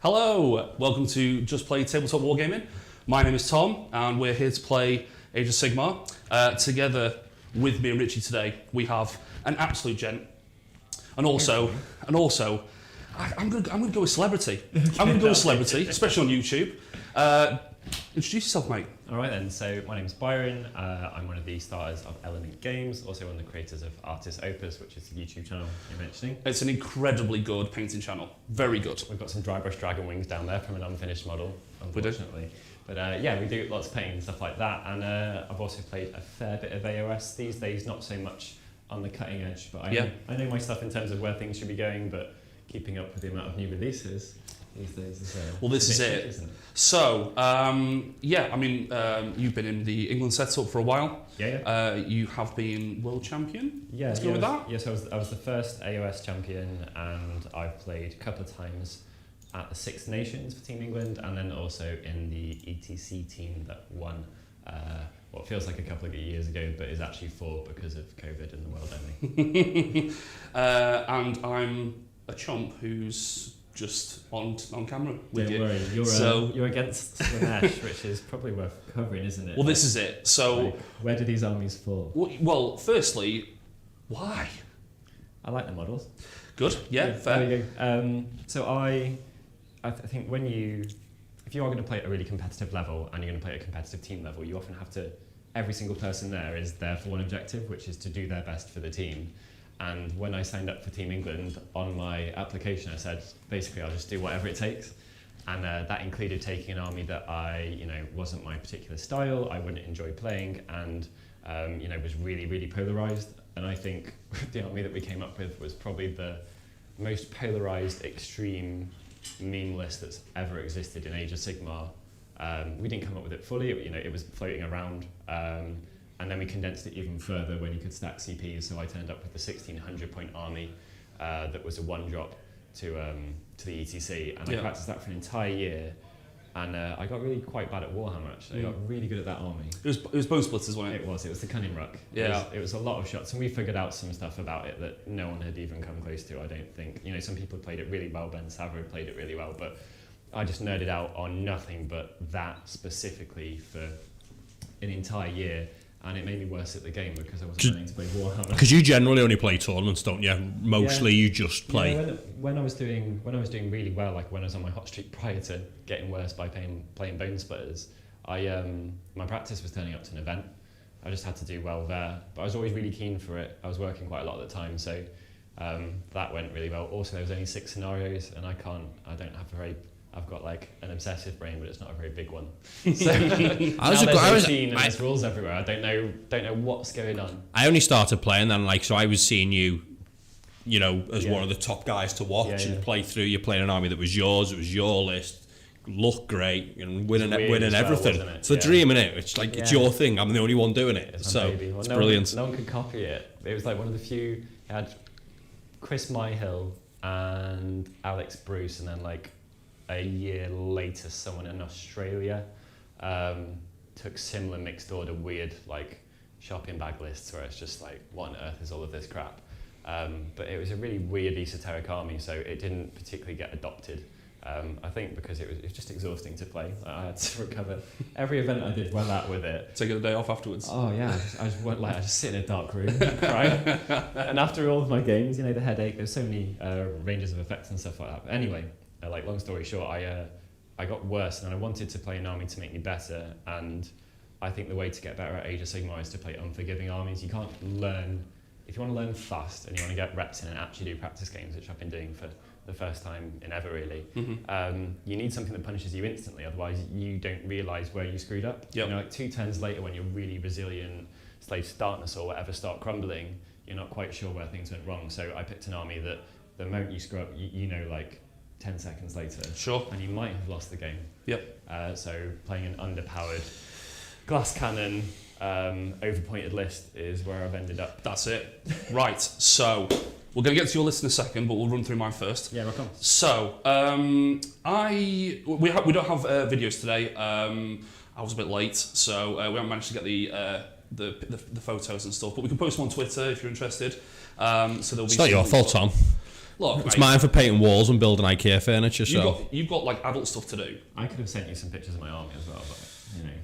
Hello, welcome to Just Play Tabletop Wargaming. My name is Tom, and we're here to play Age of Sigmar. Together with me and Richie today, we have an absolute gent, and also, I'm gonna go with celebrity. I'm gonna go with celebrity, especially on YouTube. Introduce yourself, mate. All right then, so my name's Byron. I'm one of the starters of Element Games, also one of the creators of Artis Opus, which is the YouTube channel you're mentioning. It's an incredibly good painting channel. Very good. We've got some dry brush dragon wings down there from an unfinished model, unfortunately. But yeah, we do lots of painting and stuff like that. And I've also played a fair bit of AOS these days, not so much on the cutting edge, but I know my stuff in terms of where things should be going, but keeping up with the amount of new releases these days is well, this is it. Isn't it? So, yeah, I mean, you've been in the England setup for a while. Yeah. You have been world champion. Yeah. Let's go with that. Yes, I was the first AOS champion, and I've played a couple of times at the Six Nations for Team England, and then also in the ETC team that won what feels like a couple of years ago, but is actually 4 because of COVID and the world ending. And I'm a chump who's just on camera with you. Don't worry, you're against Slaanesh, which is probably worth covering, isn't it? Well, this is it. So, like, where do these armies fall? Well, firstly, why? I like the models. Good. Yeah, fair. There you go. So I think if you are going to play at a really competitive level and you're going to play at a competitive team level, you often have to. Every single person there is there for one objective, which is to do their best for the team. And when I signed up for Team England, on my application I said, basically I'll just do whatever it takes. And that included taking an army that wasn't my particular style, I wouldn't enjoy playing, and was really, really polarised. And I think the army that we came up with was probably the most polarised, extreme meme list that's ever existed in Age of Sigmar. We didn't come up with it fully, it was floating around. And then we condensed it even further when you could stack CPs, so I turned up with the 1600 point army that was a 1-drop to the ETC, and I practiced that for an entire year, and I got really quite bad at Warhammer actually. I got really good at that army. It was Bone Splitters, wasn't it? It was the Cunning Ruck. Yeah. It was a lot of shots, and we figured out some stuff about it that no one had even come close to, I don't think. Some people played it really well, Ben Savro played it really well, but I just nerded out on nothing but that specifically for an entire year. And it made me worse at the game because I wasn't learning to play Warhammer. Because you generally only play tournaments, don't you? Mostly you just play. Yeah, when I was doing really well, like when I was on my hot streak prior to getting worse by playing Bone Splitters, my practice was turning up to an event. I just had to do well there, but I was always really keen for it. I was working quite a lot at the time, so that went really well. Also, there was only 6 scenarios, and I've got like an obsessive brain, but it's not a very big one. So there's rules everywhere. I don't know what's going on. I only started playing then, so I was seeing you, as one of the top guys to watch and play through. You're playing an army that was yours. It was your list. Looked great and winning everything. It's the dream, innit? It's like it's your thing. I'm the only one doing it. It's brilliant. No one could copy it. It was like one of the few. It had Chris Myhill and Alex Bruce, and then like a year later, someone in Australia took similar mixed order weird like shopping bag lists where it's just like, what on earth is all of this crap? But it was a really weird esoteric army, so it didn't particularly get adopted. I think because it was just exhausting to play. I had to recover. Every event I did well at with it. Take a day off afterwards. Oh yeah, I just sit in a dark room and cry. And after all of my games, the headache. There's so many ranges of effects and stuff like that. But anyway. Long story short, I got worse, and I wanted to play an army to make me better, and I think the way to get better at Age of Sigmar is to play unforgiving armies. You can't learn, if you want to learn fast and you want to get reps in and actually do practice games, which I've been doing for the first time in ever really, you need something that punishes you instantly, otherwise you don't realise where you screwed up. Like 2 turns later when you're really resilient, slaves darkness or whatever start crumbling, you're not quite sure where things went wrong. So I picked an army that the moment you screw up, like 10 seconds later, and you might have lost the game. So playing an underpowered glass cannon, overpointed list is where I've ended up. That's it. Right, so we're going to get to your list in a second, but we'll run through mine first. Yeah, rock on. So we don't have videos today. I was a bit late, so we haven't managed to get the photos and stuff, but we can post them on Twitter if you're interested. So there'll be. It's not your fault, Tom. Look, It's mate, mine for painting walls and building IKEA furniture. you've got like adult stuff to do. I could have sent you some pictures of my army as well, but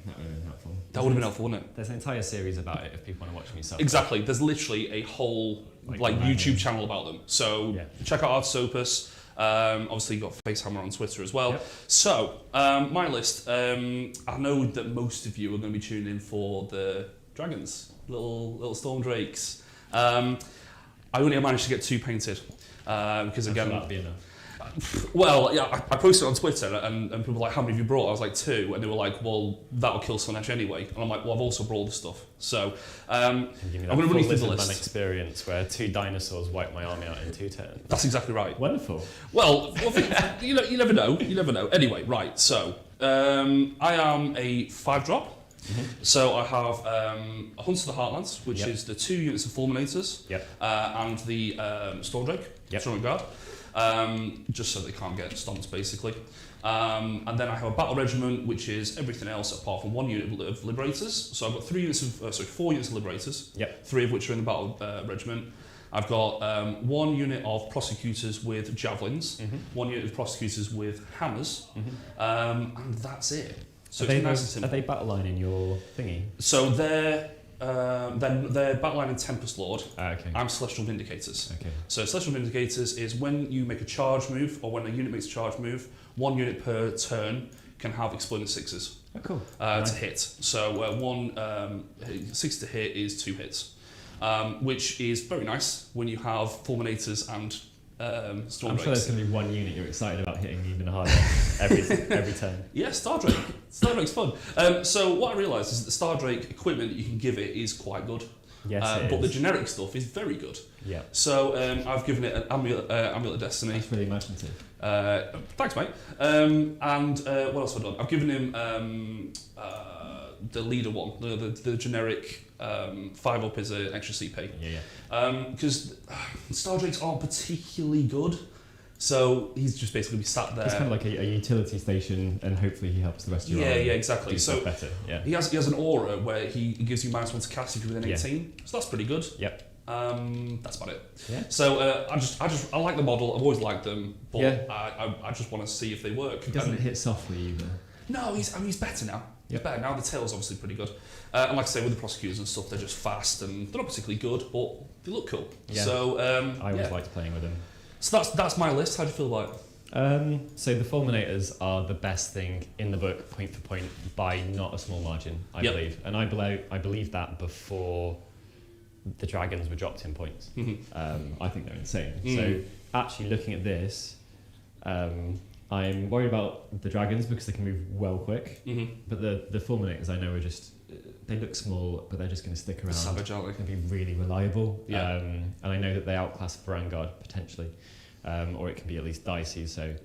that would have been helpful. That would have been helpful, wouldn't it? There's an entire series about it if people want to watch me suffer. Exactly. There's literally a whole like YouTube channel about them. So check out Artis Opus. Obviously, you've got Facehammer on Twitter as well. Yep. So, my list. I know that most of you are going to be tuning in for the dragons, little Stormdrakes. I only managed to get 2 painted because again, that'd be enough. well, yeah, I posted it on Twitter and people were like, how many have you brought? I was like 2, and they were like, well, that'll kill Slaanesh anyway. And I'm like, well, I've also brought all this stuff. So I'm going to run you through the list. An experience where 2 dinosaurs wipe my army out in 2 turns. That's exactly right. Wonderful. Well, you never know. You never know. Anyway, right. So I am a 5-drop. So I have a Hunter of the Heartlands, which is the 2 units of Fulminators, and the Stormdrake, Stormdrake Guard, just so they can't get stomped, basically. And then I have a Battle Regiment, which is everything else apart from 1 unit of Liberators. So I've got 4 units of Liberators, 3 of which are in the Battle Regiment. I've got 1 unit of Prosecutors with Javelins, 1 unit of Prosecutors with Hammers, and that's it. So it's nice and simple. Are they battle line in your thingy? So they're battle line in Tempest Lord. Okay. I'm Celestial Vindicators. Okay. So Celestial Vindicators is when you make a charge move, or when a unit makes a charge move, 1 unit per turn can have exploding 6s. Oh, cool. To hit. So 6 to hit is 2 hits, which is very nice when you have Fulminators and Stormdrakes. I'm sure there's going to be 1 unit you're excited about hitting even harder every turn. Yeah, Stardrake. Stardrake's fun. So what I realised is that the Stardrake equipment that you can give it is quite good. Yes, but the generic stuff is very good. Yeah. So I've given it an Amulet of Destiny. That's really imaginative. Thanks, mate. And what else have I done? I've given him the leader one, the generic 5-up is an extra CP. Because Stardrakes aren't particularly good, so he's just basically be sat there. It's kind of like a utility station, and hopefully he helps the rest of your army. Yeah, exactly. So better. Yeah. He has an aura where he gives you -1 to cast if you're within 18, so that's pretty good. Yep. That's about it. Yeah. So I like the model. I've always liked them, but I just want to see if they work. He doesn't hit softly either. No, he's better now. He's better now. The tail's obviously pretty good. And like I say, with the prosecutors and stuff, they're just fast and they're not particularly good, but they look cool. Yeah. So I always liked playing with them. So that's my list. How do you feel about it? So the Fulminators are the best thing in the book, point for point, by not a small margin, I believe. And I believe that before the dragons were dropped in points. I think they're insane. So actually looking at this, I'm worried about the dragons because they can move well quick. But the Fulminators I know are just, they look small, but they're just going to stick around. Savage, aren't they? They're going to be really reliable. Yeah. And I know that they outclass Vanguard potentially. Or it can be at least dicey. So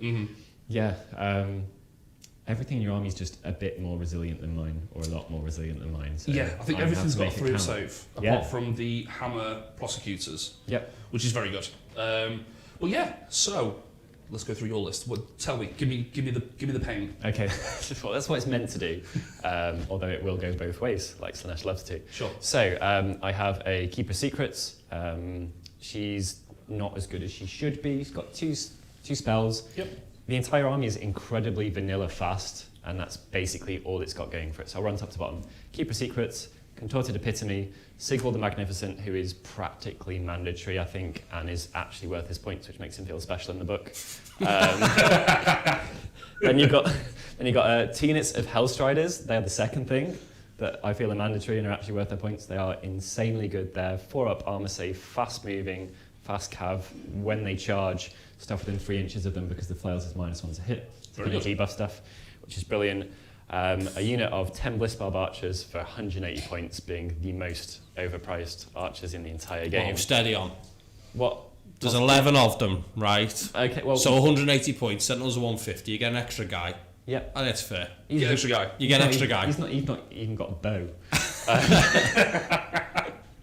everything in your army is just a bit more resilient than mine, or a lot more resilient than mine. So I think everything's got a 3 count. save, apart from the Hammer Prosecutors. Which is very good. So let's go through your list. Tell me, give me the pain. Okay, well, that's what it's meant to do. Although it will go both ways, like Slaanesh loves to. Sure. So I have a Keeper Secrets. She's not as good as she should be. She's got two spells. Yep. The entire army is incredibly vanilla fast, and that's basically all it's got going for it. So I'll run top to bottom. Keeper Secrets, Contorted Epitome, Sigvald the Magnificent, who is practically mandatory, I think, and is actually worth his points, which makes him feel special in the book. Then you've got 2 units of Hellstriders. They're the second thing that I feel are mandatory and are actually worth their points. They are insanely good. They're 4-up armor save, fast moving, fast cav. When they charge, stuff within 3 inches of them because the flails is -1 to hit. So kind of debuff stuff, which is brilliant. A unit of 10 Blissbarb archers for 180 points, being the most overpriced archers in the entire game. Well, steady on. What? There's 11 of them, right? Okay, well... So 180 points, Sentinels are 150, you get an extra guy. Yep. And it's fair. You get an extra guy. You get an extra guy. He's not even got a bow.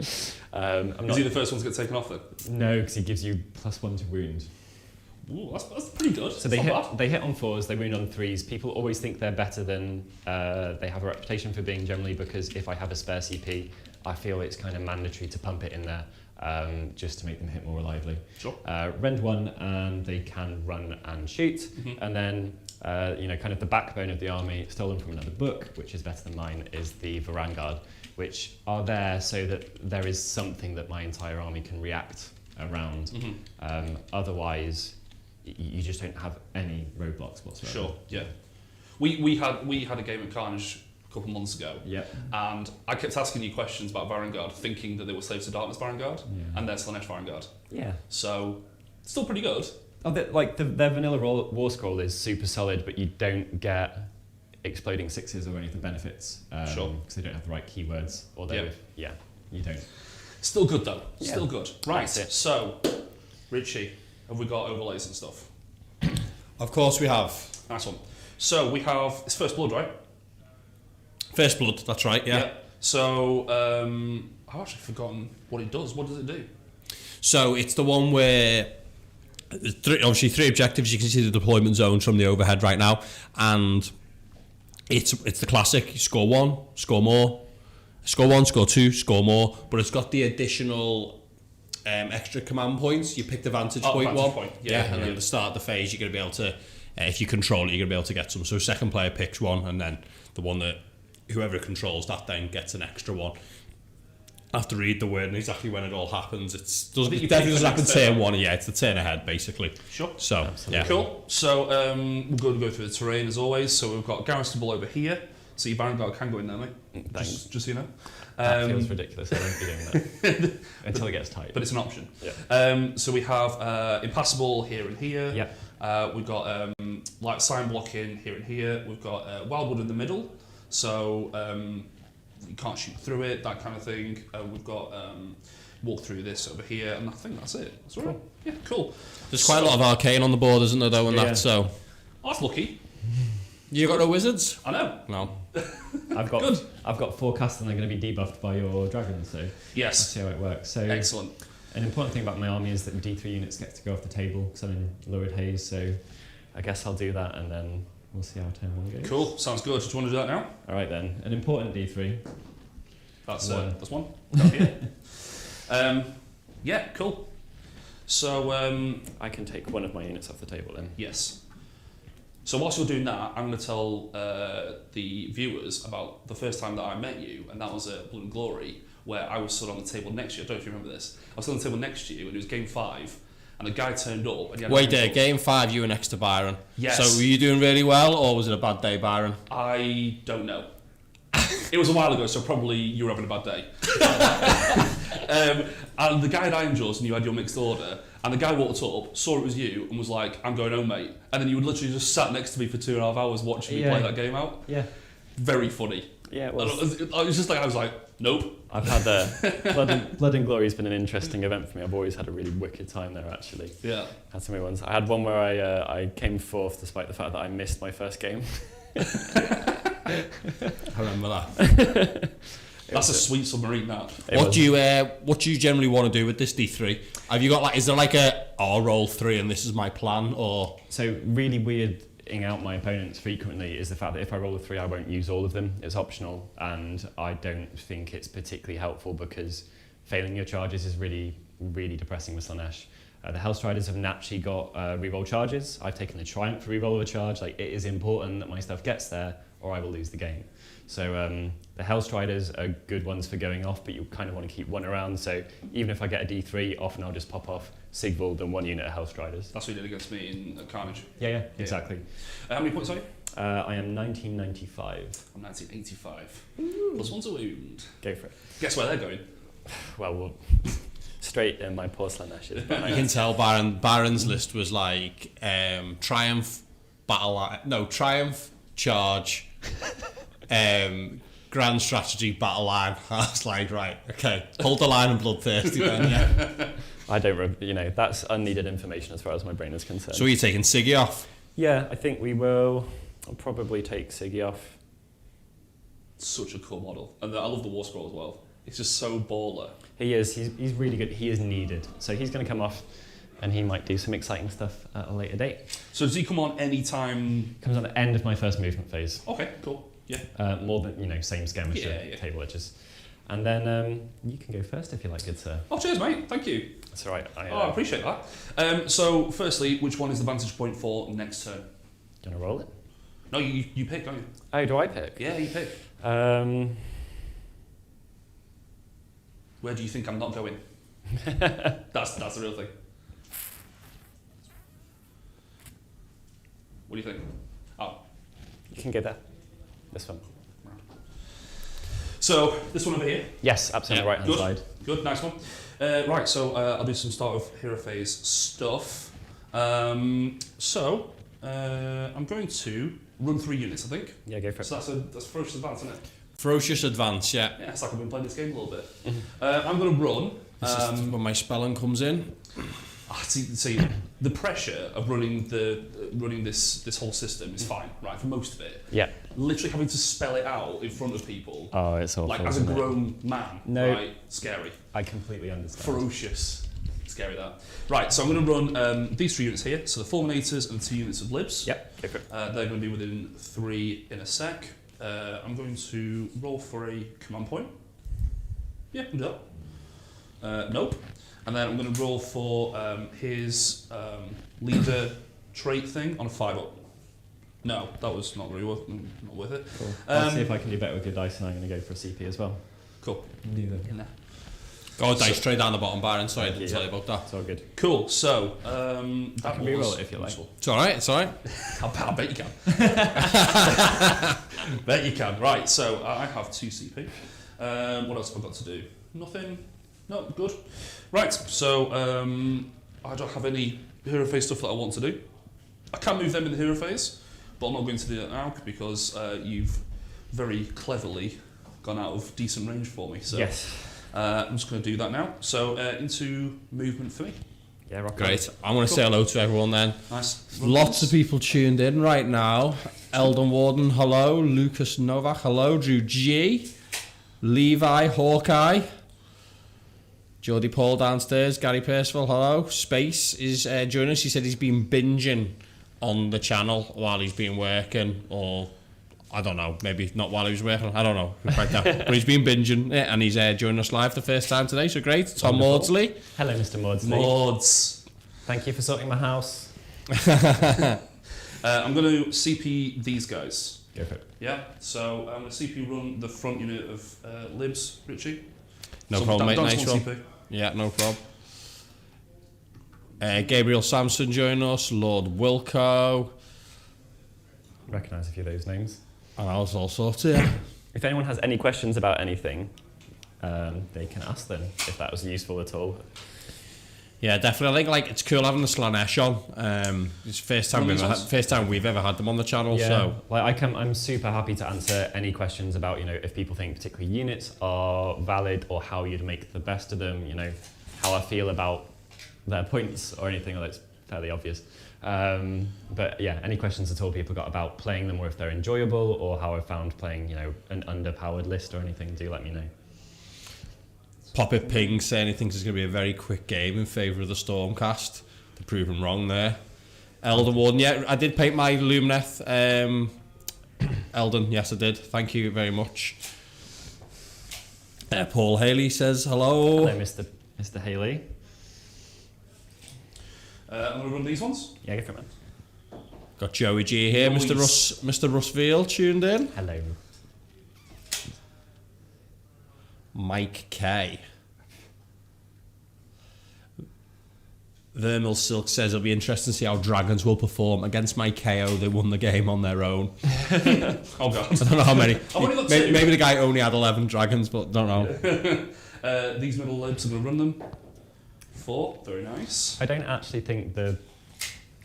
Is he the first one to get taken off then? No, because he gives you +1 to wound. Ooh, that's pretty good. So they hit on 4s, they wound on 3s. People always think they're better than they have a reputation for being generally, because if I have a spare CP, I feel it's kind of mandatory to pump it in there just to make them hit more reliably. Sure. Rend 1, and they can run and shoot. And then, kind of the backbone of the army, stolen from another book, which is better than mine, is the Vanguard, which are there so that there is something that my entire army can react around. Otherwise, you just don't have any roadblocks whatsoever. Sure, yeah. We had a game of Carnage a couple of months ago, and I kept asking you questions about Vanguard, thinking that they were Slaves to Darkness Vanguard, and they're Slaanesh Vanguard. Yeah. So, still pretty good. Oh, their vanilla war scroll is super solid, but you don't get exploding sixes or any of the benefits. Sure. Because they don't have the right keywords. Although, you don't. Still good though. Yeah. Still good. Right. So, Richie, have we got overlays and stuff? Of course we have. Nice one. So we have, it's First Blood, right? First Blood, that's right, yeah. So, I've actually forgotten what it does. What does it do? So it's the one where, obviously 3 objectives, you can see the deployment zones from the overhead right now, and it's the classic, you score 1, score more, score 1, score 2, score more, but it's got the additional extra command points. You pick the vantage point vantage one. Point. And then at the start of the phase, you're going to be able to, if you control it, you're going to be able to get some. So second player picks one, and then the one that whoever controls that then gets an extra one. I have to read the word and exactly when it all happens. It definitely doesn't happen turn 1. Yeah, it's the turn ahead basically. Sure. So absolutely. Yeah. Cool. So we're going to go through the terrain as always. So we've got Garrisonable over here. So your Vanguard can go in there, mate. Just so you know. That feels ridiculous. I won't be doing that until it gets tight. But it's an option. Yeah. So we have Impassable here and here. Yeah. We've got like sign blocking here and here. We've got Wildwood in the middle. So you can't shoot through it, that kind of thing. We've got walk through this over here, and I think that's it. That's all right. Yeah, cool. There's quite a lot of arcane on the board, isn't there, though, and that, so... Oh, that's lucky. You got no wizards? I know. No. I've got forecast and they're going to be debuffed by your dragons, so yes. Let's see how it works. So excellent. An important thing about my army is that the D3 units get to go off the table because I'm in Lurid Haze, so I guess I'll do that and then we'll see how turn 1 goes. Cool, sounds good. Do you want to do that now? Alright then, an important D3. That's one. Down here. Yeah, cool. So I can take one of my units off the table then. Yes. So whilst you're doing that, I'm going to tell the viewers about the first time that I met you, and that was at Blood and Glory, where I was stood on the table next to you. I don't know if you remember this. I was stood on the table next to you, and it was game 5, and a guy turned up. And he had Wait there, game 5, you were next to Byron. Yes. So were you doing really well, or was it a bad day, Byron? I don't know. It was a while ago, so probably you were having a bad day. And the guy had iron jaws, and you had your mixed order. And the guy walked up, saw it was you, and was like, "I'm going home, mate." And then you would literally just sat next to me for 2.5 hours watching me play that game out. Yeah. Very funny. Yeah, it was. I was just like, I was like, nope. I've had Blood and Glory has been an interesting event for me. I've always had a really wicked time there, actually. Yeah. Had so many ones. I had one where I came 4th despite the fact that I missed my first game. I remember that. That's a sweet submarine, that. What do you generally want to do with this D3? Have you got is there like I'll roll 3 and this is my plan, or? So really weirding out my opponents frequently is the fact that if I roll a 3, I won't use all of them. It's optional, and I don't think it's particularly helpful because failing your charges is really, really depressing with Slaanesh. The Hellstriders have naturally got reroll charges. I've taken the Triumph reroll of a charge. Like, it is important that my stuff gets there, or I will lose the game. So the Hellstriders are good ones for going off, but you kind of want to keep one around. So even if I get a D3, often I'll just pop off Sigvald and 1 unit of Hellstriders. That's what you did against me in Carnage. Yeah, exactly. How many points are you? I am 1995. I'm 1985. Ooh. +1's a wound. Go for it. Guess where they're going? Well, straight in my porcelain ashes. You can tell Byron's list was like Triumph, Triumph, Charge, Grand Strategy, Battle Line. I was like, right, okay, hold the line and Bloodthirsty then, yeah. I don't, that's unneeded information as far as my brain is concerned. So are you taking Siggy off? Yeah, I think we will. I'll probably take Siggy off. Such a cool model. And I love the War Scroll as well. It's just so baller. He is. He's really good. He is needed. So he's going to come off, and he might do some exciting stuff at a later date. So does he come on any time? Comes on the end of my first movement phase. Okay, cool. Yeah. More than same scam as the table edges. And then you can go first if you like, good sir. Oh, cheers, mate. Thank you. That's all right. I appreciate that. So, firstly, which one is the vantage point for next turn? Do you want to roll it? No, you pick, don't you? Oh, do I pick? Yeah, you pick. Where do you think I'm not going? That's the real thing. What do you think? Oh. You can go there. This one. So, this one over here? Yes, absolutely, right hand side. Good, nice one. Right, so I'll do some start of hero phase stuff. I'm going to run 3 units, I think. Yeah, go for it. So that's ferocious advance, isn't it? Ferocious advance, yeah. Yeah, it's like I've been playing this game a little bit. I'm going to run. This is when my spelling comes in. See, the pressure of running this whole system is fine, right? For most of it. Yeah. Literally having to spell it out in front of people. Oh, it's awful. Like as a grown man. No. Right? Scary. I completely understand. Ferocious. Scary that. Right, so I'm going to run these 3 units here. So the Fulminators and the 2 units of Libs. Yep, go for it. They're going to be within 3 in a sec. I'm going to roll for a command point. Yeah, I can do that. Nope. And then I'm going to roll for his leader trait thing on a 5-up. No, that was not really worth it. Cool. I'll see if I can do better with your dice, and I'm going to go for a CP as well. Cool. Neither. Nah. Go dice tray down the bottom, Byron. Sorry, I didn't tell you about that. It's all good. Cool. So that I can reroll it if you like. It's all right. It's all right. I bet you can. Bet you can. Right. So I have 2 CP. What else have I got to do? Nothing. No. Good. Right. So I don't have any hero phase stuff that I want to do. I can move them in the hero phase, but I'm not going to do that now because you've very cleverly gone out of decent range for me. So yes. I'm just going to do that now. So into movement for me. Yeah, rock Great. I want to say hello to everyone then. Nice. Lots of people tuned in right now. Eldon Warden, hello. Lucas Novak, hello. Drew G. Levi, Hawkeye. Geordie Paul downstairs. Gary Percival, hello. Space is joining us. He said he's been binging on the channel while he's been working, or I don't know, maybe not while he was working. I don't know. But he's been binging it, and he's joining us live the first time today. So great. Tom Maudsley. Hello, Mr. Maudsley. Mods. Thank you for sorting my house. I'm going to CP these guys. Go for it. Yeah, so I'm going to CP run the front unit of Libs, Richie. No So problem, mate. dance Nice one one. CP. Yeah, no problem. Gabriel Sampson joining us. Lord Wilco. Recognise a few of those names. And I was all sorts, yeah. If anyone has any questions about anything, they can ask them if that was useful at all. Yeah, definitely. I think like it's cool having the Slaanesh on. It's the first time we've ever had them on the channel. Yeah, So I'm super happy to answer any questions about, if people think particular units are valid or how you'd make the best of them, how I feel about their points or anything that's fairly obvious. But yeah, any questions at all people got about playing them, or if they're enjoyable, or how I found playing, an underpowered list or anything, do let me know. Pop it ping saying he thinks it's going to be a very quick game in favour of the Stormcast. They're proven wrong there. Eldon Warden, yeah, I did paint my Lumineth. Eldon, yes I did. Thank you very much. Paul Haley says hello. Hello, Mr. Haley. I'm going to run these ones. Yeah, go for it, man. Got Joey G here. Noise. Mr. Russ Veal tuned in. Hello. Mike K. Vermil Silk says it'll be interesting to see how Dragons will perform against my KO. They won the game on their own. Oh god. I don't know how many. I've only got maybe, 2. maybe the guy only had 11 dragons, but don't know. These middle Libs, I'm going to run them. 4. Very nice. I don't actually think the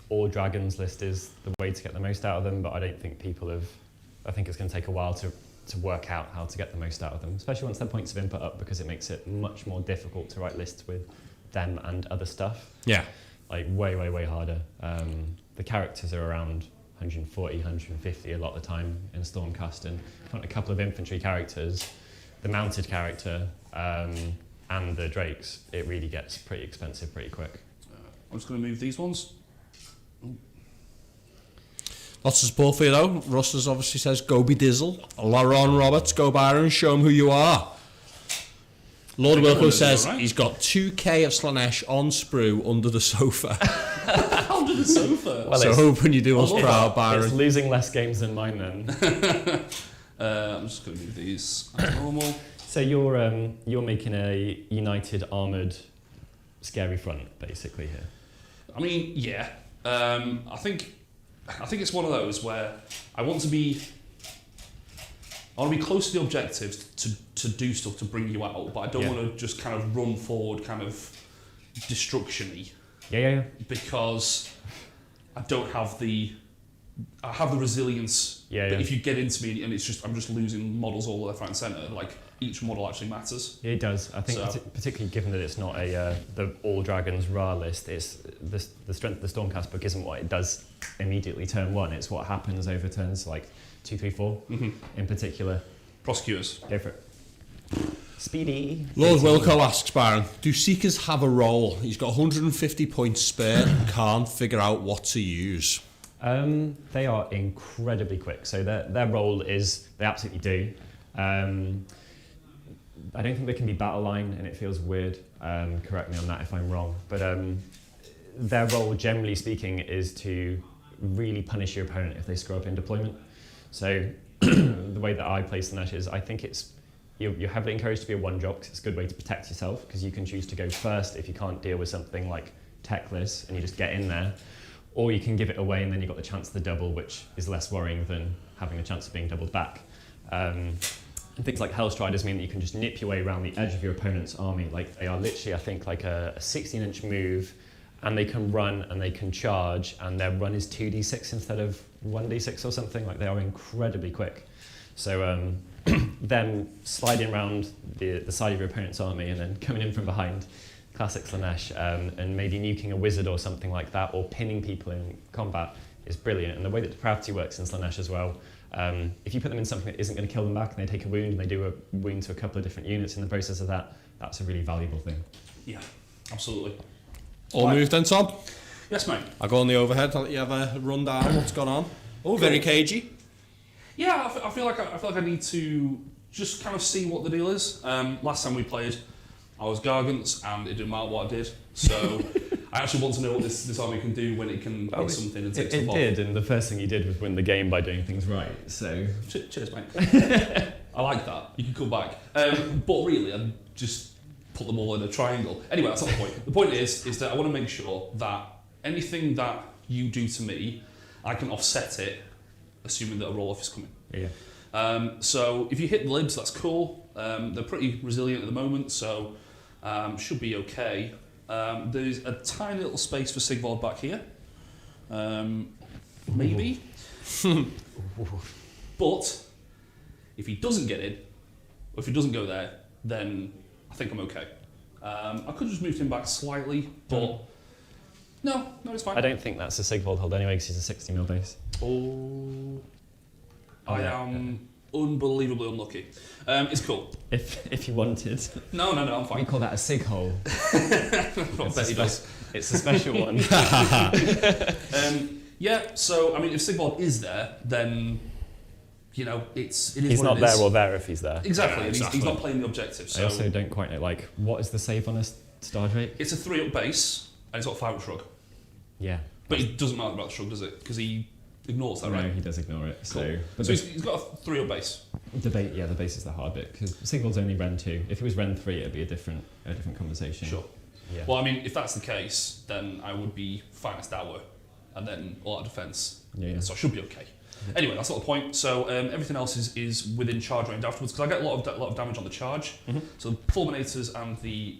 all dragons list is the way to get the most out of them, but I don't think I think it's going to take a while to work out how to get the most out of them, especially once their points of input up, because it makes it much more difficult to write lists with them and other stuff. Yeah. Like way, way, way harder. The characters are around 140, 150 a lot of the time in Stormcast, and if you want a couple of infantry characters, the mounted character, and the drakes, it really gets pretty expensive pretty quick. I'm just going to move these ones. Lots of support for you though. Russ obviously says go be Dizzle. Laron Roberts, go Byron, show them who you are. Lord I think Wilco everyone says knows, right? he's got 2k of Slaanesh on sprue under the sofa. Under the sofa. Well, So hoping you do us love proud, It's Byron. losing less games than mine then. I'm just going to move these as normal. So you're making a united armoured scary front basically here. I mean, yeah. I think it's one of those where I want to be close to the objectives to do stuff to bring you out, but I don't want to just kind of run forward, kind of destruction-y. Yeah. Because I don't have the resilience. Yeah. But if you get into me and I'm just losing models all left, right, and centre, like each model actually matters. Yeah, it does. I think So- particularly given that it's not the all dragons raw list, it's the strength of the Stormcast book isn't what it does immediately turn 1. It's what happens over turns like 2, 3, 4 in particular. Prosecutors. Go for it. Speedy. Lord Wilco asks Byron, do Seekers have a role? He's got 150 points spare and can't figure out what to use. They are incredibly quick. So their role is, they absolutely do. I don't think they can be battle line, and it feels weird. Correct me on that if I'm wrong. But their role, generally speaking, is to really punish your opponent if they screw up in deployment. So the way that I play Slaanesh is, I think you're heavily encouraged to be a one-drop because it's a good way to protect yourself, because you can choose to go first if you can't deal with something like Techless and you just get in there, or you can give it away and then you've got the chance of the double, which is less worrying than having a chance of being doubled back. And things like Hellstriders mean that you can just nip your way around the edge of your opponent's army. Like they are literally, I think, like a 16-inch move, and they can run and they can charge, and their run is 2d6 instead of 1d6 or something. Like they are incredibly quick. So them sliding around the side of your opponent's army and then coming in from behind, classic Slaanesh, and maybe nuking a wizard or something like that, or pinning people in combat is brilliant. And the way that depravity works in Slaanesh as well, if you put them in something that isn't going to kill them back and they take a wound and they do a wound to a couple of different units in the process of that, that's a really valuable thing. Yeah, absolutely. All moved then, Tom? Yes, mate. I'll go on the overhead. I'll let you have a run down what's gone on. Oh, very cagey. Yeah, I feel like I need to just kind of see what the deal is. Last time we played, I was Gargants and it didn't matter what I did. So I actually want to know what this army can do when it can hit something and take It stuff off. did, and the first thing you did was win the game by doing things right. So Cheers, mate. I like that. You can come back. But really, I just put them all in a triangle. Anyway, that's not the point. The point is that I want to make sure that anything that you do to me, I can offset it, assuming that a roll-off is coming. yeah. So if you hit the libs, that's cool. They're pretty resilient at the moment, so should be okay. There's a tiny little space for Sigvald back here. Maybe. But if he doesn't get in, or if he doesn't go there, then I think I'm okay. I could have just moved him back slightly, but no, it's fine. I don't think that's a Sigvald hold anyway, because he's a 60 mil base. Oh, I am unbelievably unlucky. It's cool. If you wanted. No, I'm fine. We call that a Sig hole. I bet he does. It's a special one. Yeah, so I mean, if Sigvald is there, then you know it is. He's what not it there is. or there if he's there. Exactly, Yeah, and exactly. He's not playing the objective. So I also don't quite know, like, what is the save on a Stardrake? it's a 3-up base, and it's got 5-up shrug. Yeah. But it doesn't matter about the shrug, does it? Because he ignores that, No, right? he does ignore it. Cool. So, but So he's got a 3-up base. the base is the hard bit, because Sigvald's only Ren 2. If it was Ren 3, it'd be a different conversation. Sure. Yeah. Well, I mean, if that's the case, then I would be finest hour, and then a lot of defence. Yeah. So I should be okay. Anyway, that's not the point. So everything else is within charge range afterwards, because I get a lot of damage on the charge. So the Fulminators and the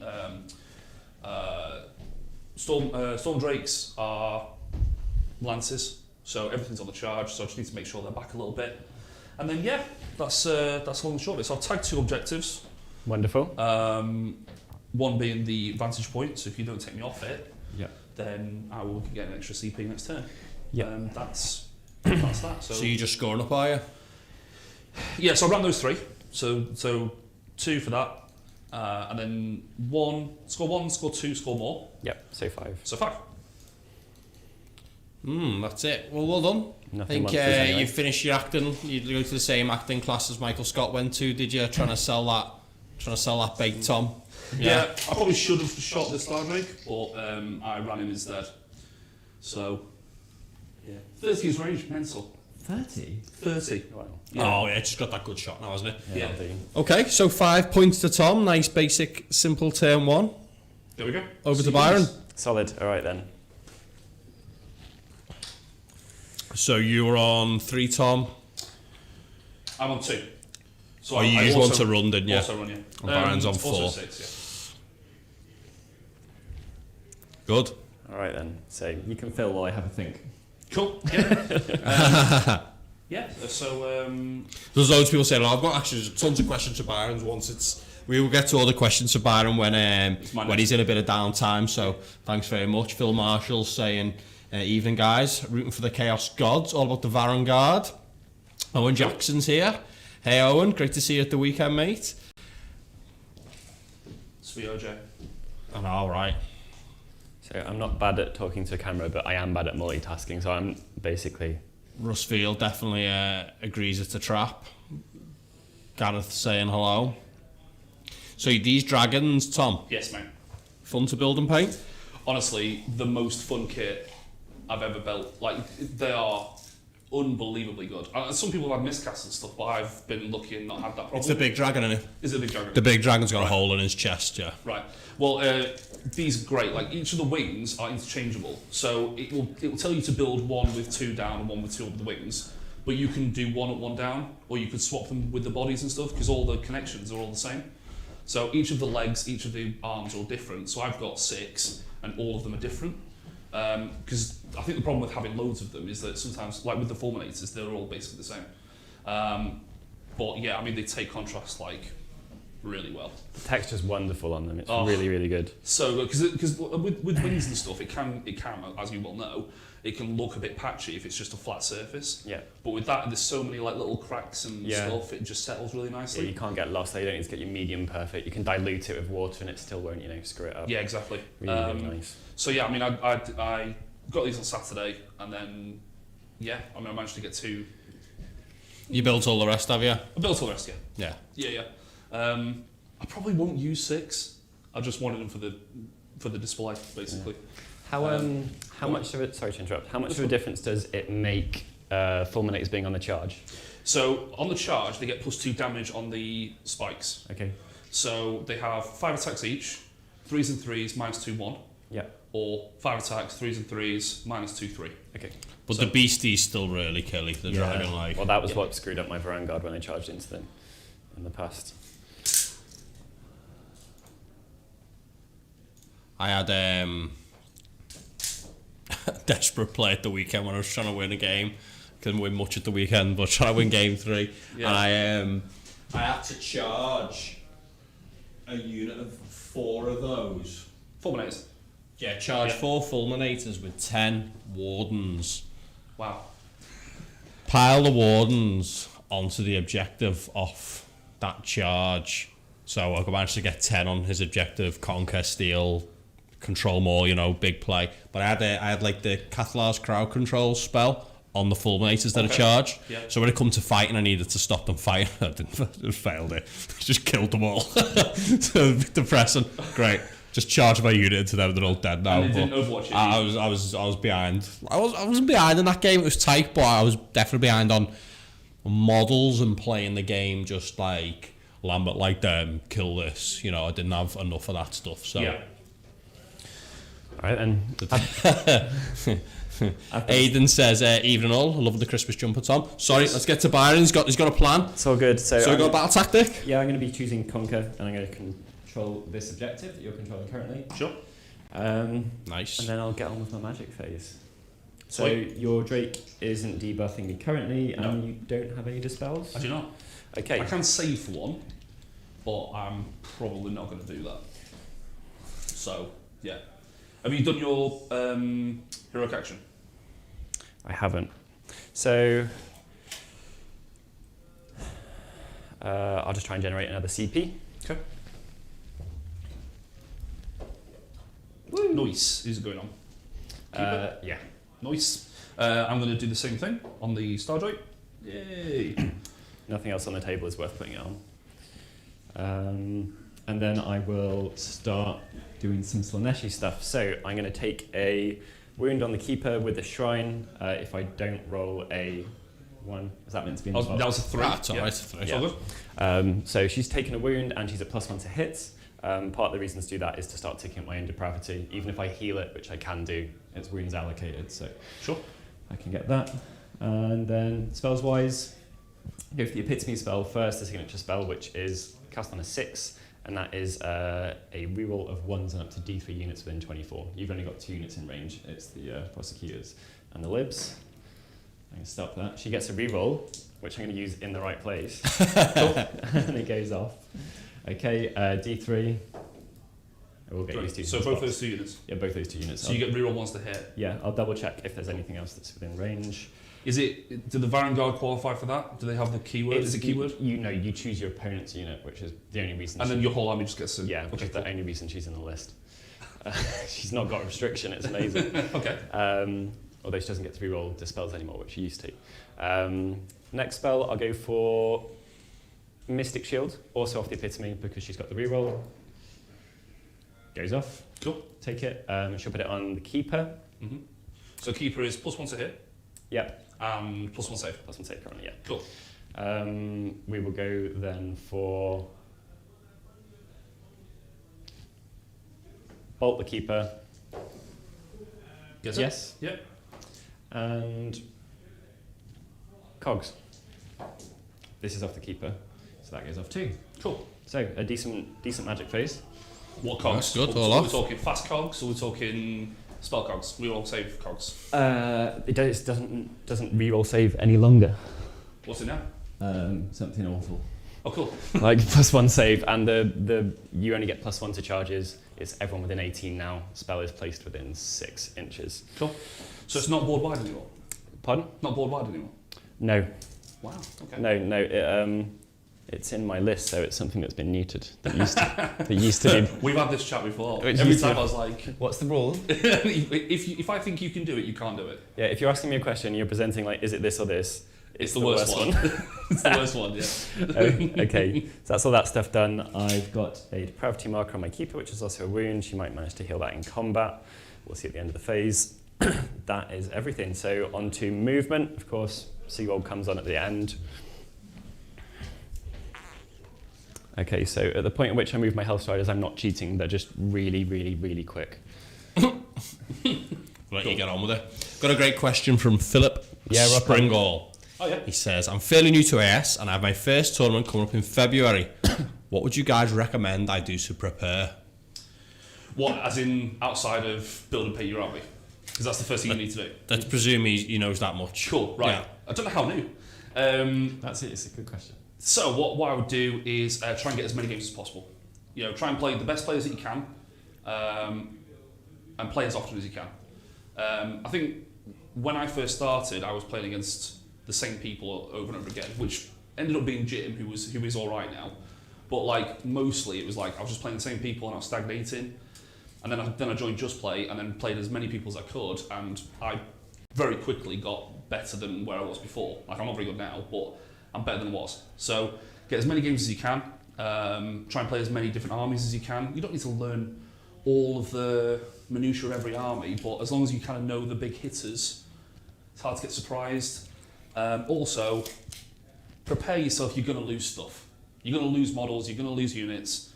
Stormdrakes are lances, so everything's on the charge. So I just need to make sure they're back a little bit, and then yeah, that's long and short of it. So I've tagged 2 objectives. Wonderful. One being the vantage point. So if you don't take me off it, Yeah. then I will get an extra CP next turn. Yeah. That's that. So you're just scoring up, are you? Yeah, so I ran those 3. So 2 for that, and then 1, score 2, score more. Yep. So 5. So 5. That's it. Well done. I Nothing think monsters anyway. you finished your acting. You go to the same acting class as Michael Scott went to, did you? Trying to sell that Trying to sell that bait, Tom. Yeah, I probably should have shot the Stardrake, but I ran him instead. So, yeah. 30 is range, mental. 30? 30. Wow. Yeah. Oh, yeah, just got that good shot now, hasn't it? Yeah. Okay, so 5 points to Tom. Nice, basic, simple turn 1. There we go. Over to Byron. Solid. All right, then. So you were on 3, Tom. I'm on 2. So you used one to run, didn't you? Also run, yeah. And Byron's on 4. Also 6, yeah. Good. All right, then. So you can fill while I have a think. Cool. Yeah. Yeah. So. There's loads of people saying, I've got actually tons of questions for Byron. We will get to all the questions for Byron when he's in a bit of downtime. So thanks very much. Phil Marshall saying, evening guys, rooting for the Chaos Gods, all about the Vanguard. Owen Jackson's here. Hey Owen, great to see you at the weekend, mate. Sweet OJ. I know, all right. So I'm not bad at talking to a camera, but I am bad at multitasking. So I'm basically. Russ Field definitely agrees it's a trap. Gareth saying hello. So these dragons, Tom. Yes, mate. Fun to build and paint? Honestly, the most fun kit I've ever built. Like, they are unbelievably good. Some people have had miscasts and stuff, but I've been lucky and not had that problem. It's the big dragon, isn't it? Is it the big dragon? The big dragon's got a hole in his chest, yeah. Right. Well, these are great. Like, each of the wings are interchangeable, so it will tell you to build one with 2 down and one with 2 up the wings. But you can do 1 up, 1 down, or you could swap them with the bodies and stuff because all the connections are all the same. So each of the legs, each of the arms are all different. So I've got 6, and all of them are different. Because I think the problem with having loads of them is that sometimes, like with the Fulminators, they're all basically the same. But yeah, I mean, they take contrast like really well. The texture's wonderful on them. It's really, really good. So good, because with wings and stuff, it can, as you well know, it can look a bit patchy if it's just a flat surface. Yeah. But with that, there's so many like little cracks and stuff. It just settles really nicely. Yeah, you can't get lost. You don't need to get your medium perfect. You can dilute it with water, and it still won't, screw it up. Yeah, exactly. Really nice. So yeah, I mean, I got these on Saturday, and then I managed to get 2. You built all the rest, have you? I built all the rest, yeah. Yeah. Yeah. I probably won't use 6. I just wanted them for the display, basically. Yeah. How much of it? Sorry to interrupt. How much of a difference does it make Fulminators being on the charge? So on the charge, they get +2 damage on the spikes. Okay. So they have 5 attacks each, 3s and 3s, -2, 1. Yeah. Or 5 attacks, 3s and 3s, -2, 3. Okay. But the beastie's still really killy, the dragon like. Well, that was what screwed up my Vanguard when I charged into them in the past. I had a desperate play at the weekend when I was trying to win a game. Couldn't win much at the weekend, but trying to win game 3. Yeah. And I had to charge a unit of 4 of those. Fulminators? Yeah, charge 4 Fulminators with 10 Wardens. Wow. Pile the Wardens onto the objective off that charge. So I managed to get 10 on his objective, conquer, steal, control more, big play. But I had like the Cathar's crowd control spell on the Fulminators that I charged. Yeah. So when it come to fighting, I needed to stop them fighting. I just failed it. Just killed them all. So depressing. Great. Just charged my unit into them. They're all dead now. And didn't Overwatch it. I was behind. I wasn't behind in that game. It was tight, but I was definitely behind on models and playing the game just like Lambert like them. Kill this. I didn't have enough of that stuff. So. Yeah. All right then. Aidan says, evening all, I love the Christmas jumper, Tom. Sorry, let's get to Byron. He's got a plan. It's all good. So we got a battle tactic? Yeah, I'm going to be choosing Conquer, and I'm going to control this objective that you're controlling currently. Sure. Nice. And then I'll get on with my magic phase. So your Drake isn't debuffing me currently, and you don't have any dispels? I do not. Okay. I can save for 1, but I'm probably not going to do that. So, yeah. Have you done your heroic action? I haven't. So I'll just try and generate another CP. Okay. Nice. Is it going on? Yeah. Nice. I'm going to do the same thing on the Stardrake. Yay. Nothing else on the table is worth putting it on. And then I will start doing some Slaanesh stuff. So I'm going to take a wound on the keeper with the shrine. If I don't roll a 1, is that meant to be in the That was a 3. That's alright, it's a 3. It's all good. So she's taken a wound and she's at +1 to hit. Part of the reason to do that is to start ticking up my own depravity. Even if I heal it, which I can do, its wounds allocated, so Sure. I can get that. And then spells wise, go for the epitome spell first, the signature spell, which is cast on a 6, and that is a reroll of 1s and up to D3 units within 24. You've only got 2 units in range. It's the prosecutors and the libs. I can stop that. She gets a reroll, which I'm going to use in the right place. And it goes off. Okay, D3. I will get used to. So both those 2 units. Yeah, both those 2 units. So you get reroll ones to hit. Yeah, I'll double check if there's anything else that's within range. Do the Vanguard qualify for that? Do they have the keyword? Is it keyword? You choose your opponent's unit, which is the only reason. And then your whole army just gets. Which is the only reason she's in the list. She's not got a restriction. It's amazing. Okay. Although she doesn't get to reroll dispels anymore, which she used to. Next spell, I'll go for Mystic Shield, also off the epitome because she's got the reroll. Goes off. Cool. Take it. She'll put it on the keeper. Mm-hmm. So keeper is +1 to hit. Yep. +1 save. +1 save currently, yeah. Cool. We will go then for Bolt the keeper. Yes. Yep. And Cogs. This is off the keeper, so that goes off too. Cool. So a decent magic phase. What cogs? That's good, We're all off. talking fast cogs, or we're talking spell cogs? We all save cogs. It doesn't reroll save any longer. What's it now? Something awful. Oh, cool. Like +1 save, and the you only get +1 to charges. It's everyone within 18 now. Spell is placed within 6 inches. Cool. So it's not board wide anymore? Pardon? Not board wide anymore? No. Wow, okay. No. It's in my list, so it's something that's been neutered. That used to be. We've had this chat before. Which Every used time to- I was like, What's the rule? if I think you can do it, you can't do it. Yeah, if you're asking me a question and you're presenting like, is it this or this? It's the worst one. It's the worst one, yeah. Okay, so that's all that stuff done. I've got a depravity marker on my keeper, which is also a wound. She might manage to heal that in combat. We'll see at the end of the phase. That is everything. So on to movement. Of course, Seawold comes on at the end. Okay, so at the point at which I move my health striders, I'm not cheating. They're just really, really, really quick. Let you get on with it. Got a great question from Philip Springall. Oh, yeah. He says, I'm fairly new to AS and I have my first tournament coming up in February. What would you guys recommend I do to prepare? What, as in outside of build and pay your army? Because that's the first thing you need to do. Let's presume he knows that much. Cool, right. Yeah. I don't know how new. That's it. It's a good question. So what I would do is try and get as many games as possible. You know, try and play the best players that you can, and play as often as you can. I think when I first started, I was playing against the same people over and over again, which ended up being Jim, who is all right now. But like mostly, it was like I was just playing the same people and I was stagnating. And then I joined Just Play and then played as many people as I could, and I very quickly got better than where I was before. Like I'm not very good now, but I'm better than I was. So get as many games as you can. Try and play as many different armies as you can. You don't need to learn all of the minutiae of every army, but as long as you kind of know the big hitters, it's hard to get surprised. Also, prepare yourself. You're going to lose stuff. You're going to lose models. You're going to lose units.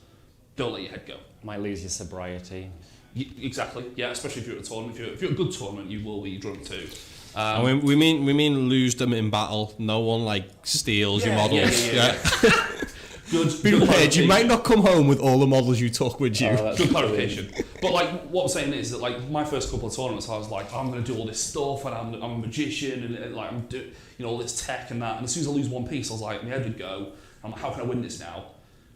Don't let your head go. Might lose your sobriety. Exactly. Yeah, especially if you're at a tournament. If you're at a good tournament, you will be drunk too. And we mean lose them in battle. No one like steals your models. Yeah. Good prepared. You might not come home with all the models you took with you. Good clarification. But like what I'm saying is that like my first couple of tournaments, I was like, I'm going to do all this stuff, and I'm a magician, and like I'm doing all this tech and that. And as soon as I lose one piece, I was like, my head would go. I'm like, how can I win this now?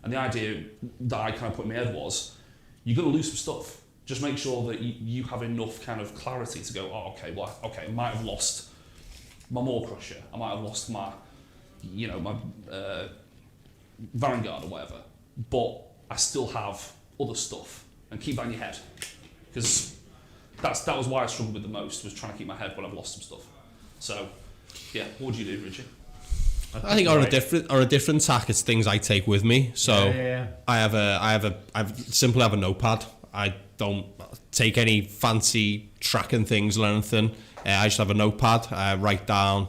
And the idea that I kind of put in my head was, you're going to lose some stuff. Just make sure that you have enough kind of clarity to go, I might have lost my Maw Crusher, I might have lost my, my Vanguard or whatever, but I still have other stuff, and keep that in your head, because that was why I struggled with the most, was trying to keep my head when I've lost some stuff. So, yeah, what would you do, Richie? I think on a different tack, it's things I take with me. So I simply have a notepad. I don't take any fancy tracking things or anything. I just have a notepad. I write down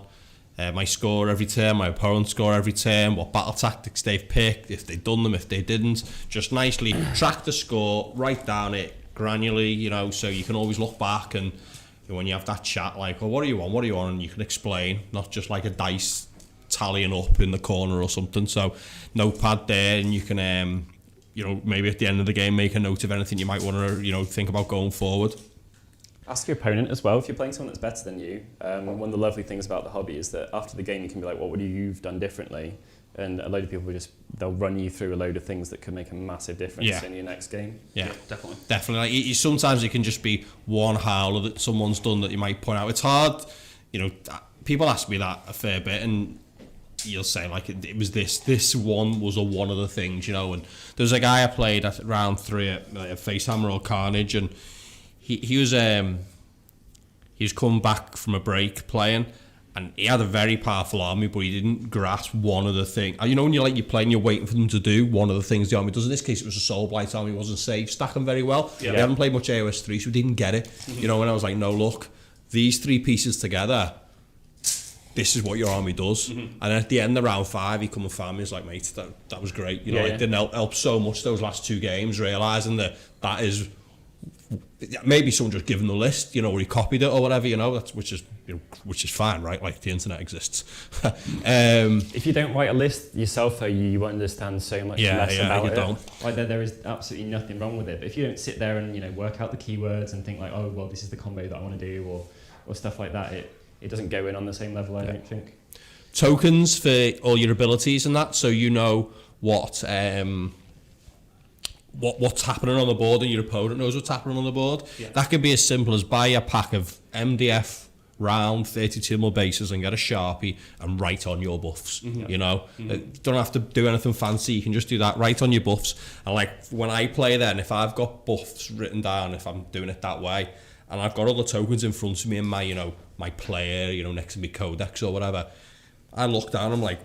my score every turn, my opponent's score every turn, what battle tactics they've picked, if they've done them, if they didn't. Just nicely track the score, write down it granularly, you know, so you can always look back and when you have that chat, like, well, what are you on? And you can explain, not just like a dice tallying up in the corner or something. So notepad there, and you can, you know, maybe at the end of the game make a note of anything you might want to, you know, think about going forward. Ask your opponent as well if you're playing someone that's better than you. One of the lovely things about the hobby is that after the game you can be like, what would you have done differently? And a load of people they'll run you through a load of things that could make a massive difference in your next game. Yeah, definitely. Like sometimes it can just be one howler that someone's done that you might point out. It's hard, you know. People ask me that a fair bit, and you'll say like it was this one was one of the things, you know. And there's a guy I played at round 3 at Facehammer or Carnage, and he was coming back from a break playing, and he had a very powerful army, but he didn't grasp one of the things. You know, when you're playing, you're waiting for them to do one of the things the army does. In this case, it was a Soul Blight army, wasn't safe, stacking very well. Yeah. They haven't played much AOS 3, so we didn't get it. You know, and I was like, no, look, these 3 pieces together, this is what your army does. And at the end of round 5, he come and found me. He's like, mate, that was great. You know, it didn't help so much those last 2 games, realising that is. Maybe someone just given the list, you know, or he copied it or whatever, you know, which is fine, right? Like the internet exists. If you don't write a list yourself, though, you won't understand so much less about it. Don't. Like there is absolutely nothing wrong with it. But if you don't sit there and, you know, work out the keywords and think like, oh well, this is the combo that I want to do, or stuff like that, it doesn't go in on the same level. I don't think. Tokens for all your abilities and that, so you know what's happening on the board and your opponent knows what's happening on the board. That could be as simple as buy a pack of MDF round 32 mil bases and get a Sharpie and write on your buffs. You know, don't have to do anything fancy. You can just do that, write on your buffs. And like when I play then, if I've got buffs written down, if I'm doing it that way, and I've got all the tokens in front of me and my, you know, my player, you know, next to me codex or whatever, I look down, I'm like,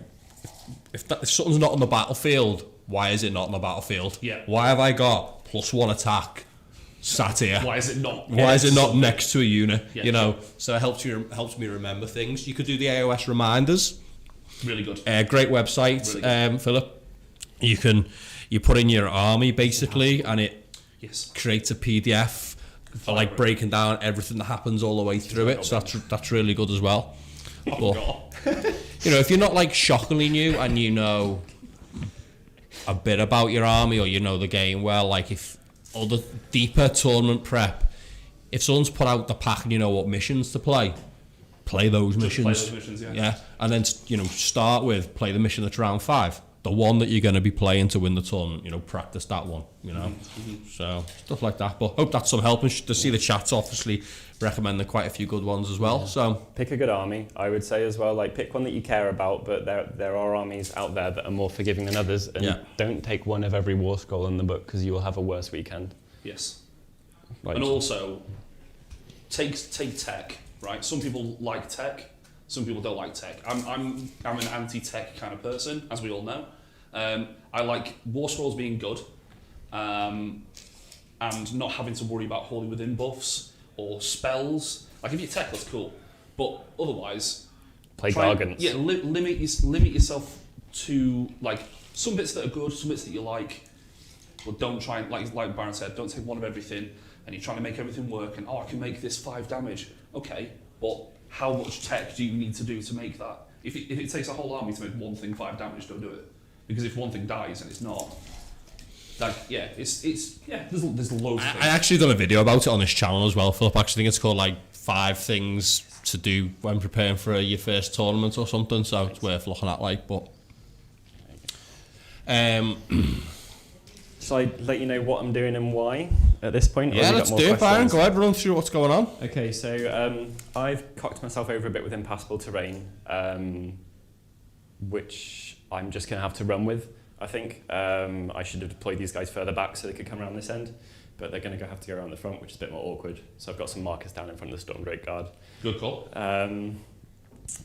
if something's not on the battlefield, why is it not on the battlefield? Yeah. Why have I got +1 attack sat here? Why is it not? Why is it not next to a unit? Yeah, you know, so it helps me remember things. You could do the AOS reminders. Really good. Great website, really Philip. You put in your army basically, and it creates a PDF for like breaking down everything that happens all the way through it. So that's really good as well. But, you know, if you're not like shockingly new and you know a bit about your army or you know the game well, like if all the deeper tournament prep, if someone's put out the pack and you know what missions to play those missions. Yeah, and then, you know, start with play the mission that's round 5, the one that you're going to be playing to win the tournament. You know, practice that one, you know. So stuff like that. But hope that's some help. And to see the chats, obviously recommending quite a few good ones as well. So pick a good army, I would say as well. Like pick one that you care about, but there are armies out there that are more forgiving than others, and don't take one of every war scroll in the book because you will have a worse weekend. Yes. And also take tech, right? Some people like tech, some people don't like tech. I'm an anti-tech kind of person, as we all know. I like war scrolls being good, and not having to worry about holy within buffs or spells. Like if you're tech, that's cool, but otherwise play Gargants. Yeah, limit yourself to like some bits that are good, some bits that you like, but don't try and like Byron said, don't take one of everything and you're trying to make everything work. And I can make this 5 damage. Okay, but how much tech do you need to do to make that? If it takes a whole army to make one thing 5 damage, don't do it, because if one thing dies and it's not. Like, there's loads of things. I actually done a video about it on this channel as well, Philip. I actually think it's called like 5 things to do when preparing for your first tournament or something, so it's worth looking at, like, but shall I let you know what I'm doing and why at this point? Yeah, let's do it, Byron. Go ahead, run through what's going on. Okay, so I've cocked myself over a bit with impassable terrain, which I'm just going to have to run with. I think I should have deployed these guys further back so they could come around this end, but they're going to have to go around the front, which is a bit more awkward. So I've got some markers down in front of the Stormdrake Guard. Good call. And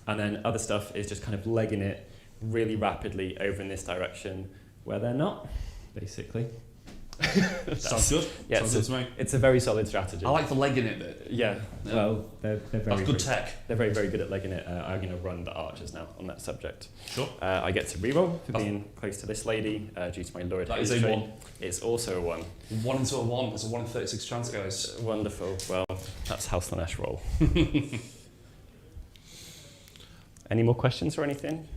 then other stuff is just kind of legging it really rapidly over in this direction where they're not, basically. Sounds good. Yeah, Sounds good to me. It's a very solid strategy. I like the leg in it bit. Yeah, well, they're very, That's good very, tech. they're very, very good at legging it. I'm going to run the archers now on that subject. Sure. I get to reroll for being close to this lady due to my Lord. That is a 1. It's also a 1. 1 into a 1. It's a 1 in 36 chance, guys. Wonderful. Well, that's how Slaanesh roll. Any more questions or anything?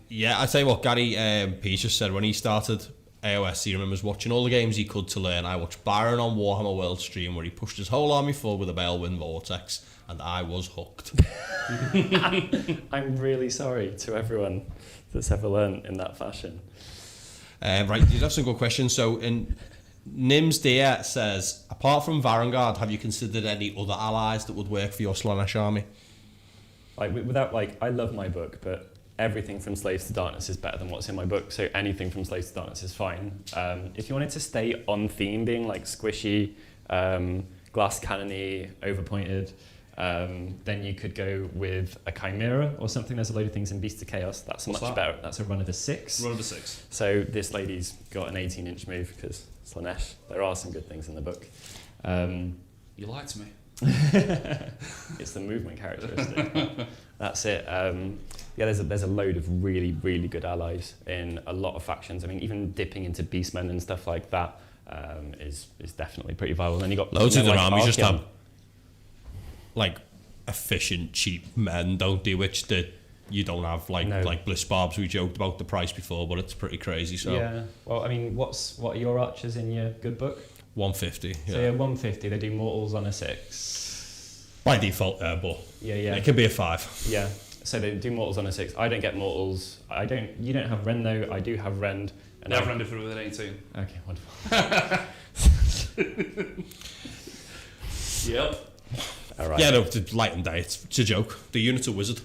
Yeah, I tell you what, Gary Pease just said when he started AOS, he remembers watching all the games he could to learn. I watched Byron on Warhammer World stream where he pushed his whole army forward with a Balewind Vortex, and I was hooked. I'm really sorry to everyone that's ever learned in that fashion. Right, you have some good questions. So, Nims Deer says, apart from Vanguard, have you considered any other allies that would work for your Slaanesh army? I love my book, but everything from Slaves to Darkness is better than what's in my book, so anything from Slaves to Darkness is fine. If you wanted to stay on theme, being like squishy, glass cannon-y, overpointed, then you could go with a Chimera or something. There's a load of things in Beast of Chaos. That's What's much that? better. That's a run of a 6. Run of a 6. So this lady's got an 18-inch move because Slaanesh. There are some good things in the book. You lied to me. It's the movement characteristic. That's it. There's a load of really, really good allies in a lot of factions. I mean, even dipping into Beastmen and stuff like that is definitely pretty viable. And then you got Loads of their armies just Archeon. have like efficient, cheap men, don't they? Which you don't have like Bliss Barbs. We joked about the price before, but it's pretty crazy. So yeah. Well, I mean, what are your archers in your good book? 150. Yeah. So yeah, 150. They do mortals on a 6. By default, but Yeah. it can be a 5. Yeah. So they do mortals on a 6. I don't get mortals. You don't have Rend though. I do have Rend. And I've rendered through with an 18. Okay, wonderful. Yep. All right. Yeah, no, to light and day, it's a joke. The unit's a wizard.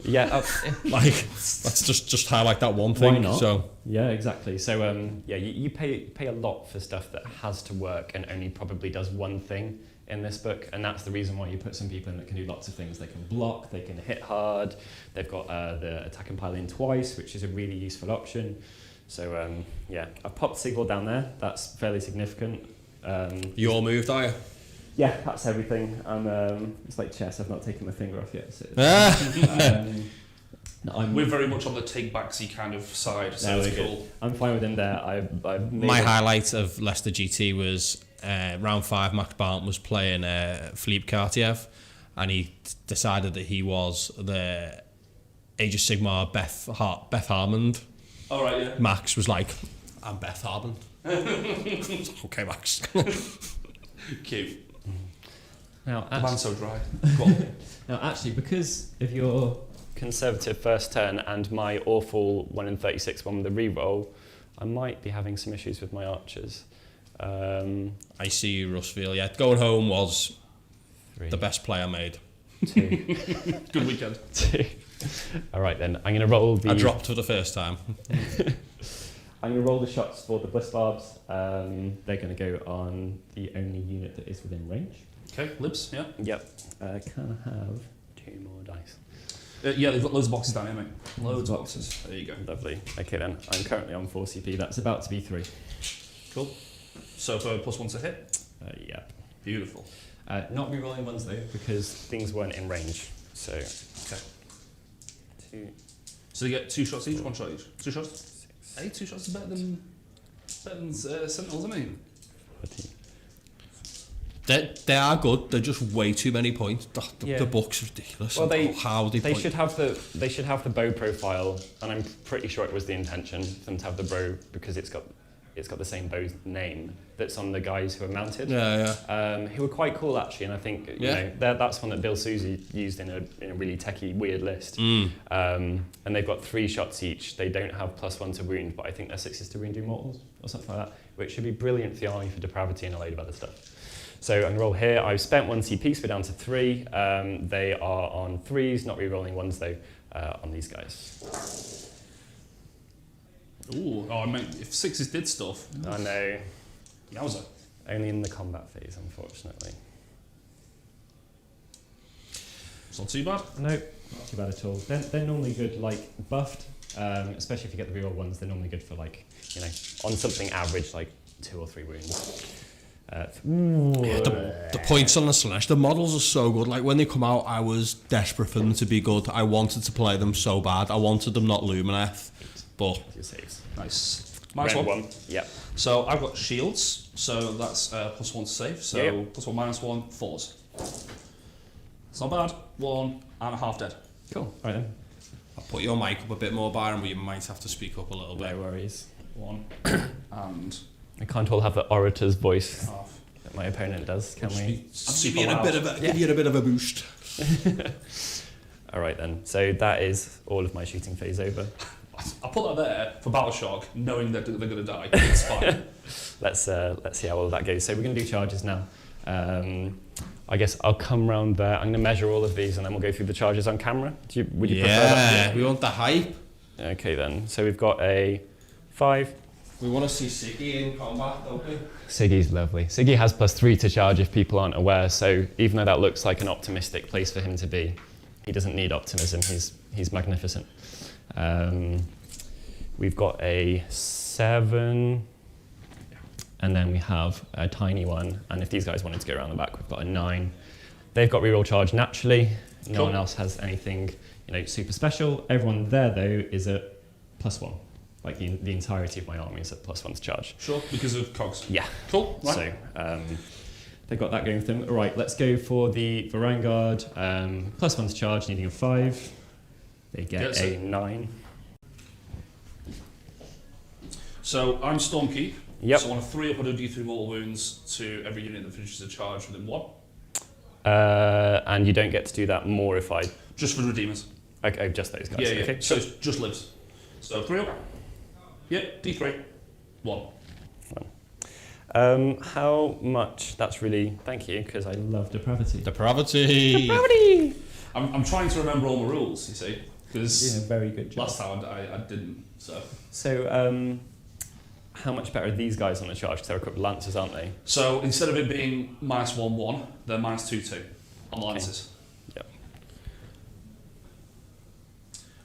Yeah. Like, let's just highlight that one thing. Why not? So Yeah, exactly. So you pay a lot for stuff that has to work and only probably does one thing in this book, and that's the reason why you put some people in that can do lots of things. They can block, they can hit hard, they've got the attack and pile in twice, which is a really useful option. So I've popped Sigil down there. That's fairly significant. you all moved, are you? Yeah, that's everything. It's like chess. I've not taken my finger off yet. So We're very much on the take backsy kind of side, so it's cool. I'm fine with him there. I've made My highlight of Leicester GT was round 5. Max Barton was playing Philippe Cartiev, and he decided that he was the Age of Sigmar Beth Harmond. All right, yeah. Max was like, I'm Beth Harmond. Okay, Max. Cute. now. The man's so dry. Now, actually, because of your conservative first turn and my awful 1 in 36 one with the reroll, I might be having some issues with my archers. I see you, Russfield. Yeah, going home was 3, the best play I made. 2, Good weekend. 2. All right, then. I'm going to roll the... I dropped for the first time. I'm going to roll the shots for the Bliss Barbs. They're going to go on the only unit that is within range. Okay, libs, yeah. Yep. Can I have 2 more dice? Yeah, they've got loads of boxes down here, mate. Loads of boxes. There you go. Lovely. Okay, then. I'm currently on 4 CP. That's about to be 3. Cool. So for +1 to hit? Yeah. Beautiful. Not rerolling ones, though, because things weren't in range. So... Okay. 2... So they get 2 shots each, 1 shot each. 2 shots? 6, Hey, 2 shots is better than Sentinels, I mean. 14. They are good. They're just way too many points. Yeah. The book's ridiculous. Well, how they point. should have the bow profile, and I'm pretty sure it was the intention for them to have the bow because it's got the same bow name that's on the guys who are mounted. Yeah. Who were quite cool actually, and I think you know that's one that Bill Susie used in a really techie weird list. And they've got 3 shots each. They don't have +1 to wound, but I think their 6 to wound immortals or something like that, which should be brilliant for the army for depravity and a load of other stuff. So I'm going to roll here. I've spent 1 CP, so we're down to 3. They are on 3s, not re-rolling 1s though, on these guys. Ooh, oh, I mean, if 6s did stuff. I know. Yowza. Only in the combat phase, unfortunately. It's not too bad. Nope, not too bad at all. They're normally good, like buffed Especially if you get the reroll ones, they're normally good for like, on something average, like 2 or 3 wounds. The points on the Slaanesh, the models are so good. Like when they come out, I was desperate for them to be good. I wanted to play them so bad. I wanted them not Lumineth, but Your saves. Nice. Round -1. Yep. So I've got shields, so that's +1 to save. So Yep. +1, -1, 4s. It's not bad. 1.5 dead. Cool. Right then. I'll put your mic up a bit more, Byron, but you might have to speak up a little bit. No worries. 1 and I can't all have the orator's voice half. that my opponent does, can we? Give you a bit of a boost. All right then. So that is all of my shooting phase over. I'll put that there for Battle Shock, knowing that they're going to die. It's fine. Let's see how all of that goes. So we're going to do charges now. I guess I'll come round there. I'm going to measure all of these and then we'll go through the charges on camera. Would you prefer that? We want the hype. Okay then. So we've got a 5. We want to see Siggy in combat, don't we? Siggy's lovely. Siggy has +3 to charge if people aren't aware. So even though that looks like an optimistic place for him to be, he doesn't need optimism. He's magnificent. We've got a 7. And then we have a tiny one, and if these guys wanted to go around the back, we've got a 9. They've got reroll charge naturally. No Cool. one else has anything, super special. Everyone there though is at +1. Like the entirety of my army is at +1 to charge. Sure, because of cogs. Yeah. Cool. Right. So they've got that going for them. All right, let's go for the Vanguard. +1 to charge, needing a 5. They get a 9. So I'm Stormkeep. Yep. So on a 3 up, I do D3 mortal wounds to every unit that finishes a charge within 1. And you don't get to do that more if I... Just for Redeemers. Okay, just those guys. Yeah. Okay. So it just lives. So 3 up. Yep, D3. 1. How much? That's really... Thank you, because I love depravity. Depravity! I'm trying to remember all my rules, you see. Because very good job. last time I didn't, so... So, how much better are these guys on the charge? Because they're equipped with lancers, aren't they? So instead of it being -1/1, they're -2/2 on lances. Yep.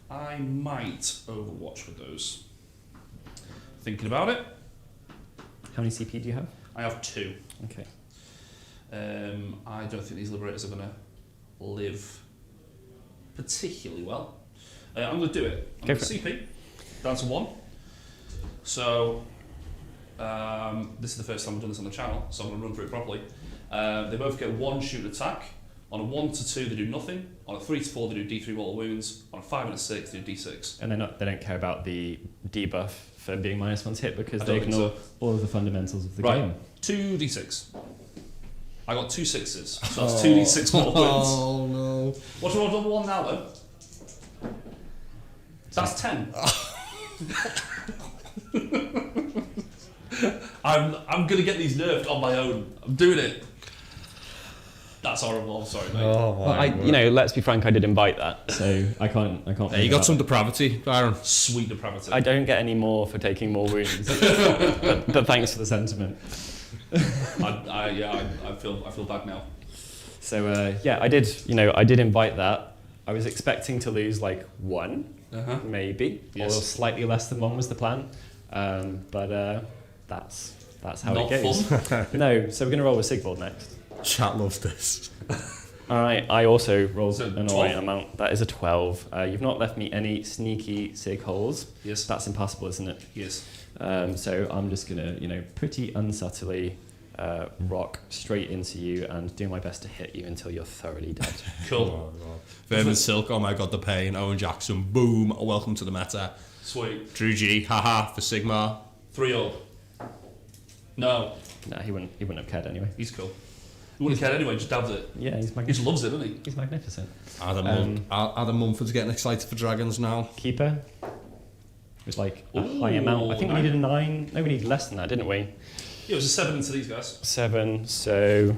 I might overwatch with those. Thinking about it, How many CP do you have? I have 2. Okay. I don't think these Liberators are going to live particularly well. I'm going to do it. I'm Go going to for it. CP down to 1. So this is the first time I've done this on the channel, so I'm going to run through it properly. They both get 1 shoot attack. On a 1 to 2, they do nothing. On a 3 to 4, they do D3 mortal wounds. On a 5 and a 6, they do D6. And they don't care about the debuff for being -1 to hit because I they don't think ignore so. all of the fundamentals of the Right. game. 2 D6. I got 2 6s, so that's 2 D6 mortal wounds. Oh no. What do I do 1 now then? That's 10. I'm gonna get these nerfed on my own. I'm doing it. That's horrible. I'm sorry, mate. Oh Well, let's be frank. I did invite that, so I can't. Hey, you got some depravity, Byron. Sweet depravity. I don't get any more for taking more wounds, but thanks for the sentiment. I feel bad now. So I did invite that. I was expecting to lose like 1, maybe, Yes. or slightly less than 1 was the plan. But that's how Not it goes. fun. No, so we're gonna roll with Sigvald next. Chat loves this. All right, I also rolled So an 12. alright amount. That is a 12. You've not left me any sneaky sig holes. Yes. That's impossible, isn't it? Yes. So I'm just gonna, pretty unsubtly rock straight into you and do my best to hit you until you're thoroughly dead. Cool. Vermin Silk, oh my god, the pain. Owen Jackson, boom. Welcome to the meta. Sweet. Drew G, haha, for Sigmar. 3 up. No, No, he wouldn't have cared anyway. he's cool. He wouldn't care anyway. Just dabs it. Yeah, he's He just magnificent. loves it, doesn't he? He's magnificent. Adam Mumford's getting excited for dragons now. Keeper was like a Ooh, high amount. I think we 9. needed a 9. No, we needed less than that, didn't we? Yeah, it was a 7 into these guys. 7. So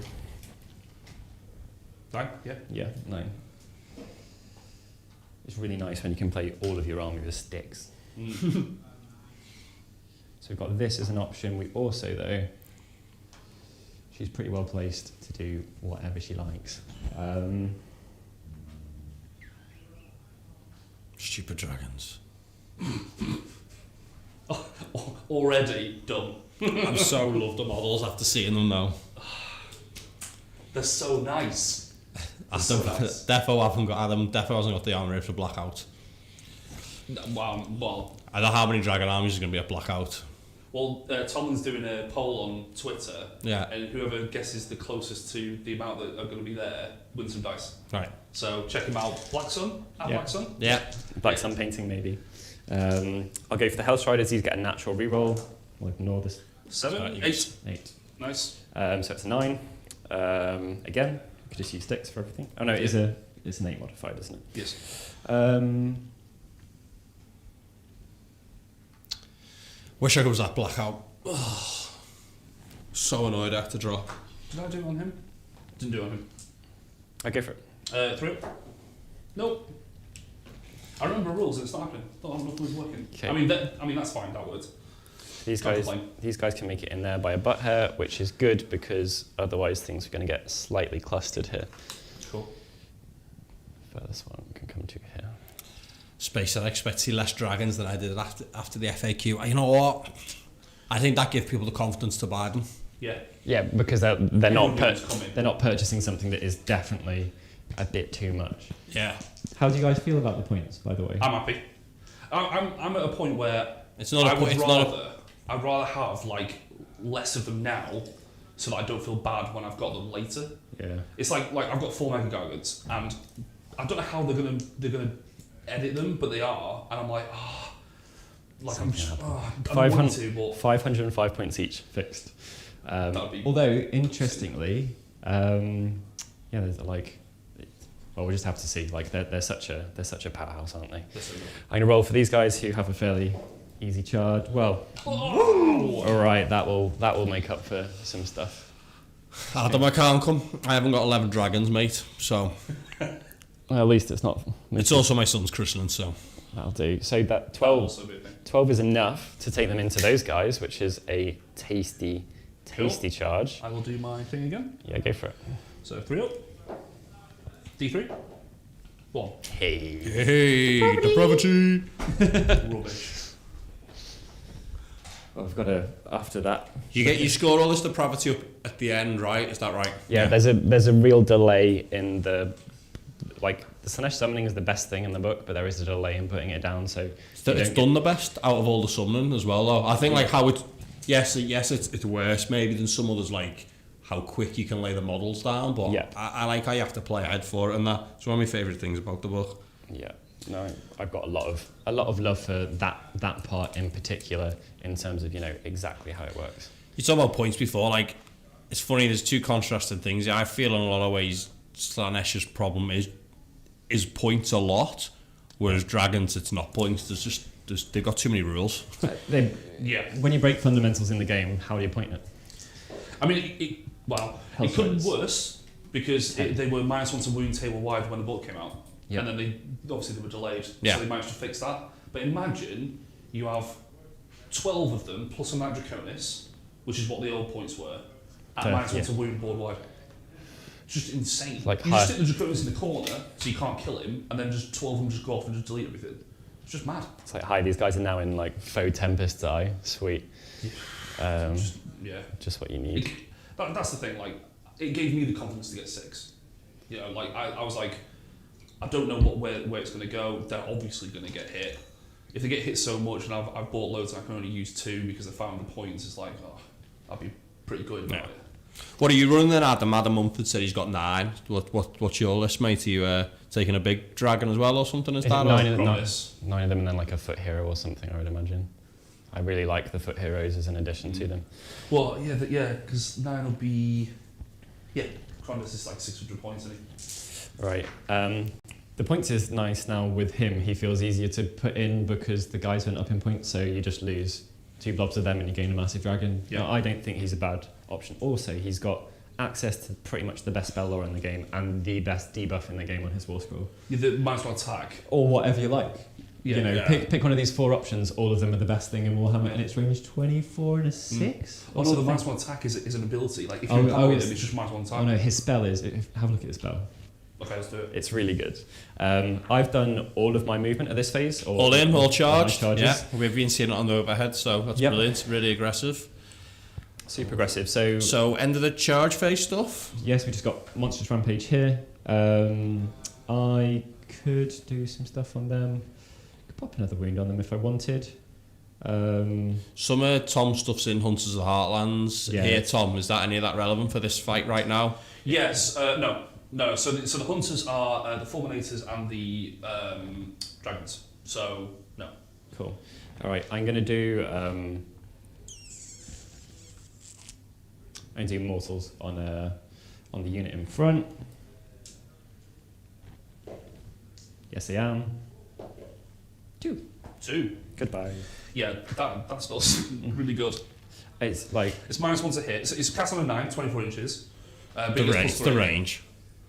9. Yeah. yeah, 9. It's really nice when you can play all of your army with sticks. So we've got this as an option. We also, though, she's pretty well placed to do whatever she likes. Stupid dragons. Already done. I'm so love the models after seeing them though. They're so nice. Defo haven't got Adam. Defo hasn't got the armor for Blackout. Wow. Well, I don't know how many Dragon armies is going to be a Blackout. Well, Tomlin's doing a poll on Twitter, Yeah. and whoever guesses the closest to the amount that are going to be there wins some dice. Right. So check him out. Black Sun? Black Sun? Yeah. Black Sun painting, maybe. I'll go for the Hellstriders. These get a natural reroll. We'll ignore this. 7? 8? 8. Nice. So it's a 9. Again, you could just use sticks for everything. Oh no, it's an 8 modified, isn't it? Yes. Wish I was that Blackout. Oh, so annoyed I had to draw. Did I do it on him? Didn't do it on him. I'll go for it. 3? Nope. I remember rules and it's not happening. Nothing's working. Okay. I mean, that's fine. That would. These guys can make it in there by a butt hair, which is good because otherwise things are going to get slightly clustered here. Cool. Furthest one can come to here. Space, I expect to see less dragons than I did after the FAQ. You know what? I think that gives people the confidence to buy them. Yeah. Yeah, because they're not coming. purchasing something that is definitely a bit too much. Yeah. How do you guys feel about the points, by the way? I'm happy. I'm at a point where It's not a point. I'd rather have like less of them now, so that I don't feel bad when I've got them later. Yeah. It's like I've got 4 Mega Gargants, and I don't know how they're gonna edit them, but they are, and I'm like, I'm wanting to, but 505 points each fixed. that'd be. Although, interestingly, there's like, well, we'll just have to see. Like, they're such a powerhouse, aren't they? I'm gonna roll for these guys who have a fairly easy charge. Well, all right, that will make up for some stuff. Adam, I can't come. I haven't got 11 dragons, mate. So Well, at least it's not. it's also my son's christening, so That'll do. So that 12 is enough to take them into those guys, which is a tasty charge. I will do my thing again. Yeah, go for it. So 3 up. D3. 1. hey, depravity. Rubbish. Well, I've got to after that. You score all this depravity up at the end, right? Is that right? Yeah, there's a real delay in the Slaanesh summoning is the best thing in the book, but there is a delay in putting it down. So It's done the best out of all the summoning as well, though. I think like how it, yes, it's worse maybe than some others, like how quick you can lay the models down. But yeah. I like how you have to play ahead for it, and that's one of my favourite things about the book. Yeah, no, I've got a lot of love for that part in particular in terms of exactly how it works. You talked about points before, like it's funny. There's two contrasting things. I feel in a lot of ways Slaanesh's problem is points a lot, whereas Dragons it's not points. They've got too many rules. When you break fundamentals in the game, how do you point it? I mean, it could be worse because they were -1 to wound table wide when the book came out, and then they were delayed, so they managed to fix that. But imagine you have 12 of them plus a Night Draconis, which is what the old points were, at -1 to wound board wide. Just insane. You just stick the Draconis in the corner so you can't kill him, and then just 12 of them just go off and just delete everything. It's just mad. It's like, hi, these guys are now in like faux Tempest Eye. Sweet. Just what you need. That's the thing. Like, it gave me the confidence to get 6. I was like, I don't know where it's going to go. They're obviously going to get hit. If they get hit so much, and I've bought loads, and I can only use 2 because I found the points. It's like, I'd be pretty good about it. What are you running then, Adam? Adam Mumford said he's got 9. What's your list, mate? Are you taking a big dragon as well or something? Is that 9 of them and then like a foot hero or something, I would imagine. I really like the foot heroes as an addition to them. Well, because 9 will be... Yeah, Cronus is like 600 points, isn't he? Right. The points is nice now with him. He feels easier to put in because the guys went up in points, so you just lose 2 blobs of them and you gain a massive dragon. Yeah. Now, I don't think he's a bad option. Also, he's got access to pretty much the best spell lore in the game and the best debuff in the game on his war scroll. Yeah, the -1 attack. Or whatever you like. Pick one of these 4 options. All of them are the best thing in Warhammer, and it's range 24 and a 6. Oh no, the -1 attack is an ability. Like if you power them, it's just -1 attack. Oh no, his spell is. Have a look at his spell. Okay, let's do it. It's really good. I've done all of my movement at this phase. All in, all charged. All Yeah, we've been seeing it on the overhead, so that's brilliant. Really aggressive. Super aggressive. So end of the charge phase stuff. Yes, we just got Monstrous Rampage here. I could do some stuff on them. Could pop another wound on them if I wanted. Some of Tom's stuff's in Hunters of the Heartlands. Yeah. Here, Tom, is that any of that relevant for this fight right now? Yes. No. So the hunters are the fulminators and the dragons. So no. Cool. All right, I'm going to do. I'm doing mortals on the unit in front. Yes, I am. 2. Goodbye. Yeah, that spell's really good. It's like It's -1 to hit. It's cast on a 9, 24 inches. But The it gets range. plus The 3. range.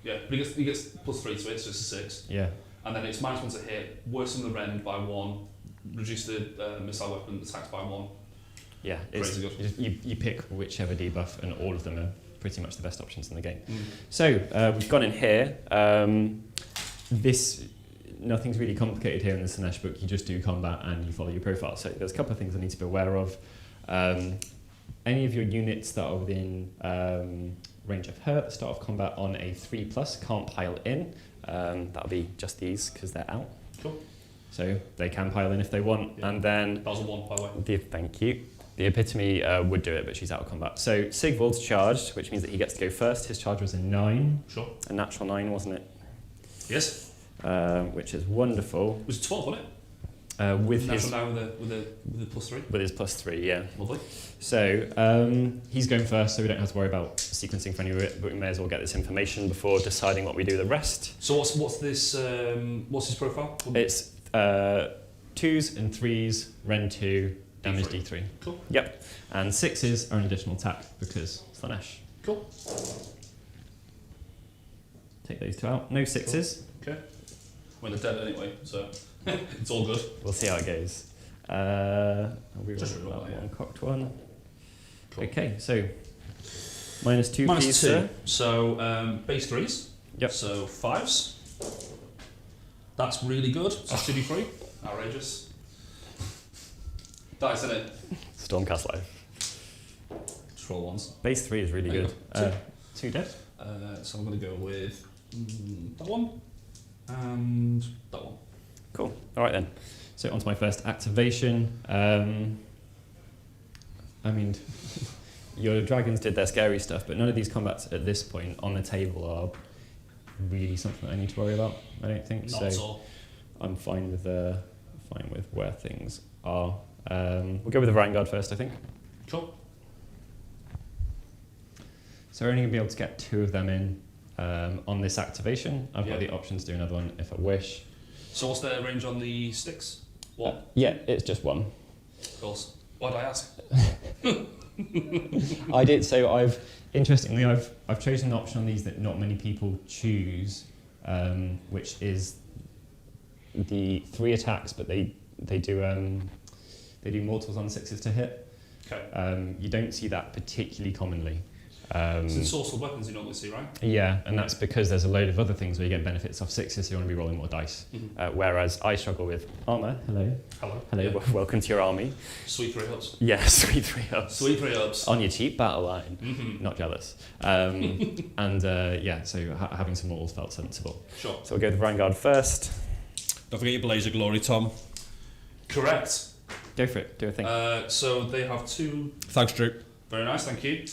Yeah, but he gets +3 to it, so it's a 6. yeah. And then it's -1 to hit, worsen the rend by 1, reduce the missile weapon attacks by 1. Yeah, it's, Crazy good. you pick whichever debuff, and all of them are pretty much the best options in the game. So we've gone in here. Nothing's really complicated here in the Slaanesh book. You just do combat and you follow your profile. So there's a couple of things I need to be aware of. Any of your units that are within range of hurt, start off combat on a 3+, can't pile in. That'll be just these because they're out. Cool. So they can pile in if they want, Yeah. and then That was a 1, by the way. thank you. The Epitome would do it, but she's out of combat. So Sigvald's charged, which means that he gets to go first. His charge was a 9, Sure. a natural 9, wasn't it? Yes. Which is wonderful. It was 12, wasn't it? With Natural his down with the +3. with his +3, yeah. Lovely. So he's going first, so we don't have to worry about sequencing for any of it, but we may as well get this information before deciding what we do the rest. So what's this? What's his profile? It's 2s and 3s, Ren 2, damage D3. Cool. Yep. And 6s are an additional attack because Slaanesh. Cool. Take those 2 out. No 6s. Okay. Well, they're dead anyway, so it's all good. We'll see how it goes. We Just roll roll that that, one, cocked one. Cool. Okay, so -2, please, -2. sir. So base 3s. Yep. So 5s. That's really good. So 2d3. Outrageous. Dice in it. Stormcast live. Just roll ones. Base 3 is really There you good. go. 2 dead. So I'm going to go with that one and that one. Cool. All right then. So on to my first activation. I mean, your dragons did their scary stuff, but none of these combats at this point on the table are really something I need to worry about. I don't think Not so. at all. I'm fine with where things are. We'll go with the Vanguard first, I think. Cool. So we're only going to be able to get 2 of them in on this activation. I've got Yeah. the option to do another one if I wish. So what's their range on the sticks? What? Yeah, it's just 1. Of course. Why'd I ask? I did. So interestingly, I've chosen an option on these that not many people choose, which is the 3 attacks, but they do mortals on 6s to hit. Okay. You don't see that particularly commonly. It's in source of weapons you normally see, right? Yeah, and that's because there's a load of other things where you get benefits off 6s, so you want to be rolling more dice. Mm-hmm. Whereas I struggle with armor. Hello. Hello. Hello. Yeah. Welcome to your army. Sweet 3 ups. Yeah, sweet 3 ups. Sweet 3 ups. On your cheap battle line. Mm-hmm. Not jealous. So having some mortals felt sensible. Sure. So we'll go with Vanguard first. Don't forget your Blaze of Glory, Tom. Correct. Go for it. Do a thing. So they have 2. Thanks, Drew. Very nice, thank you.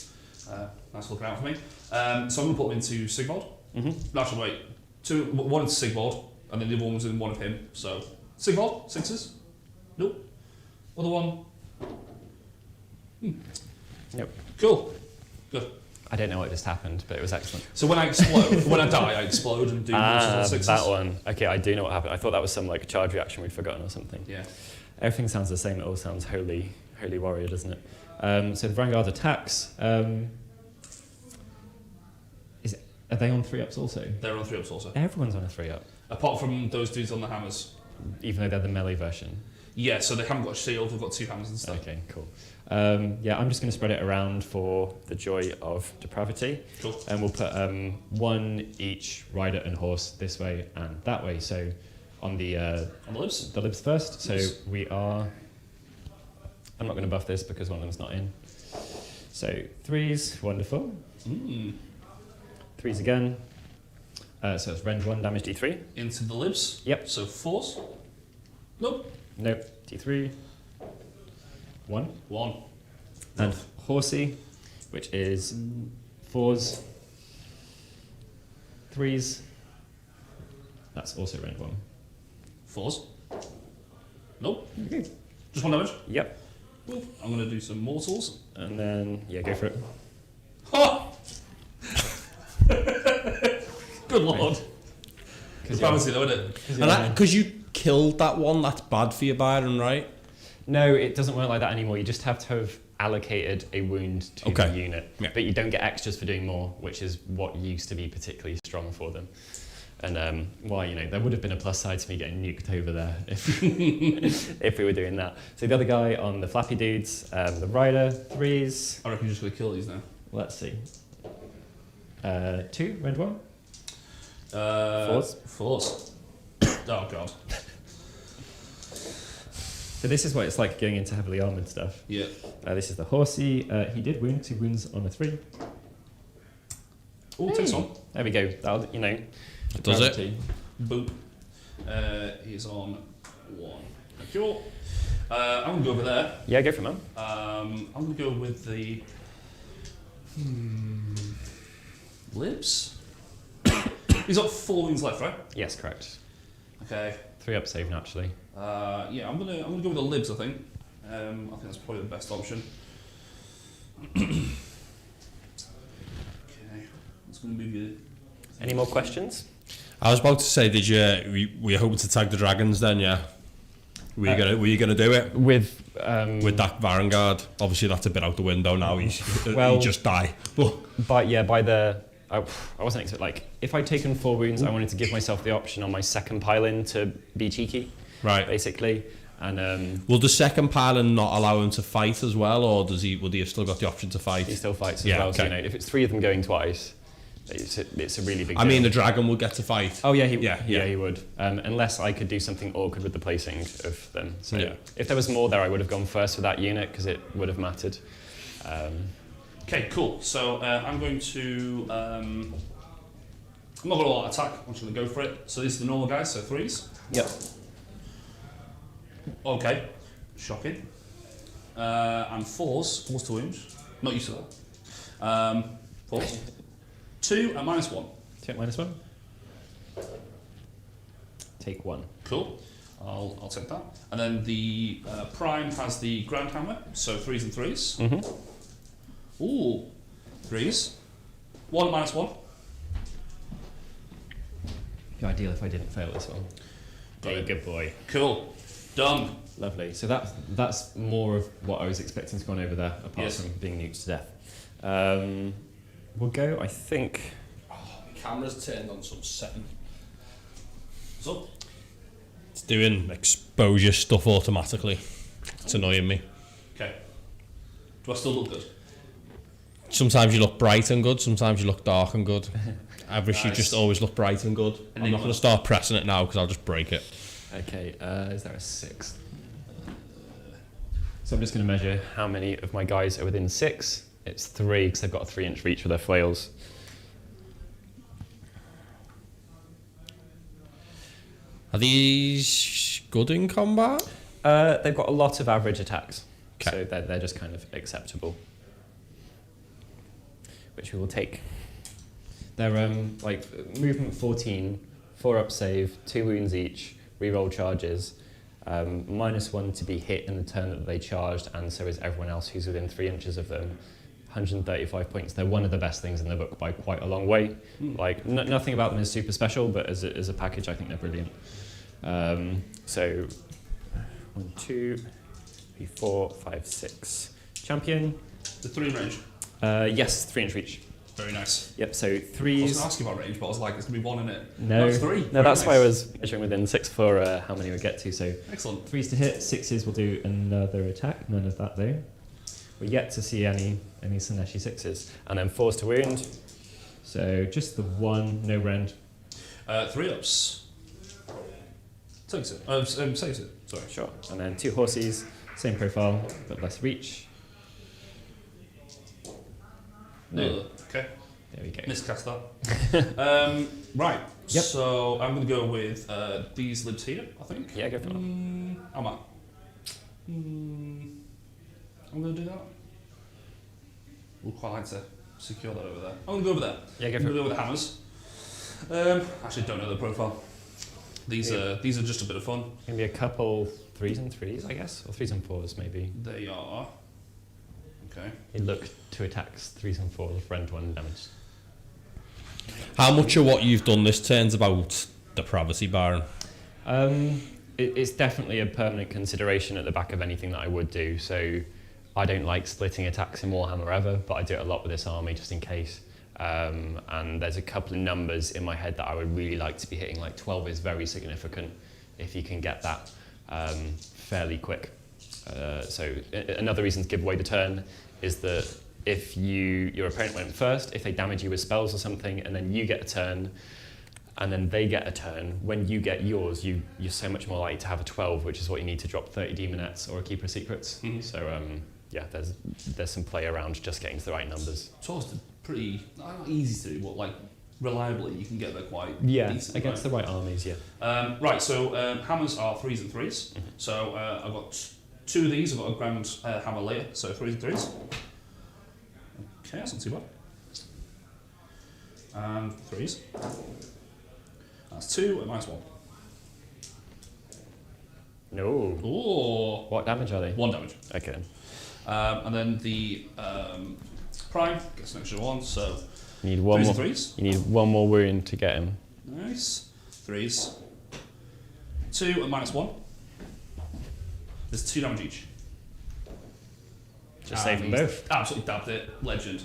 Nice looking out for me. So I'm going to put them into Sigvald. Mm-hmm. Actually, wait. 1 into Sigvald, and then the other one was in one of him. So Sigvald, 6s. Nope. Other one. Yep. Cool. Good. I don't know what just happened, but it was excellent. So when I explode, when I die, I explode and do mortals on 6s. That one. Okay, I do know what happened. I thought that was some like charge reaction we'd forgotten or something. Yeah. Everything sounds the same. It all sounds holy warrior, doesn't it? So the Vanguard attacks. Are they on 3 ups also? They're on 3 ups also. Everyone's on a 3 up, Apart from those dudes on the hammers. even though they're the melee version. Yeah, so they haven't got a shield, they've got 2 hammers instead. Okay, cool. Yeah, I'm just going to spread it around for the joy of depravity. Cool. And we'll put one each rider and horse this way and that way. So on the libs? The libs first. So Yes. we are... I'm not going to buff this because one of them's not in. So 3s, wonderful. 3s again. So it's rend 1, damage D3. Into the libs? Yep. So 4s? Nope. Nope, D3. 1. 1. And horsey, which is 4s, 3s. That's also rend 1. 4s? Nope. Okay. Just 1 damage? Yep. Cool. I'm going to do some mortals. And then, yeah, go for it. Ha! Good lord. Depravity though, isn't it? Because you killed that one, that's bad for you, Byron, right? No, it doesn't work like that anymore. You just have to have allocated a wound to the unit. Yeah. But you don't get extras for doing more, which is what used to be particularly strong for them. And, well, you know, there would have been a plus side to me getting nuked over there if, if we were doing that. So the other guy on the flappy dudes, the rider, 3s. I reckon you're just going to kill these now. Let's see. 2, rend 1. 4s? 4s. Oh, God. So this is what it's like going into heavily armoured stuff. Yeah. This is the horsey. He did wound 2 wounds on a 3. Oh, takes on. There we go. That'll, you know. Does it? gravity. Boop. He's on 1. Cool. I'm going to go over there. Yeah, go for it, man. I'm going to go with the... libs? He's got 4 wounds left, right? Yes, correct. Okay. 3 up save naturally. Yeah, I'm gonna go with the libs. I think. I think that's probably the best option. Okay, that's gonna be good. Any more questions? I was about to say, were you hoping to tag the dragons then? Yeah. Were you gonna do it With that Vanguard? Obviously, that's a bit out the window now. He just die. by the I wasn't expecting, like, if I'd taken 4 wounds, I wanted to give myself the option on my second pile-in to be cheeky, Right. basically. And will the second pylon not allow him to fight as well, or would he have still got the option to fight? he still fights as Yeah, well. So, okay. you know, if it's 3 of them going twice, it's a really big deal. I mean, the dragon will get to fight. Oh yeah, Yeah. he would. Unless I could do something awkward with the placing of them. So Yeah. if there was more there, I would have gone first for that unit because it would have mattered. Okay, cool. So I'm going to. I'm not going to attack. I'm just going to go for it. So these are the normal guys. So 3s. Yep. Okay. Shocking. And 4s. 4s to wound. Not used to that. 4s. 2 and -1. 2 -1. Take 1. Cool. I'll take that. And then the prime has the grand hammer. So 3s and 3s. Mm-hmm. Ooh. 3s. 1 and -1. Be ideal if I didn't fail this one. Got it. Good boy. Cool. Done. Lovely. So that's more of what I was expecting to go on over there, apart Yes. from being nuked to death. We'll go, I think... Camera's turned on some setting. So, It's doing exposure stuff automatically. It's annoying me. okay. Do I still look good? Sometimes you look bright and good, sometimes you look dark and good. Average, you Nice. just always look bright and good. I'm Enigma. not going to start pressing it now because I'll just break it. Okay, is there a 6? So I'm just going to measure how many of my guys are within 6. It's 3 because they've got a 3-inch reach with their flails. Are these good in combat? They've got a lot of average attacks, Okay. so they're just kind of acceptable, which we will take. They're like movement 14, 4 up save, 2 wounds each, reroll charges, -1 to be hit in the turn that they charged, and so is everyone else who's within 3 inches of them. 135 points. They're one of the best things in the book by quite a long way. Like nothing about them is super special, but as a package, I think they're brilliant. So 1, 2, 3, 4, 5, 6. Champion. The 3 in range. Yes, 3-inch reach. Very nice. Yep. So I was 3s. going to ask you about range, but I was like, it's going to be 1 in it. No, it's 3. No, Very that's nice. why I was measuring within 6 for how many we get to. So Excellent. 3s to hit, 6s will do another attack. None of that though. We're yet to see any Slaanesh 6s. And then 4s to wound. So just the 1, no rend. 3 ups. Takes it. Saves it. Sorry. Sure. And then 2 horses, same profile, but less reach. No. Okay. There we go. Miscast that. Right. Yep. So I'm going to go with these libs here, I think. Yeah, go for them. I might. I'm going to do that. We'll quite like to secure that over there. I'm going to go over there. Yeah, go I'm for going to it. go with the hammers. Actually, don't know the profile. These are just a bit of fun. Maybe a couple 3s and 3s, I guess, or 3s and 4s maybe. They are. Okay. You look to attacks 3s and 4s, rend 1 damage. How much of what you've done this turn's about depravity, Byron? It's definitely a permanent consideration at the back of anything that I would do. So I don't like splitting attacks in Warhammer ever, but I do it a lot with this army just in case. And there's a couple of numbers in my head that I would really like to be hitting. Like 12 is very significant if you can get that fairly quick. So another reason to give away the turn is that if your opponent went first, if they damage you with spells or something, and then you get a turn, and then they get a turn, when you get yours, you're so much more likely to have a 12, which is what you need to drop 30 demonettes or a keeper of secrets. Mm-hmm. So yeah, there's some play around just getting to the right numbers. 12's pretty not easy to do, but like reliably you can get there quite decent. Against the right armies, yeah. Right, so hammers are 3s and 3s. Mm-hmm. So I've got 2 of these. I've got a grand hammer layer, so 3s and 3s. Okay, that's not too bad. And 3s. That's 2 and -1. No. Ooh. What damage are they? 1 damage. Okay. And then the prime gets an extra 1, so You need one 3s more. and 3s. You need one more wound to get him. Nice. 3s. 2 and -1. There's 2 damage each. Just save them he's both. Absolutely dabbed it. Legend.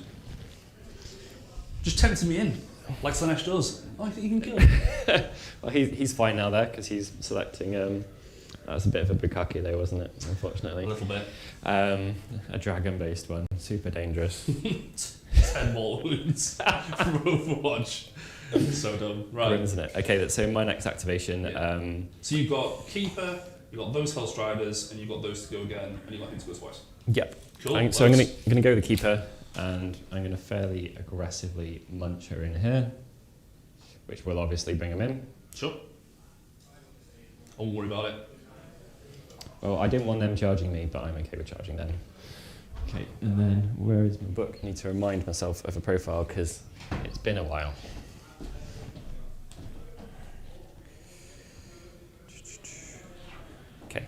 Just tempting me in, like Slaanesh does. Oh, I think you can kill him. Well, he's fine now there because he's selecting. That was a bit of a bukkake there, wasn't it? Unfortunately. A little bit. A dragon-based one, super dangerous. 10 more wounds from Overwatch. So dumb. Right. Grim, isn't it? Okay, so my next activation. Yeah. So you've got Keeper, you've got those Hellstriders, and you've got those to go again, and you've got him to go twice. Yep. Cool. So I'm gonna go with the Keeper, and I'm gonna fairly aggressively munch her in here, which will obviously bring him in. Sure. I won't worry about it. Well, I didn't want them charging me, but I'm okay with charging them. Okay, and then where is my book? I need to remind myself of a profile because it's been a while. Okay.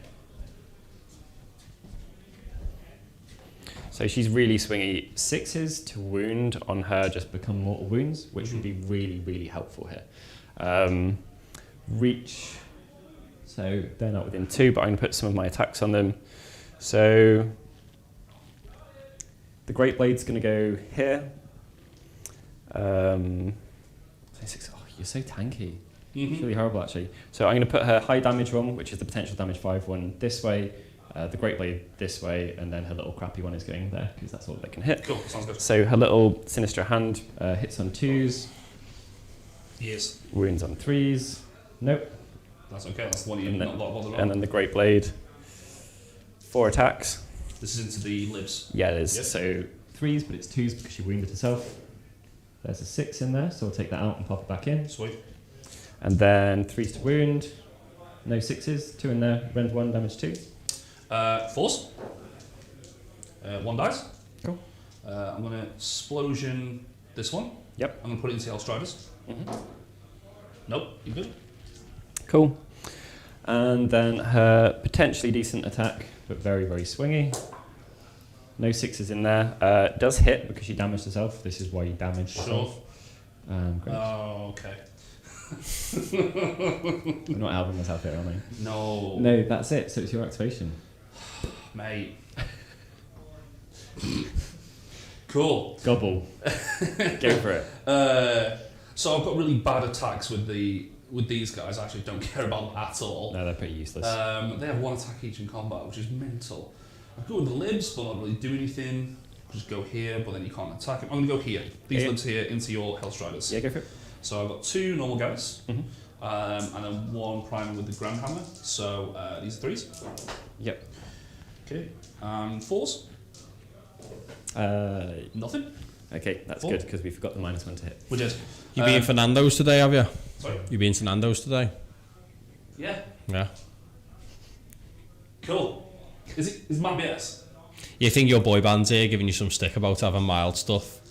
So she's really swingy. 6s to wound on her just become mortal wounds, which would be really, really helpful here. Reach. So they're not within 2, but I'm going to put some of my attacks on them. So the Great Blade's going to go here. Oh, you're so tanky. It's really horrible, actually. So I'm going to put her high damage one, which is the potential damage 5 one, this way. The Great Blade this way, and then her little crappy one is going there, because that's all they can hit. Cool, sounds good. So her little Sinister Hand hits on 2s. Yes. Wounds on 3s. Nope. That's okay, that's the one you're not bothered about. And then the Great Blade. 4 attacks. This is into the libs. Yeah, it is. Yep. So 3s, but it's 2s because she wounded herself. There's a 6 in there, so we'll take that out and pop it back in. Sweet. And then 3s to wound. No 6s. 2 in there. Rend 1, damage 2. 4s. 1 dice. Cool. I'm going to explosion this one. Yep. I'm going to put it into Hellstriders. Nope, you good? Cool. And then her potentially decent attack, but very, very swingy. No 6s in there. Does hit because she damaged herself. This is why you damaged yourself. Great. Oh, okay. I'm not helping myself here, am I? No. No, that's it. So it's your activation. Mate. Cool. Gobble. Go for it. So I've got really bad attacks with these guys. I actually don't care about them at all. No, they're pretty useless. They have 1 attack each in combat, which is mental. I go with the libs, but not really do anything. Just go here, but then you can't attack him. I'm going to go here. These libs here into your Hellstriders. Yeah, go for it. So I've got 2 normal guys, Mm-hmm. and then 1 primer with the Grand Hammer. So these are 3s. Yep. Okay. And 4s? Nothing. Okay, that's 4. good because we forgot the -1 to hit. We did. You being Fernando's today, have you? Sorry? You being Fernando's today? Yeah. Yeah. Cool. Is Matt BS? You think your boy band's here giving you some stick about having mild stuff?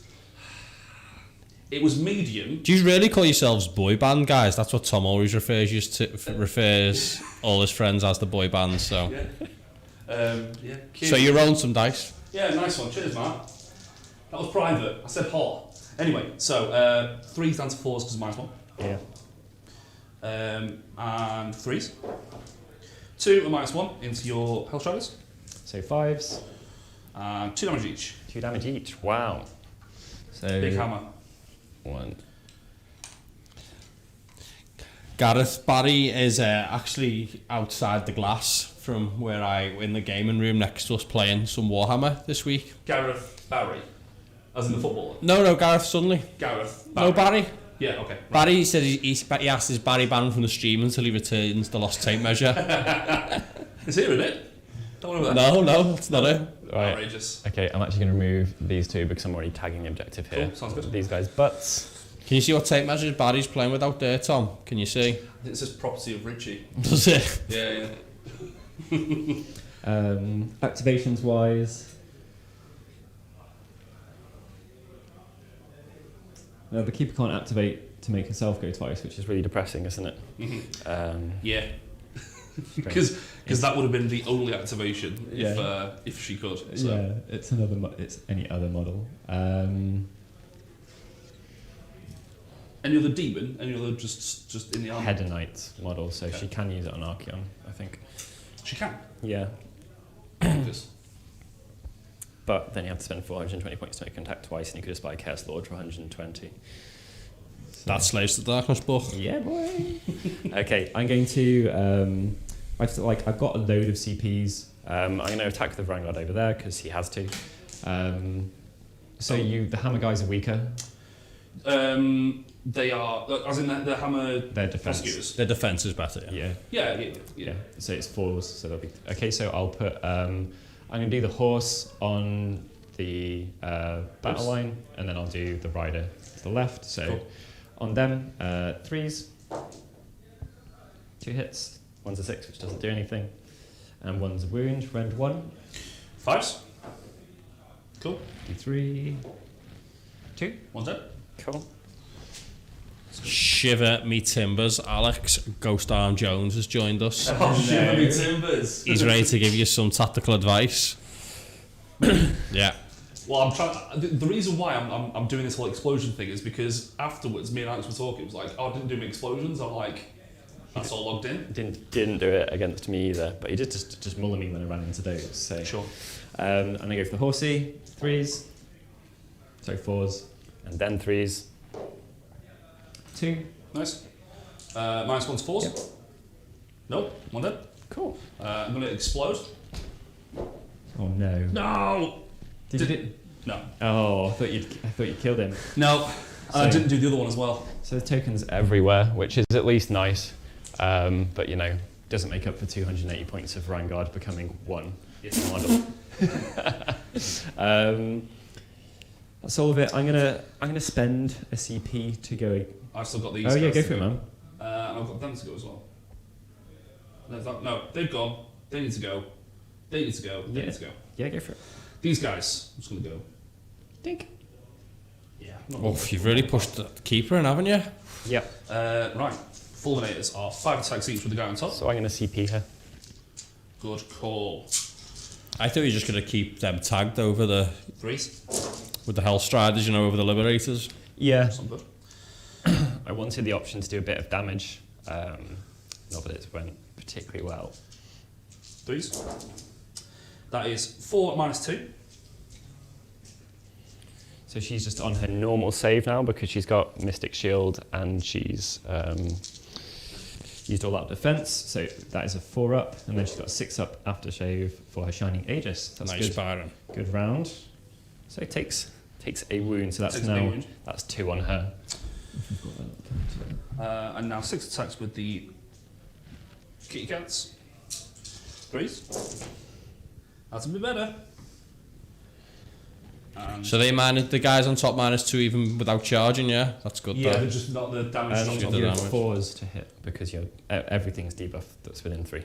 It was medium. Do you really call yourselves boy band guys? That's what Tom always refers all his friends as the boy band. So, Yeah. so you rolled some dice. Yeah, nice one. Cheers, Matt. That was private. I said hot. Anyway, so 3s down to 4s because -1. Yeah. And 3s. 2 and -1 into your Hellstriders. So 5s. And 2 damage each. 2 damage each. Wow. So Big hammer. 1. Gareth Barry is actually outside the glass from where in the gaming room next to us playing some Warhammer this week. Gareth Barry. As in the footballer. No, Gareth Sunley. Gareth Barry. No, Barry. Yeah, okay. Right. Barry said he asked his Barry banned from the stream until he returns the lost tape measure. It's here, isn't it? Don't worry about that. No, that's not it. Right. Outrageous. Okay, I'm actually going to remove these 2 because I'm already tagging the objective here. Cool, sounds good. These guys' butts. Can you see what tape measures Barry's playing with out there, Tom? Can you see? I think it says property of Richie. Does it? Yeah. Activations wise. No, the keeper can't activate to make herself go twice, which is really depressing, isn't it? Yeah. Because that would have been the only activation if she could. So. Yeah, it's it's any other model. Any other demon? Any other just in the army? Hedonite model, so she can use it on Archeon, I think. She can. Yeah. Yes. But then you have to spend 420 points to make contact twice, and you could just buy Chaos Lord for 120. So That's Slaves to the Darkness book. Yeah, boy. Okay, I'm going to. I've got a load of CPs. I'm going to attack the Vanguard over there because he has to. The hammer guys are weaker. They are, as in the hammer. Their defense. Prosecutors. Their defense is better. Yeah. Yeah. So it's 4s. So they'll be okay. So I'll put. I'm going to do the horse on the battle line, and then I'll do the rider to the left. So cool. On them, 3s, 2 hits, 1's a 6, which doesn't do anything, and 1's a wound, rend 1. 5s. Cool. D3, 2. 1's dead. Cool. Shiver me timbers. Alex Ghost Arm Jones has joined us. Oh, shiver me timbers. He's ready to give you some tactical advice. Yeah. Well, I'm trying. The reason why I'm doing this whole explosion thing is because afterwards, me and Alex were talking. It was like, oh, I didn't do any explosions. I'm like, that's all logged in. Didn't do it against me either, but he did just muller me when I ran into those. So Sure. And I go for the horsey, 3s, so 4s, and then 3s. 2. Nice. -1's 4s. Yep. Nope. 1 dead. Cool. I'm gonna explode. Oh no. No. Did you? No. Oh, I thought you killed him. No. I didn't do the other one as well. So there's tokens everywhere, which is at least nice, but doesn't make up for 280 points of Vanguard becoming 1 model. That's all of it. I'm gonna spend a CP to go. I've still got these. Oh yeah, guys go to for it, man. And I've got them to go as well. No, they've gone. They need to go. They need to go. They need to go. Yeah, go for it. These guys, I'm just gonna go. Dink. Yeah. Oof, you've really pushed the keeper in, haven't you? Yep. Right. Fulminators are 5 attacks each with the guy on top. So I'm gonna CP her. Good call. I thought you were just going to keep them tagged over the 3s. with the Hellstriders, over the Liberators. Yeah. Some good. I wanted the option to do a bit of damage, not that it went particularly well. 3s. That is 4 -2. So she's just on her normal save now because she's got Mystic Shield and she's used all out defense, so that is a 4 up, and then she's got a 6 up aftershave for her Shining Aegis. That's Nice, good. Byron. Good round. So it takes a wound, so that's Takes a big now wound. that's 2 on her. And now 6 attacks with the kitty cats. 3s. That's a bit better. And So the guys on top -2 even without charging, yeah? That's good, yeah, though. they're just not the damage. Shoot Not the You damage. have 4s to hit because everything's debuffed that's within 3.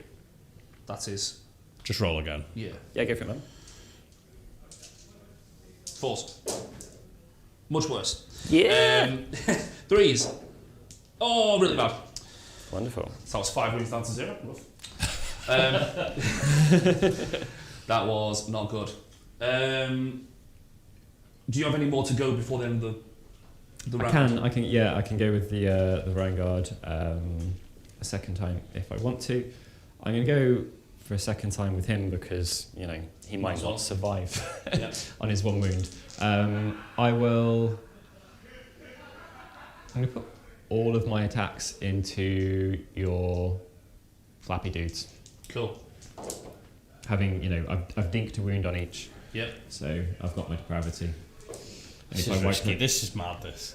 that is, Just roll again. yeah. Yeah, go for it, man. 4s. Much worse. Yeah. 3s. Oh, really bad. Wonderful. So that was 5 wounds down to 0. Rough. That was not good. Do you have any more to go before the end of the round? I can go with the Vanguard a second time if I want to. I'm going to go for a second time with him because he might as well. not survive Yeah. on his 1 wound. I'm going to put all of my attacks into your flappy dudes. Cool. Having I've dinked a wound on each, Yep. so I've got my depravity. And This if is I wipe risky. it- This is madness.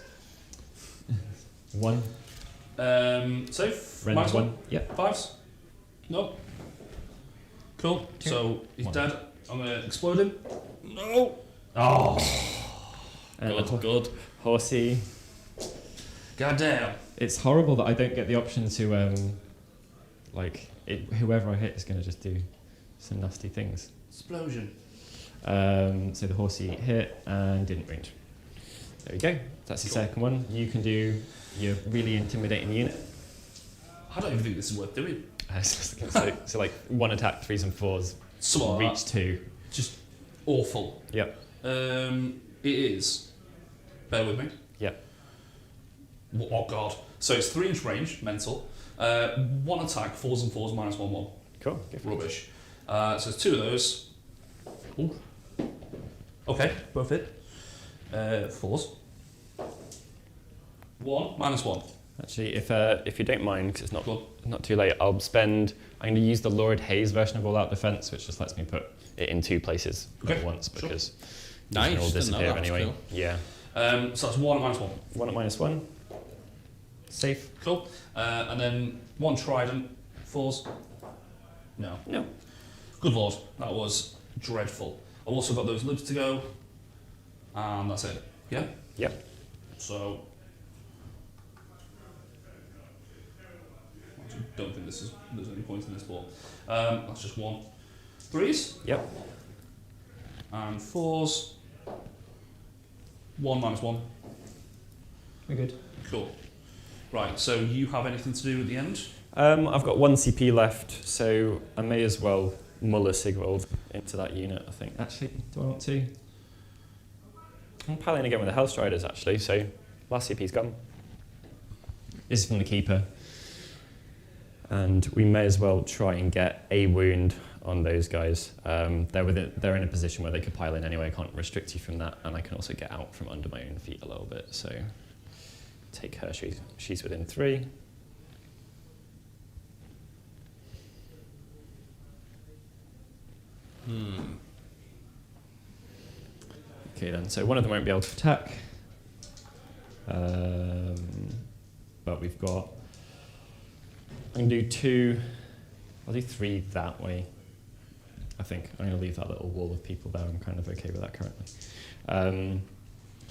1, Safe. Ren Minus 1, yep. 5s? No. Cool. Two. So he's 1. dead. I'm going to explode him. No. Oh. And Good, good. Horsey. Goddamn. It's horrible that I don't get the option to whoever I hit is going to just do some nasty things. Explosion. So the horsey hit and didn't wound. There we go. That's the Cool. second one. You can do your really intimidating unit. I don't even think this is worth doing. So like 1 attack, 3s and 4s, Something like reach that. 2. Just awful. Yep. It is. Bear with me. Yep. Oh god. So it's 3-inch range, mental. 1 attack, 4s and 4s, minus 1/1. Cool. Go for it. Rubbish. So it's 2 of those. Ooh. Okay, both hit. 4s. 1, minus 1. Actually, if you don't mind, because it's Cool. not too late, I'm going to use the Lord Hayes version of All Out Defense, which just lets me put it in 2 places Okay, at once sure. because Nice, it can all didn't know disappear that was anyway. cool. Yeah. So that's 1 minus 1. 1 at -1. Safe. Cool. And then 1 trident. 4s. No. No. Good lord. That was dreadful. I've also got those libs to go. And that's it. Yeah? Yep. So. I don't think there's any point in this, but that's just 1. 3s Yep. and 4s. 1 minus 1. We're good. Cool. Right, so you have anything to do at the end? I've got 1 CP left, so I may as well muller Sigvold into that unit, I think. Actually, do I want to? I'm piling again with the Hellstriders, actually, so last CP's gone. This is from the Keeper. And we may as well try and get a wound on those guys. They're in a position where they could pile in anyway. I can't restrict you from that, and I can also get out from under my own feet a little bit. So take her. She's within 3. Okay then. So one of them won't be able to attack. But we've got. I can do 2. I'll do 3 that way. I think I'm going to leave that little wall of people there. I'm kind of okay with that currently.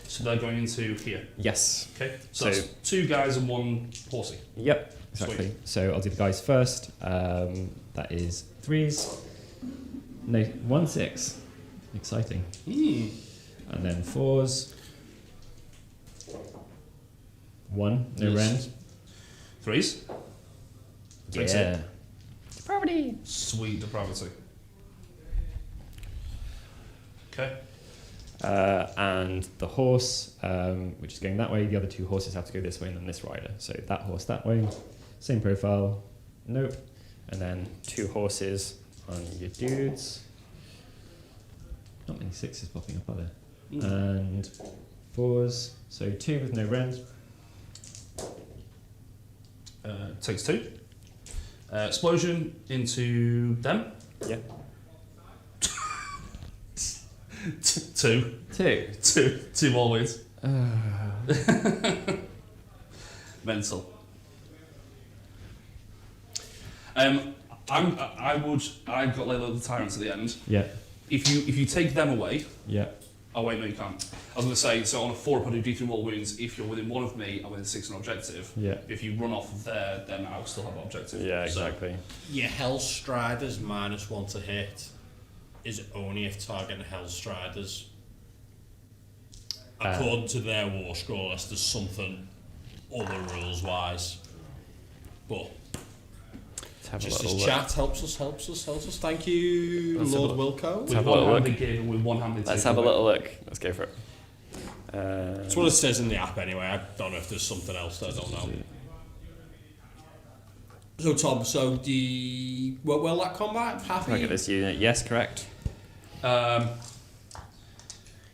So they're going into here. Yes. Okay. So- So that's 2 guys and 1 horsey. Yep. Exactly. So I'll do the guys first. That is 3s. No, 1 6. Exciting. And then 4s. 1. No Yes. rend. 3s. Takes Yeah. it. Depravity. Sweet depravity. Okay. And the horse, which is going that way, the other 2 horses have to go this way, and then this rider. So that horse that way, same profile, nope. And then 2 horses on your dudes. Not many 6s popping up, are there? And 4s, so 2 with no rend. Takes 2. Explosion into them. Yeah. Two more wounds. Mental. I've got Layla the Tyrants at the end. Yeah. If you take them away. Yeah. Oh wait, no, you can't. I was going to say, so on a 4 up, I do D3 mortal wounds. If you're within one of me, I'm within 6 on objective. Yeah. If you run off of there, then I'll still have an objective. Yeah, exactly. Your Hellstriders -1 to hit is only if targeting Hellstriders. According to their war scroll list, there's something other rules wise. But just this chat helps us. Thank you, Lord Wilco. With one-handed give and with one-handed Let's have a little look. Let's go for it. That's what it says in the app anyway. I don't know if there's something else that I don't know. So Tom, will that combat happy? Look at this unit. Yes, correct.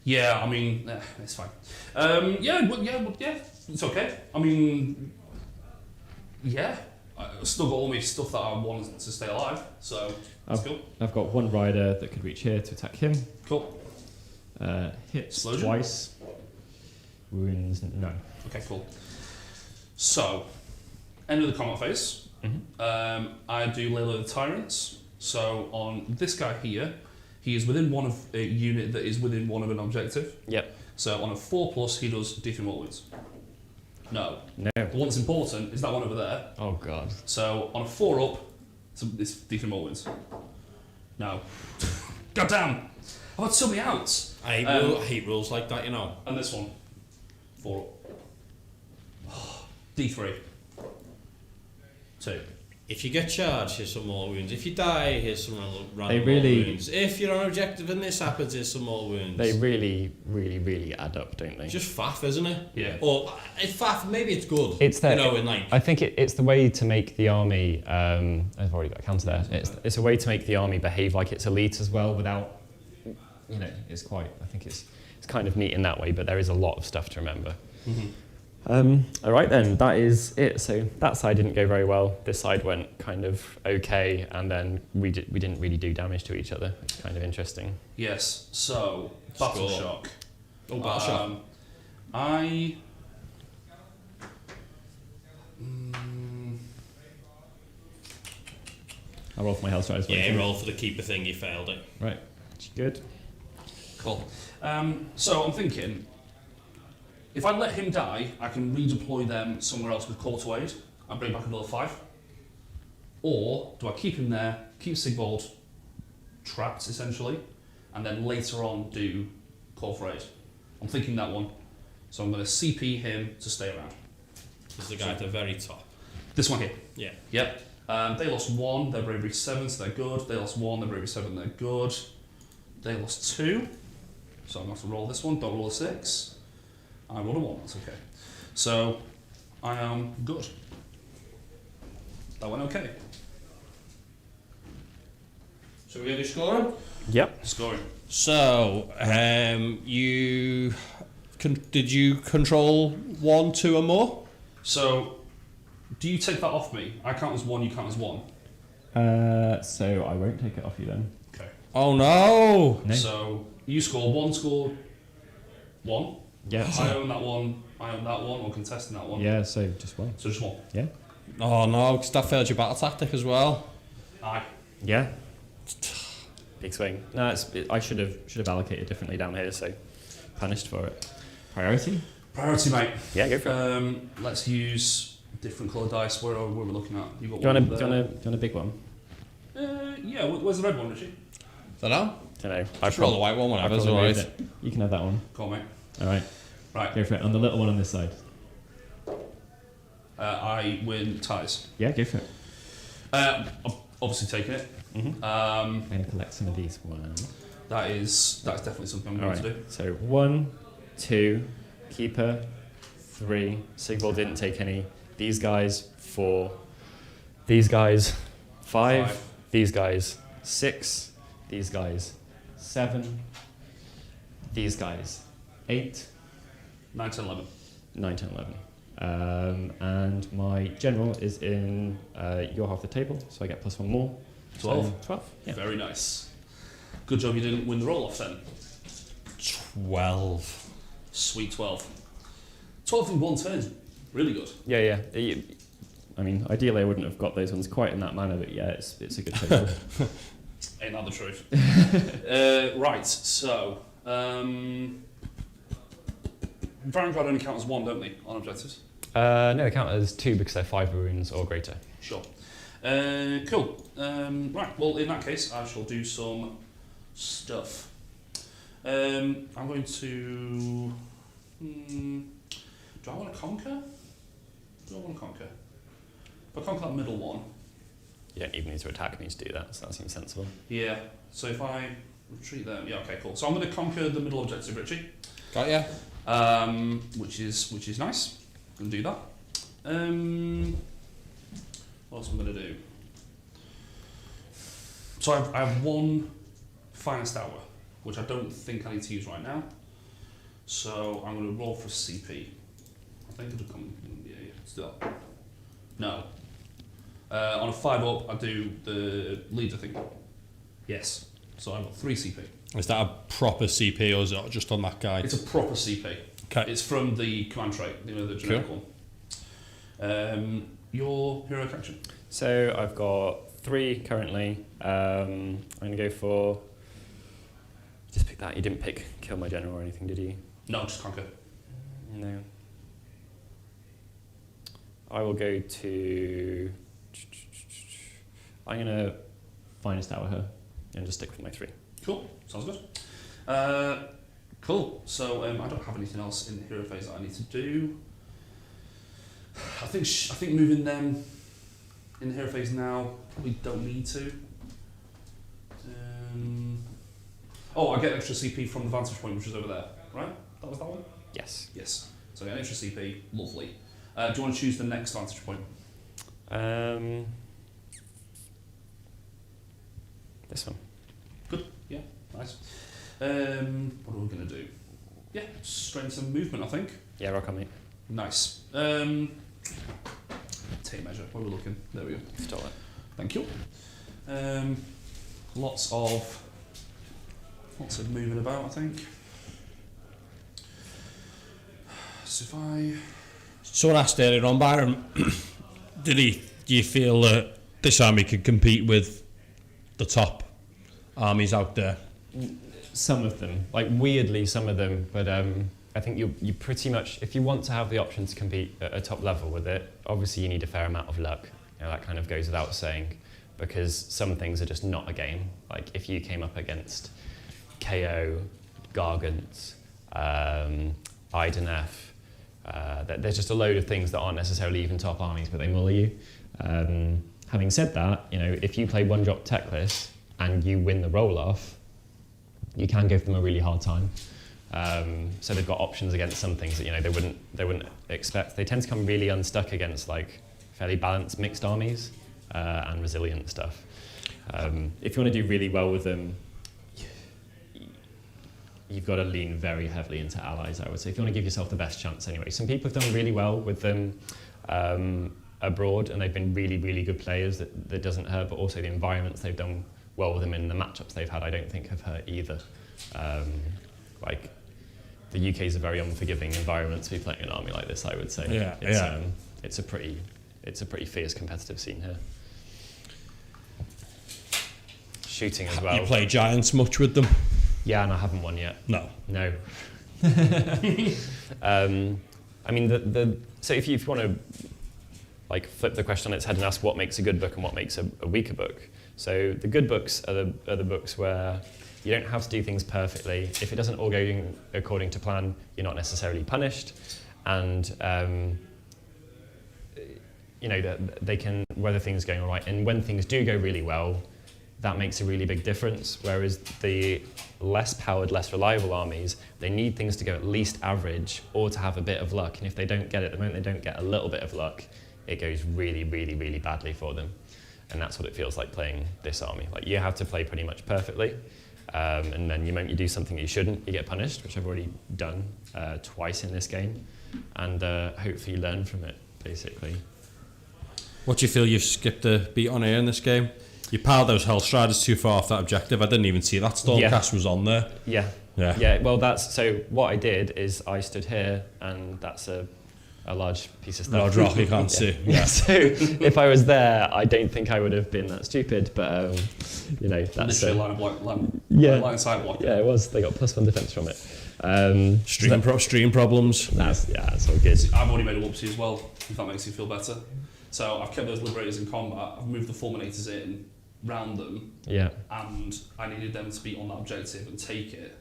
Yeah, I mean, it's fine. Yeah, it's okay. I mean, yeah, I've still got all my stuff that I want to stay alive, so that's cool. I've got one rider that could reach here to attack him. Cool. Hits Explosion? twice. Wounds, none. Okay, cool. So, end of the combat phase. I do Layla the Tyrants. So on this guy here, he is within one of a unit that is within one of an objective. Yep. So on a 4+, he does D3 mortal wounds. No. No. The one that's important is that one over there. Oh god. So on a 4 up, it's D3 mortal wounds. No. God damn! I've had so many outs. I hate rules like that, you know. And this one, 4 up. D3. 2. If you get charged, here's some more wounds. If you die, here's some random wounds. If you're on objective and this happens, here's some more wounds. They really, really, really add up, don't they? Just faff, isn't it? Yeah. Or it's faff. Maybe it's good. It's that. You know, in like. I think it's the way to make the army. I've already got a counter there. It's a way to make the army behave like it's elite as well, without. You know, it's quite. I think it's kind of neat in that way, but there is a lot of stuff to remember. All right then, that is it. So that side didn't go very well. This side went kind of okay, and then we didn't really do damage to each other. It's kind of interesting. Yes. So battle shock. Oh, battle shock. I'll roll for my health strikes. Yeah, roll for the keeper thing. You failed it. Right. Good. Cool. So I'm thinking, if I let him die, I can redeploy them somewhere else with Call to Aid and bring back another 5. Or do I keep him there, keep Sigvald trapped essentially, and then later on do Call for Aid? I'm thinking that one. So I'm going to CP him to stay around. This is the guy at the very top. This one here. Yeah. Yep. They lost 1, they're bravery 7, so they're good. They lost 1, they're bravery 7, they're good. They lost 2, so I'm going to have to roll this one. Don't roll a 6. I rolled a 1, that's okay. So, I am good. That went okay. So we're going to do scoring? Yep. Scoring. So, did you control 1, 2 or more? So, do you take that off me? I count as 1, you count as 1. So I won't take it off you then. Okay. Oh no! So, you score 1, score 1. Yeah. I own that one, or contesting that one. Yeah, so just one. So just 1. Yeah. Oh no, because that failed your battle tactic as well. Aye. Yeah. Big swing. No, I should have allocated differently down here, so punished for it. Priority? Priority, mate. Yeah, go for it. Let's use different coloured dice. Where are we looking at? You got Do you one want a big one? Yeah, where's the red one, Richie? Don't know. Don't know. Roll the white one, whatever. It's alright. You can have that one. Go on, mate. All right. Right. Go for it. On the little one on this side. I win ties. Yeah, go for it. I'm obviously taking it. I'm going to collect some of these ones. That's definitely something I'm going to do. So 1, 2, keeper, 3. Sigvald didn't take any. These guys 4. These guys 5. These guys 6. These guys 7. These guys 8. 9, 10, 11. 9, 10, 11. And my general is in your half of the table, so I get +1 more. 12. So 12, yeah. Very nice. Good job you didn't win the roll-off then. 12. Sweet 12. 12 in one turn is really good. Yeah. I mean, ideally I wouldn't have got those ones quite in that manner, but yeah, it's a good total. Ain't that the truth? Right, so... Vanguard only count as 1, don't they, on objectives? No, they count as 2 because they're 5 wounds or greater. Sure. Cool. Right, well, in that case, I shall do some stuff. I'm going to... do I want to conquer? Do I want to conquer? If I conquer that middle one... You don't even need to attack me to do that, so that seems sensible. Yeah, so if I retreat there... Yeah, okay, cool. So I'm going to conquer the middle objective, Richie. Got ya. Which is nice. I'm going to do that. What else am I going to do? So I have 1 finest hour, which I don't think I need to use right now. So I'm going to roll for CP. I think it'll come. Yeah, let's do that. No. On a 5 up, I do the leader thing. Yes. So I've got 3 CP. Is that a proper CP or is it just on that guide? It's a proper CP. Okay. It's from the command trait, the generic one. Your heroic action? So I've got 3 currently. I'm going to go for... Just pick that. You didn't pick kill my general or anything, did you? No, just conquer. No. I will go to... I'm going to finest hour her and just stick with my 3. Cool, sounds good. Cool, so I don't have anything else in the hero phase that I need to do. I think moving them in the hero phase now, probably don't need to. I get extra CP from the vantage point, which is over there, right? That was that one? Yes. Yes. So I get extra CP, lovely. Do you want to choose the next vantage point? This one. Good, yeah, nice. What are we going to do? Yeah, strength and movement, I think. Yeah, rock on, mate. Nice. Tape measure, where are we looking? There we go. Stole it. Thank you. Lots of moving about, I think. So if I... Someone asked earlier on, Byron, do you feel that this army could compete with the top armies out there? Some of them, like weirdly some of them, but I think you pretty much, if you want to have the option to compete at a top level with it, obviously you need a fair amount of luck. That kind of goes without saying, because some things are just not a game. Like if you came up against KO, Gargants, Idenef, there's just a load of things that aren't necessarily even top armies, but they muller you. Having said that, if you play one-drop Techless and you win the roll-off, you can give them a really hard time. So they've got options against some things that they wouldn't expect. They tend to come really unstuck against like fairly balanced mixed armies and resilient stuff. If you want to do really well with them, you've got to lean very heavily into allies, I would say, if you want to give yourself the best chance anyway. Some people have done really well with them abroad, and they've been really, really good players that doesn't hurt, but also the environments they've done well with them in the matchups they've had, I don't think have hurt either. Like, the UK is a very unforgiving environment to be playing an army like this, I would say. Yeah, it's a pretty fierce competitive scene here. Shooting as well. You play Giants much with them? Yeah, and I haven't won yet. No. I mean, so if you want to like flip the question on its head and ask what makes a good book and what makes a weaker book. So the good books are the books where you don't have to do things perfectly. If it doesn't all go according to plan, you're not necessarily punished, and they can weather things going all right. And when things do go really well, that makes a really big difference. Whereas the less powered, less reliable armies, they need things to go at least average or to have a bit of luck. And if they don't get it, the moment they don't get a little bit of luck, it goes really, really, really badly for them. And that's what it feels like playing this army. Like, you have to play pretty much perfectly. And then the moment you do something you shouldn't, you get punished, which I've already done twice in this game. and hopefully learn from it, basically. What do you feel you've skipped a beat on here in this game? You piled those Hellstriders too far off that objective. I didn't even see that Stormcast was on there. Yeah. Well, so what I did is I stood here, and that's a large piece of stuff. Large rock you can't see. Yeah. So if I was there, I don't think I would have been that stupid. But that's literally line side block. Yeah, it was. They got +1 defense from it. Stream problems. That's all good. I've already made a whoopsie as well, if that makes you feel better. So I've kept those Liberators in combat. I've moved the Fulminators in, round them. Yeah. And I needed them to be on that objective and take it.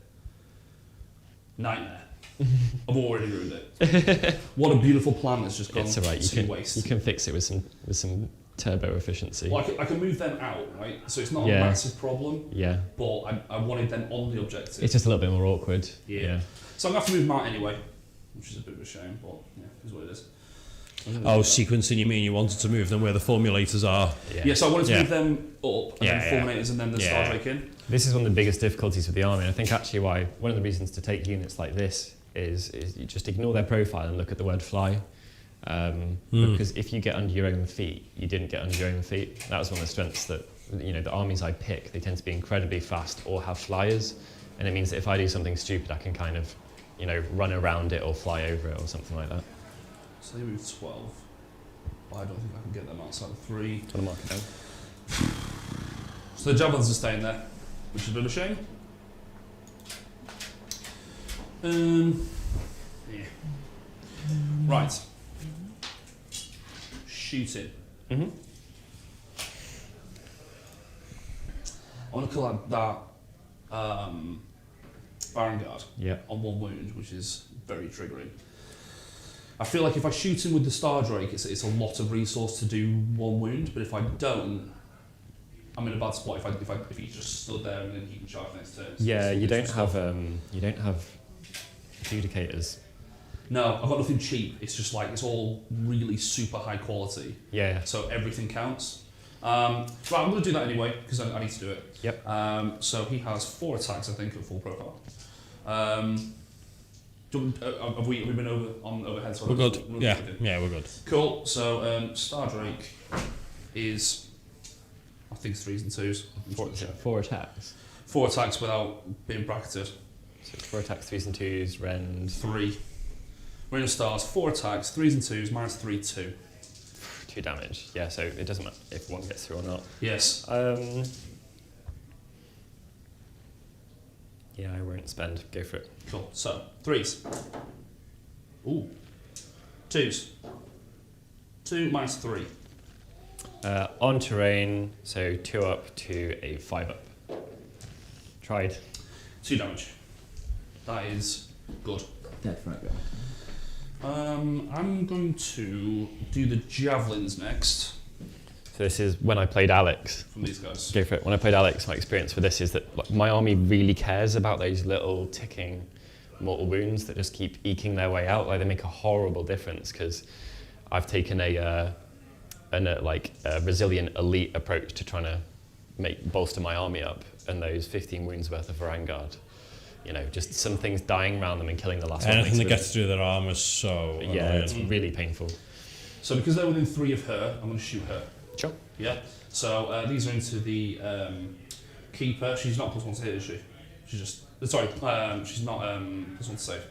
Nightmare. I've already ruined it. What a beautiful plan that's just gone It's alright. to waste. You can fix it with some turbo efficiency. Well, I can move them out, right? So it's not a massive problem. Yeah. But I wanted them on the objective. It's just a little bit more awkward. Yeah. So I'm going to have to move them out anyway, which is a bit of a shame, but yeah, is what it is. Sequencing, you mean you wanted to move them where the formulators are? Yeah, so I wanted to move them up, and then Fulminators, and then the Stardrake in. This is one of the biggest difficulties with the army, and I think actually one of the reasons to take units like this is you just ignore their profile and look at the word fly. Because if you get under your own feet, you didn't get under your own feet. That was one of the strengths that, the armies I pick, they tend to be incredibly fast or have flyers, and it means that if I do something stupid, I can kind of, run around it or fly over it or something like that. So they move 12. But I don't think I can get them outside of 3. Trying to mark it down. So the Javelins are staying there, which is a bit of a shame. Yeah. Right. Shoot it. Mm-hmm. I want to call out that Byron Guard on 1 wound, which is very triggering. I feel like if I shoot him with the Stardrake, it's a lot of resource to do 1 wound, but if I don't, I'm in a bad spot if he just stood there and then he can charge next turn. Yeah, you don't have Vindicators. No, I've got nothing cheap. It's just like it's all really super high quality. Yeah. So everything counts. Right, I'm going to do that anyway because I need to do it. Yep. So he has 4 attacks, I think, at full profile. Have we been overhead? So we're good. Yeah, we're good. Cool. So Stardrake is, I think, 3s and 2s. 4 attacks. 4 attacks without being bracketed. So 4 attacks, 3s and 2s, rend 3. Ring of Stars, 4 attacks, 3s and 2s, -3, 2. 2 damage. Yeah. So it doesn't matter if 1 gets through or not. Yes. Yeah, I won't spend. Go for it. Cool. So 3s. Ooh. 2s. 2 -3. On terrain, so 2 up to a 5 up. Tried. 2 damage. That is good. Dead front. I'm going to do the Javelins next So this is when I played Alex. from these guys. Go for it. When I played Alex, my experience with this is that my army really cares about those little ticking mortal wounds that just keep eking their way out. Like they make a horrible difference because I've taken a resilient elite approach to trying to bolster my army up, and those 15 wounds worth of Vanguard. Just some things dying around them and killing the last one. Anything that gets through their arm is so annoying. It's really painful. So because they're within 3 of her, I'm going to shoot her. Sure. Yeah. So these are into the Keeper. She's not +1 to hit, is she? She's just... Sorry, she's not +1 to save.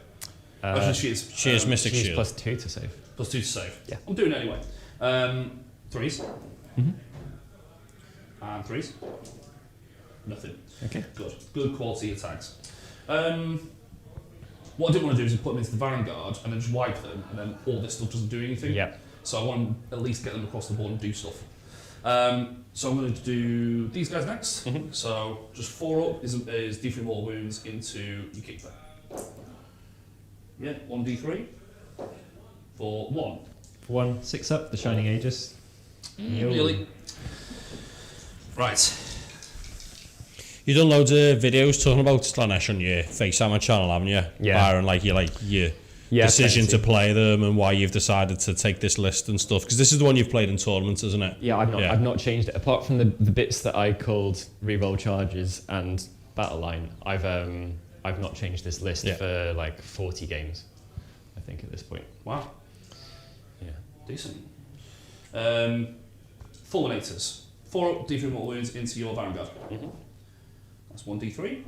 Actually, she is. She is Mystic She's Shield. +2 to save. +2 to save. Yeah. I'm doing it anyway. 3s. Mm-hmm. And 3s. Nothing. Okay. Good quality attacks. What I didn't want to do is put them into the Vanguard and then just wipe them, and then all this stuff doesn't do anything. Yeah. So I want to at least get them across the board and do stuff. So I'm going to do these guys next. Mm-hmm. So just 4 up is D3 mortal wounds into your Keeper. Yeah, 1d3 for 1. For 1, 6 up, the Shining Aegis. Nearly. Right. You've done loads of videos talking about Slaanesh on your Facehammer channel, haven't you? Yeah. Byron, your decision to play them and why you've decided to take this list and stuff. Because this is the one you've played in tournaments, isn't it? Yeah, I've not changed it. Apart from the bits that I called reroll charges and battle line, I've not changed this list for like 40 games, I I think, at this point. Wow. Yeah. Decent. Fulminators. 4 D3 mortal wounds into your Vanguard. That's 1d3.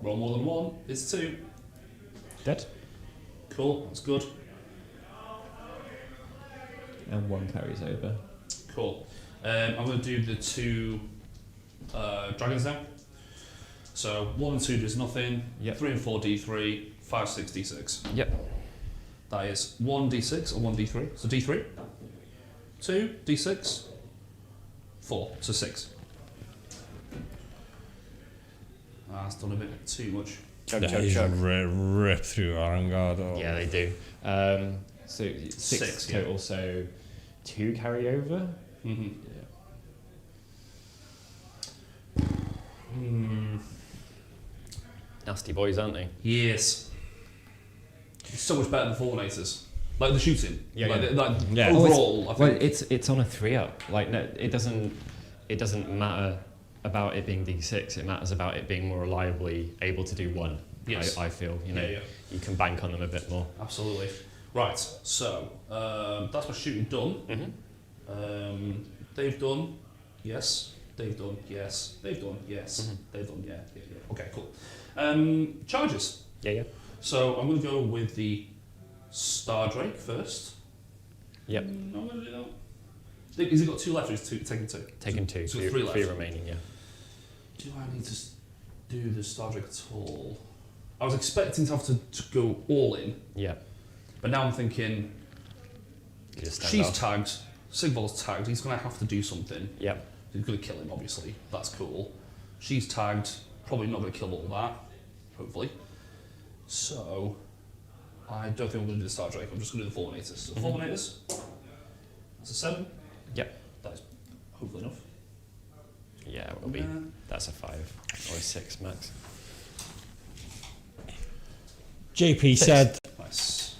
Roll more than 1 is 2. Dead. Cool, that's good. And 1 carries over. Cool. I'm going to do the 2 dragons now. So 1 and 2 does nothing. Yep. 3 and 4 d3. 5, 6 d6. Yep. That is 1 d6 or 1 d3. So d3. 2 d6. 4. So 6. That's done a bit too much. Chug, They chug, just chug. rip through Vanguard. Oh. Yeah, they do. So 6 total, yeah. so 2 carry over. Mm-hmm. Yeah. Nasty boys, aren't they? Yes. It's so much better than Fulminators. Like the shooting. Yeah, like, yeah. like Yeah. overall, I Well, think. it's on a 3-up. Like, no, it doesn't matter about it being D6. It matters about it being more reliably able to do 1. Yes. I feel, you know, Yeah. you can bank on them a bit more. Absolutely. Right, so that's my shooting done. They've done, yes. They've done, yes. They've done, yes. They've done, yeah. Okay, cool. Charges. Yeah. So I'm going to go with the Stardrake first. Yep. I'm going to do that. Has he got 2 left or is he taking 2? Taking 2. So 3 3 left. remaining, yeah. Do I need to do the Stardrake at all? I was expecting to have to go all in, Yeah. but now I'm thinking You just stand she's off. tagged, Sigval's tagged, he's going to have to do something. Yep. He's going to kill him, obviously. That's cool. She's tagged, probably not going to kill all that, hopefully. So, I don't think I'm going to do the Stardrake, I'm just going to do the Fulminators. So, Fulminators, that's a 7. Yep. That is hopefully enough. Yeah, it will be. That's a 5 or a 6 max. JP said, Nice.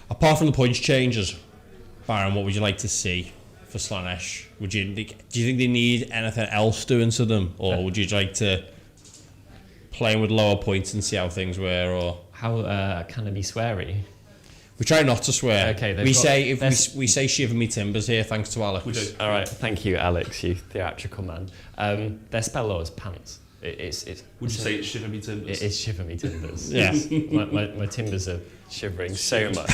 apart from the points changes, Byron, what would you like to see for Slaanesh? Do you think they need anything else doing to them, or would you like to play with lower points and see how things were? Or How can it be sweary? we try not to swear. Okay, they've we got- say if we say shiver me timbers here, thanks to Alex. We do. All right, thank you, Alex, you theatrical man. Their spell law is pants. It's Would you say it's Shiver Me Timbers? It is shiver me timbers. Yes. my timbers are shivering so much.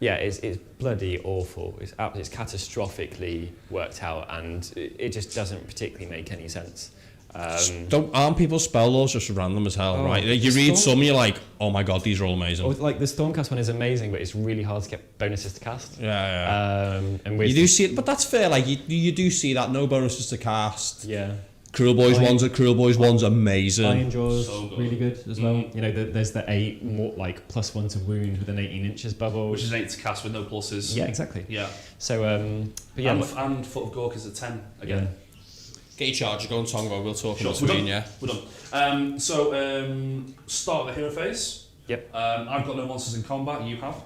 Yeah, it's bloody awful. It's catastrophically worked out, and it just doesn't particularly make any sense. Aren't people's spell laws just random as hell, Oh, right? Like, you read some, you're like, oh my god, these are all amazing. Or like the Stormcast one is amazing, but it's really hard to get bonuses to cast. Yeah. And with You do see it, but that's fair. Like you do see that no bonuses to cast. yeah. Cruel Boys one's amazing. Iron Jaws, So good. really good as well. You know, there's the 8 more like +1 to wound with an 18 inches bubble. Which is an 8 to cast with no pluses. Yeah, exactly. Yeah. So, but yeah, And Foot of Gork is a 10 again. yeah. Get your charger going, Tongo. We'll talk Sure, in we're between, done. yeah. We're done. Start the hero phase. Yep. I've got no monsters in combat. You have.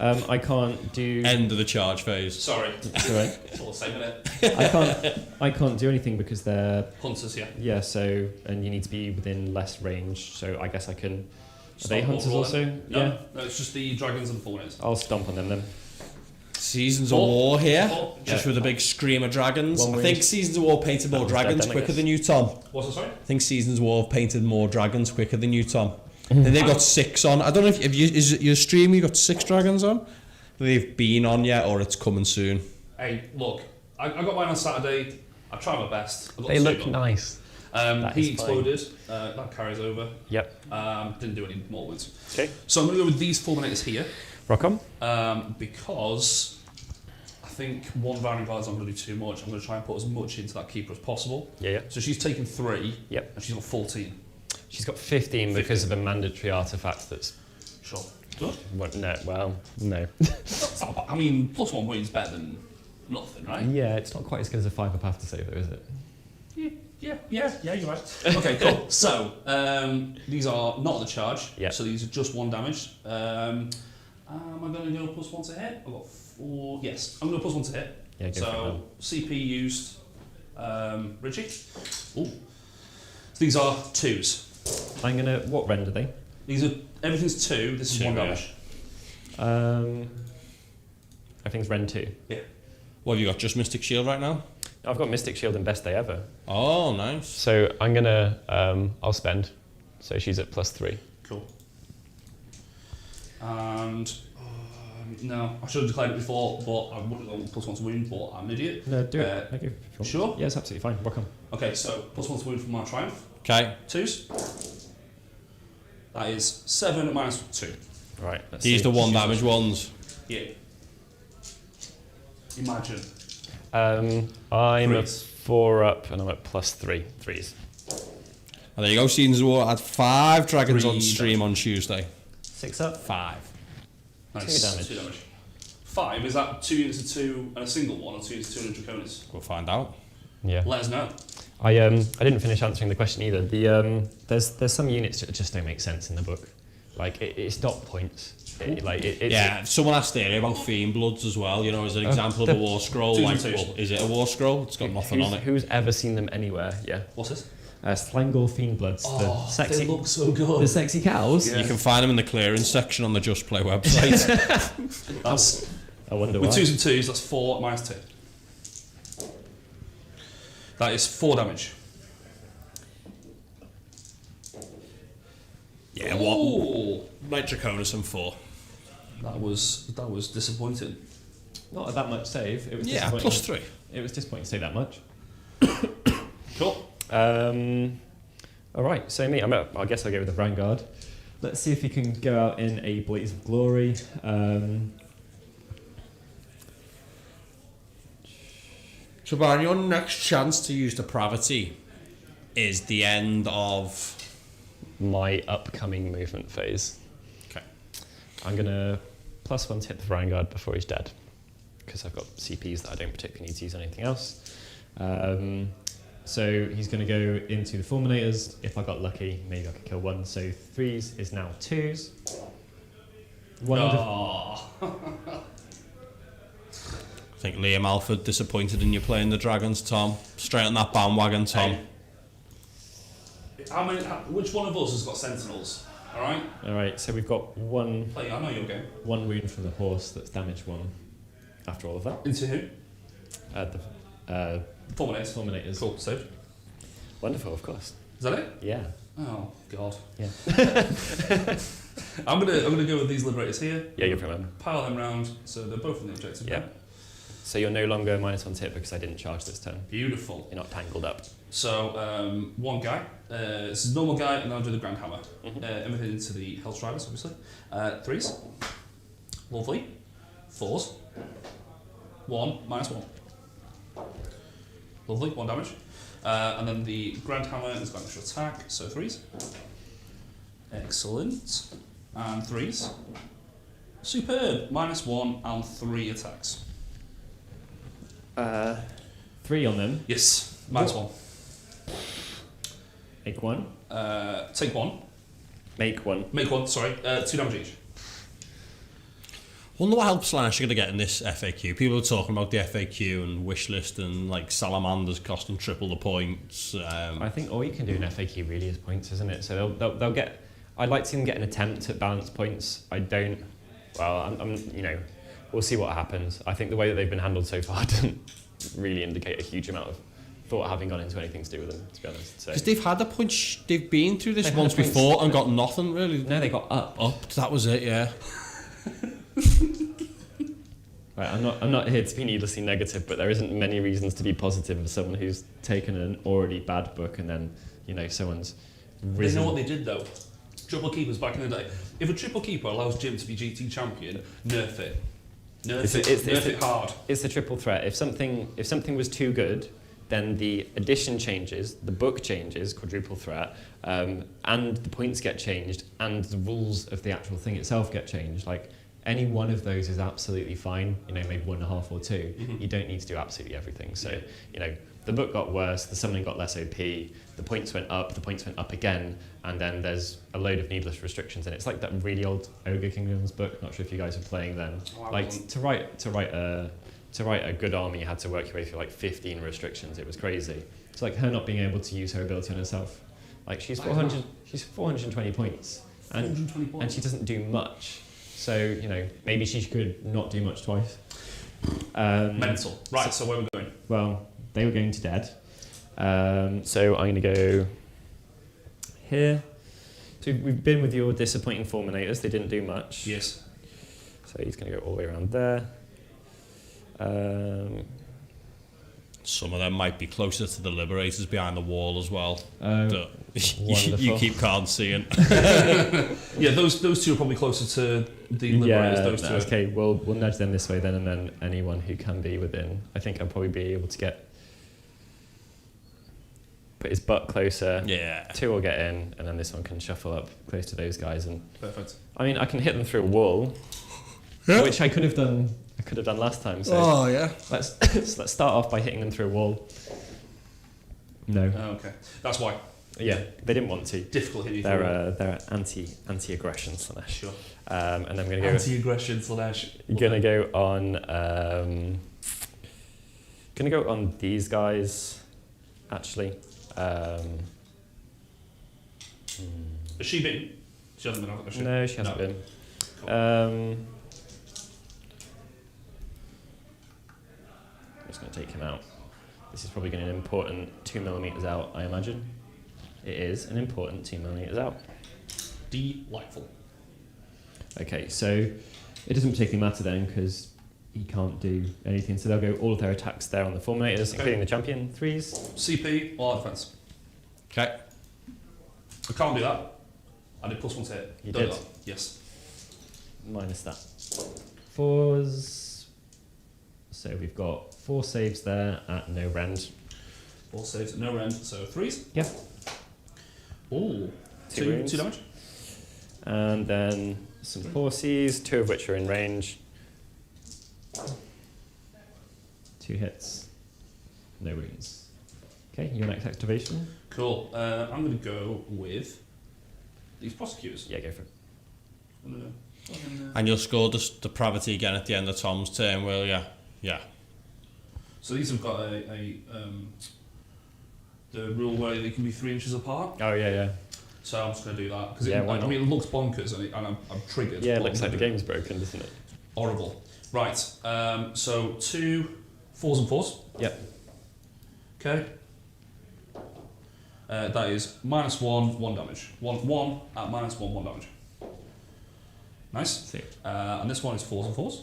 I can't do. End of the charge phase. Sorry. It's all right. It's all the same, innit? I can't do anything because they're Hunters, yeah. yeah. So and you need to be within less range. So I guess I can. Are Stop they hunters overall, also? then. Yeah. No, it's just the dragons and the Fulminators. I'll stomp on them then. Seasons of Four. War here, Four. just Yeah. with a big scream of dragons. One I winged. think Seasons of War painted more That was dragons dead then, I quicker guess. than you, Tom. What's that, sorry? I think Seasons of War have painted more dragons quicker than you, Tom. And they've got 6 on. I don't know if is it your stream you got 6 dragons on? They've been on yet, or it's coming soon. Hey, look. I got mine on Saturday. I tried my best. I got They 2 look done. nice. That is He fine. exploded. That carries over. Yep. Didn't do any more wounds. Okay. So I'm going to go with these Fulminators here. Rock on. Because I think one Vanguard's not going to do too much. I'm going to try and put as much into that keeper as possible. Yeah. So she's taken 3. Yep. And she's got 14. She's got 15 because of a mandatory artifact that's. Sure. Good. What, no. Well, no. I mean, +1 wound's better than nothing, right? Yeah, it's not quite as good as a 5 up after save though, is it? Yeah, you're right. Okay, cool. So, these are not the charge. Yeah. So these are just 1 damage. Am I going to go +1 to hit? I've got 4. Yes, I'm going to go +1 to hit. Yeah, go for it So, CP used. Richie. Ooh. So these are 2s. I'm gonna. What rend are they? Everything's 2. This is 1 damage. Everything's Ren 2. Yeah. What have you got? Just Mystic Shield right now? I've got Mystic Shield and Best Day Ever. Oh, nice. So I'm gonna, I'll spend. So she's at +3. Cool. And no, I should have declared it before, but I wouldn't know +1 to wound, but I'm an idiot. No, do it. Thank you. Sure? Yeah, it's absolutely fine. Rock on. Okay, so +1 to wound from my triumph. Okay. 2s. That is 7 -2. Right. Let's These see. the 1 damage ones. Yeah. Imagine. I'm at 4 up and I'm at +3. 3s. And there you go, Seasons of War had 5 dragons 3 on stream on Tuesday. 6 up. 5. Nice. 2 damage. 2 damage. 5, is that 2 units of 2 and a single one, or 2 units of 2 and a Draconis? We'll find out. Yeah. Let us know. I didn't finish answering the question either. There's some units that just don't make sense in the book. Like it's dot points. Someone asked earlier about Fiend Bloods as well, you know, as an example of a war scroll. Like, well, is it a war scroll? It's got nothing on it. Who's ever seen them anywhere? Yeah. What's this? Slangor Fiendbloods. The sexy. They look so good. The sexy cows. Yeah. You can find them in the clearance section on the Just Play website. That's, I wonder with why. 2s and 2s, that's 4 -2. That is 4 damage. Yeah, what? Ooh. Like Draconis and 4. That was disappointing. Not at that much save. It was Yeah, +3. It was disappointing to say that much. Cool. All right, so me. I guess I'll go with the Vanguard. Let's see if he can go out in a blaze of glory. So, Byron, your next chance to use depravity is the end of My upcoming movement phase. Okay. I'm gonna +1 to hit the Vanguard before he's dead, because I've got CPs that I don't particularly need to use anything else. So he's going to go into the Fulminators. If I got lucky, maybe I could kill 1. So 3s is now 2s. Oh. I think Liam Alford disappointed in you playing the Dragons, Tom. Straight on that bandwagon, Tom. Hey. Which one of us has got Sentinels? Alright? Alright, so we've got one I know your game. wound from the horse that's damage 1 after all of that. Into who? The Fulminators. Fulminators. Cool, saved. Wonderful, of course. Is that it? Yeah. Oh, God. Yeah. I'm gonna go with these Liberators here. Yeah, you're from Pile them round, so they're both in the objective. Yeah. now. So you're no longer -1 hit because I didn't charge this turn. Beautiful. You're not tangled up. So, one guy. This is normal guy, and then I'll do the Grand Hammer. Mm-hmm. Everything into the Hellstriders, obviously. 3s. Lovely. 4s. 1, -1. Lovely, 1 damage. And then the Grand Hammer is going to attack, so 3s. Excellent. And 3s. Superb. -1 and 3 attacks. 3 on them. Yes, -1. Make 1. Take 1. Make 1. Make 1, sorry. 2 damage each. Wonder what help Slaanesh are going to get in this FAQ. People are talking about the FAQ and wish list and like salamanders costing triple the points. I think all you can do in FAQ really is points, isn't it? So they'll get. I'd like to see them get an attempt at balance points. I don't. Well, I'm we'll see what happens. I think the way that they've been handled so far doesn't really indicate a huge amount of thought having gone into anything to do with them, to be honest. Because they've had a point, they've been through this They've once had points, before and got nothing really. No, they got up. That was it, yeah. Right, I'm not here to be needlessly negative, but there isn't many reasons to be positive of someone who's taken an already bad book and then, someone's risen. They know what they did though. Triple keepers back in the day. If a triple keeper allows Jim to be GT champion, nerf it. Nerf it hard. It's a triple threat. If something was too good, then the edition changes, the book changes, quadruple threat, and the points get changed, and the rules of the actual thing itself get changed. Like, any one of those is absolutely fine, maybe 1.5 or 2. Mm-hmm. You don't need to do absolutely everything. So, the book got worse, the summoning got less OP, the points went up again, and then there's a load of needless restrictions. And it's like that really old Ogre Kingdoms book, not sure if you guys were playing then. To write a good army, you had to work your way through like 15 restrictions. It was crazy. It's like her not being able to use her ability on herself. Like she's 420 points, 420 points. And she doesn't do much. So, you know, maybe she could not do much twice. Mental. Right, so where are we going? Well, they were going to dead. So I'm going to go here. So we've been with your disappointing Fulminators. They didn't do much. Yes. So he's going to go all the way around there. Some of them might be closer to the Liberators behind the wall as well. Wonderful. You can't see it. Yeah, those two are probably closer to the Liberators. Yeah, Those two. okay. We'll nudge them this way then, and then anyone who can be within. I think I'll probably be able to put his butt closer. Yeah. Two will get in, and then this one can shuffle up close to those guys. And Perfect. I mean, I can hit them through a wall, which I could have done. I could have done last time. So yeah. let's start off by hitting them through a wall. No. Oh, okay. That's why. Yeah, they didn't want to. Difficult hitting. They're anti-aggression Slaanesh. Sure. And I'm gonna go. Anti-aggression Slaanesh. Gonna go on. Gonna go on these guys. Actually. Has she been? She hasn't been, has she? No, she hasn't been. Cool. I'm just going to take him out. This is probably going to be an important 2mm out, I imagine. It is an important 2mm out. Delightful. Okay, so it doesn't particularly matter then because he can't do anything. So they'll go all of their attacks there on the Fulminators, including the champion. 3s. CP or defense. Okay. I can't do that. I did +1 to hit. You Don't do did? that. Yes. Minus that. 4s. So we've got 4 saves there at no rend. 4 saves at no rend, so 3s. Yeah. Ooh. Two wounds. 2 damage. And then some horses, 2 of which are in range. 2 hits. No wounds. Okay, your next activation? Cool. I'm going to go with these prosecutors. Yeah, go for it. And you'll score the depravity again at the end of Tom's turn, will you? Yeah. So these have got the rule where they can be 3 inches apart. Oh, yeah. So I'm just going to do that because Yeah, why I not? mean it looks bonkers and I'm triggered. Yeah, it But looks I'm like the gonna do game's broken, doesn't it? it. Horrible. Right. So 2 4s and 4s. Yep. Okay. That is -1, 1 damage. 1 at -1, 1 damage. Nice. Sick. And this one is 4s and 4s.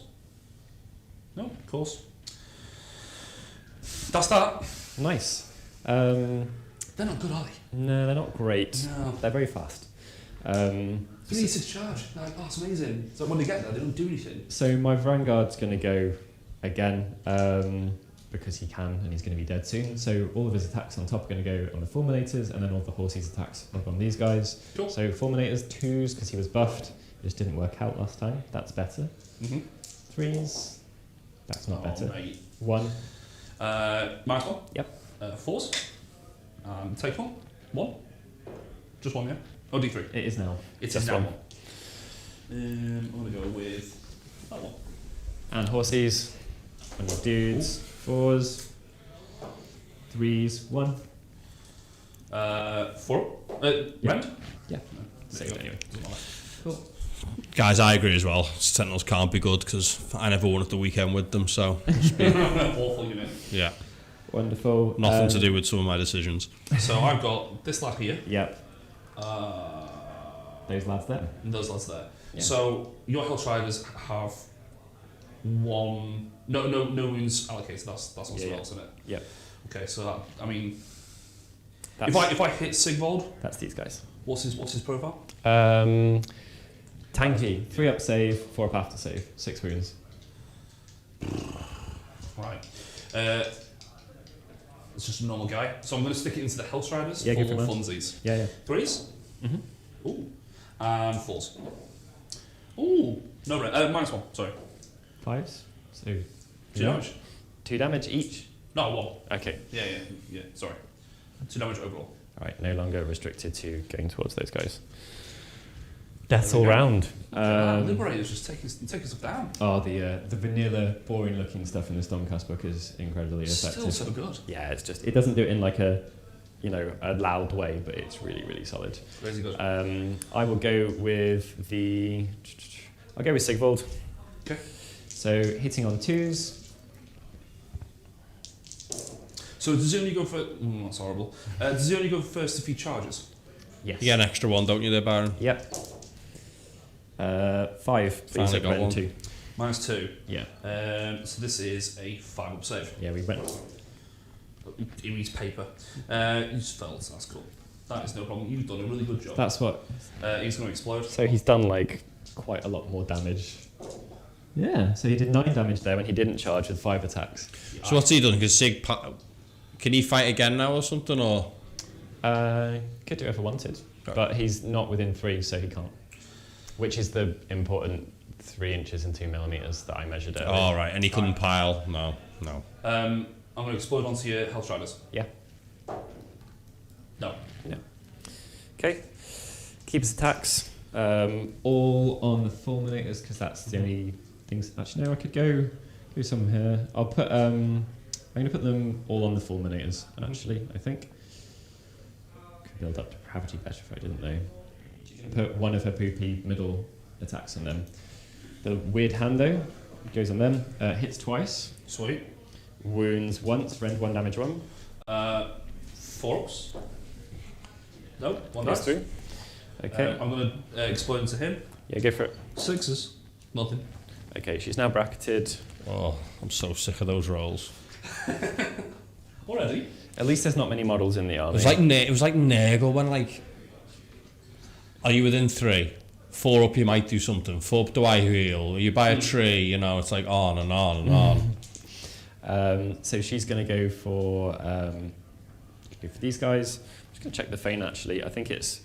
No, of course. That's that. Nice. They're not good, are they? No, they're not great. No. They're very fast. 3 to charge. Like, oh, it's amazing. So when they get there, they don't do anything. So my Vanguard's going to go again because he can and he's going to be dead soon. So all of his attacks on top are going to go on the Fulminators and then all the horses' attacks are on these guys. Cool. So Fulminators 2s because he was buffed. It just didn't work out last time. That's better. Mm-hmm. 3s. That's not better. Mate. 1. -1. Yep. 4s. Take 1. 1. Just 1, yeah? Oh, D3. It is now. It's Just now one. 1. I'm going to go with that one. And horses. And the dudes. 4s. 3s. 1. 4. Rend? Yeah. There you go. Anyway. Doesn't matter. Cool. Guys, I agree as well. Sentinels can't be good because I never won at the weekend with them, so Awful unit. yeah. Wonderful. Nothing to do with some of my decisions. So I've got this lad here. Yep. Those lads there. And those lads there. Yeah. So your Hell Riders have 1. No wounds allocated. That's on something else, isn't it? Yep. Okay, so that, I mean, That's, if I hit Sigvold, that's these guys. what's his profile? Tanky. 3 up save, 4 up after save, 6 wounds. Right. It's just a normal guy. So I'm going to stick it into the Hell Riders Yeah, for go for it, man. funsies. Yeah. 3s. Mm-hmm. Ooh. And 4s. Ooh. No, -1. Sorry. 5s. So 2 damage. 2 damage each. No, 1. Okay. Yeah. Sorry. 2 damage overall. All right. No longer restricted to going towards those guys. Deaths There we all go. round. Liberators just taking stuff down. The vanilla, boring-looking stuff in the Stormcast book is incredibly Still effective. so good. Yeah, it's just it doesn't do it in like a a loud way, but it's really, really solid. Crazy good. I will go with I'll go with Sigvald. Okay. So hitting on 2s. So does he only go for... that's horrible. Does he only go first if he charges? Yes. You get an extra one, don't you there, Byron? Yep. 5. Finally got one. 2. -2. Yeah. So this is a 5-up save. Yeah, we went. He reads paper. He just failed, so that's cool. That is no problem. You've done a really good job. That's what. He's going to explode. So he's done like quite a lot more damage. Yeah. So he did 9 damage there when he didn't charge with 5 attacks. So what's he done? Because can he fight again now or something, or? Could do if I wanted, Okay. but he's not within 3, so he can't. Which is the important 3 inches and 2 millimeters that I measured earlier. Oh, right, and he couldn't pile? No. I'm going to explode onto your Hellstriders. Yeah. No. Yeah. Okay. Keeps attacks. All on the fulminators because that's the only things. Actually, no, I could go some here. I'll put. I'm going to put them all on the fulminators. Actually, I think. Could build up depravity better if I didn't know. Put one of her poopy middle attacks on them. The weird hand though goes on them. Hits twice. Sweet. Wounds once. Rend 1 damage 1. 4 ups. No, 1 That's dice. 3. Okay. I'm going to explode into him. Yeah, go for it. 6s. Nothing. Okay, she's now bracketed. Oh, I'm so sick of those rolls. Already? At least there's not many models in the It army. was like Nurgle when like, are you within 3? 4 up you might do something. 4 up do I heal? You buy a tree, it's like on and on and on. So she's going to go for these guys. I'm just going to check the feign actually. I think it's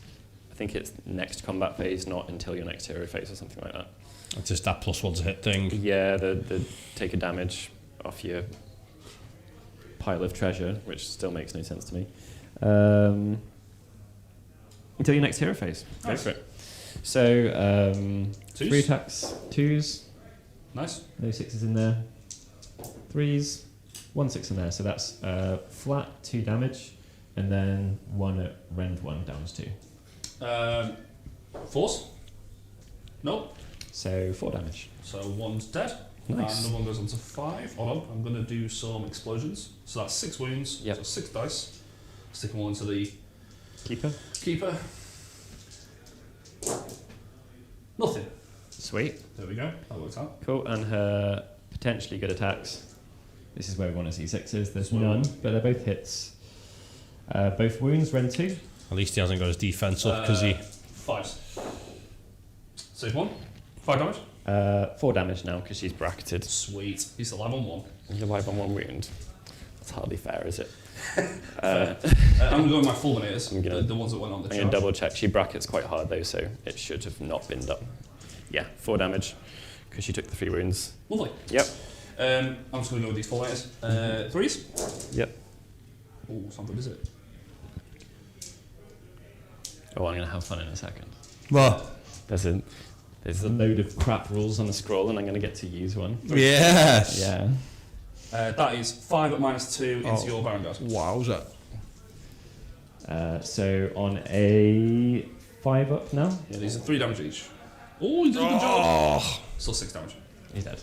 next combat phase, not until your next hero phase or something like that. It's just that +1 to hit thing. Yeah, the take a damage off your pile of treasure, which still makes no sense to me. Until your next hero phase. Nice. Go for it. So, 2s? 3 attacks, 2s, Nice. no 6s in there, 3s, 1 6 in there. So that's flat 2 damage, and then 1 at rend 1 downs 2. 4s? No. So 4 damage. So 1's dead. Nice. And the 1 goes on to 5. Hold on, I'm going to do some explosions. So that's 6 wounds. Yep. So 6 dice. Stick them all into the Keeper. keeper. Nothing. Sweet. There we go. That worked out. Cool. And her potentially good attacks. This is where we want to see 6s. There's Well, none, but they're both hits. Both wounds, rend 2. At least he hasn't got his defense up because he. 5s. Save 1. 5 damage. 4 damage now because she's bracketed. Sweet. He's alive on 1. You're alive on 1 wound. That's hardly fair, is it? I'm going to go with my fulminators. I'm gonna- The ones that went on the I'm going charge. to double check. She brackets quite hard though, so it should have not been done. Yeah, 4 damage because she took the 3 wounds. Lovely. Yep. I'm just going to go with these fulminators. 3s. Yep. Oh, it's not good, is it? Oh, I'm going to have fun in a second. What? There's a load of crap rules on the scroll, and I'm going to get to use one. Yes. Yeah. That is 5 at -2 into your Vanguard. Wowza. So on a 5 up now. Yeah, these are 3 damage each. Oh, you did a good job. Still 6 damage. He's dead.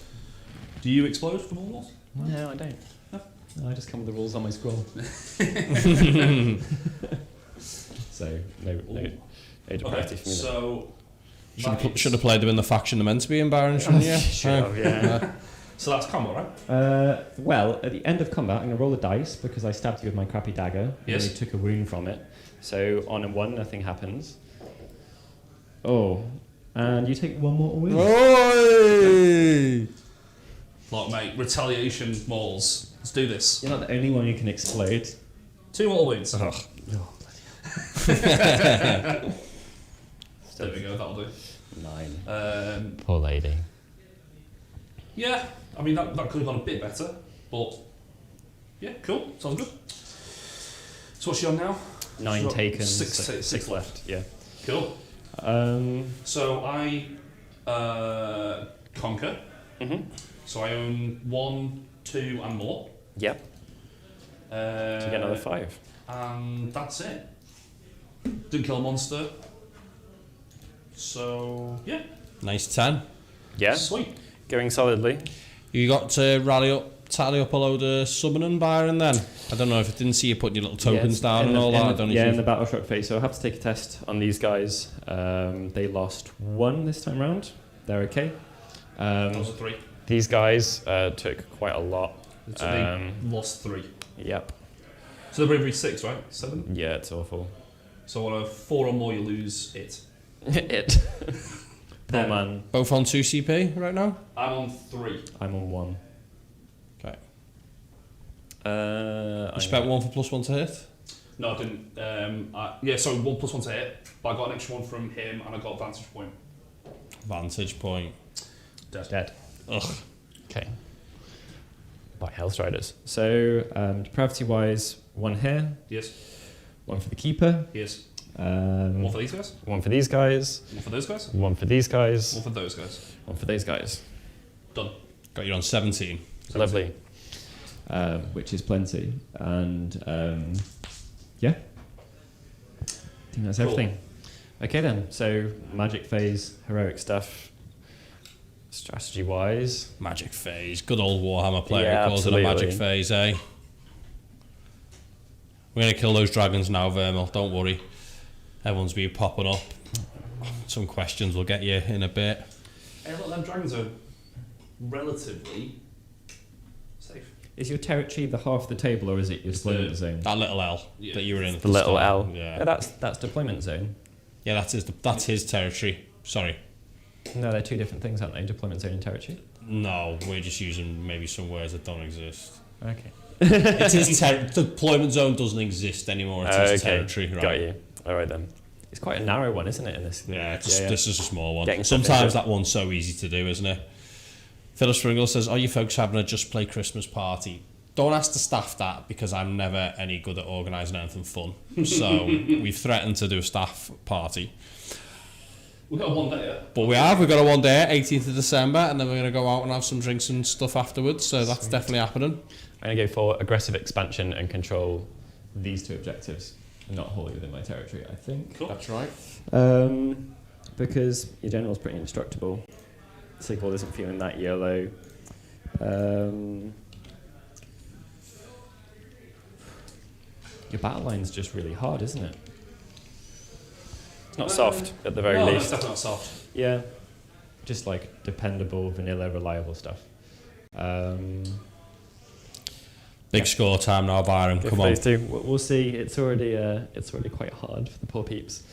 Do you explode from all walls? No, I don't. No, I just come with the rules on my scroll. So no depravity for me. So Should have played them in the faction they're meant to be in, Byron, shouldn't you? Should have, yeah. So that's combo, right? Well, at the end of combat, I'm going to roll a dice because I stabbed you with my crappy dagger. Yes. And you took a wound from it. So on a 1, nothing happens. Oh, and you take 1 mortal wound. Oi! Look, mate, retaliation mauls. Let's do this. You're not the only one who can explode. 2 mortal wounds. Ugh. There we go, that'll do. 9. Poor lady. Yeah, I mean, that could have gone a bit better, but yeah, cool, sounds good. So what's she on now? 9 She's got taken, six 6 left. Yeah. Cool. So I conquer. Mhm. So I own 1, 2, and more. Yep. To get another 5. And that's it. Didn't kill a monster. So, yeah. Nice 10. Yeah, Sweet. going solidly. You got to tally up a load of summoning, Byron, then? I don't know if I didn't see you putting your little tokens down and all that. I don't know in the battle shock phase. So I have to take a test on these guys. They lost 1 this time round. They're okay. Those are 3. These guys took quite a lot. They lost 3. Yep. So the bravery 6, right? 7? Yeah, it's awful. So on a 4 or more, you lose it. It. Poor man. Both on 2 CP right now? I'm on 3. I'm on 1. Okay. I You spent 1 for +1 to hit? No, I didn't. Yeah, sorry, 1 + 1 to hit, but I got an extra 1 from him and I got a vantage point. Vantage point. Dead. Ugh. Okay. By Health Riders. So, depravity wise, 1 here, Yes. 1 for the keeper, Yes. 1 1 for these guys. 1 for these guys, 1 for those guys. 1 for these guys, 1 for those guys. 1 for these guys. Done. Got you on 17. Lovely. Which is plenty. And yeah, I think that's Cool. everything. Okay then, so magic phase, heroic stuff, strategy wise. Magic phase. Good old Warhammer player Yeah, calls it a magic absolutely. phase, eh? We're going to kill those dragons now, Vermil. Don't worry. Everyone's been popping up. Some questions will get you in a bit. Hey, look, them dragons are relatively safe. Is your territory the half of the table, or is it your deployment zone? That little L Yeah. that you were in. At The little start. L. Yeah. That's deployment zone. Yeah, that's his territory. Sorry. No, they're 2 different things, aren't they? Deployment zone and territory. No, we're just using maybe some words that don't exist. Okay. It is deployment zone doesn't exist anymore. It is territory, right? Got you. All right then. It's quite a narrow one, isn't it? In this. Yeah, Yeah. this is a small one. Getting stuck into Sometimes it. that one's so easy to do, isn't it? Philip Springle says, "Are you folks having a just play Christmas party?" Don't ask the staff that, because I'm never any good at organising anything fun. So we've threatened to do a staff party. We've got 1 day, yeah? But we've got a 1 day, 18th of December, and then we're going to go out and have some drinks and stuff afterwards. So that's definitely happening. I'm going to go for aggressive expansion and control. These 2 objectives are not wholly within my territory, I think. Cool. That's right. Because your general's pretty indestructible. Sigil isn't feeling that yellow. Your battle line's just really hard, isn't it? It's not soft, at the very No, it's least. definitely not soft. Yeah, just like dependable, vanilla, reliable stuff. Big score time now, Byron. Come on. Phase 2. We'll see. It's already quite hard for the poor peeps.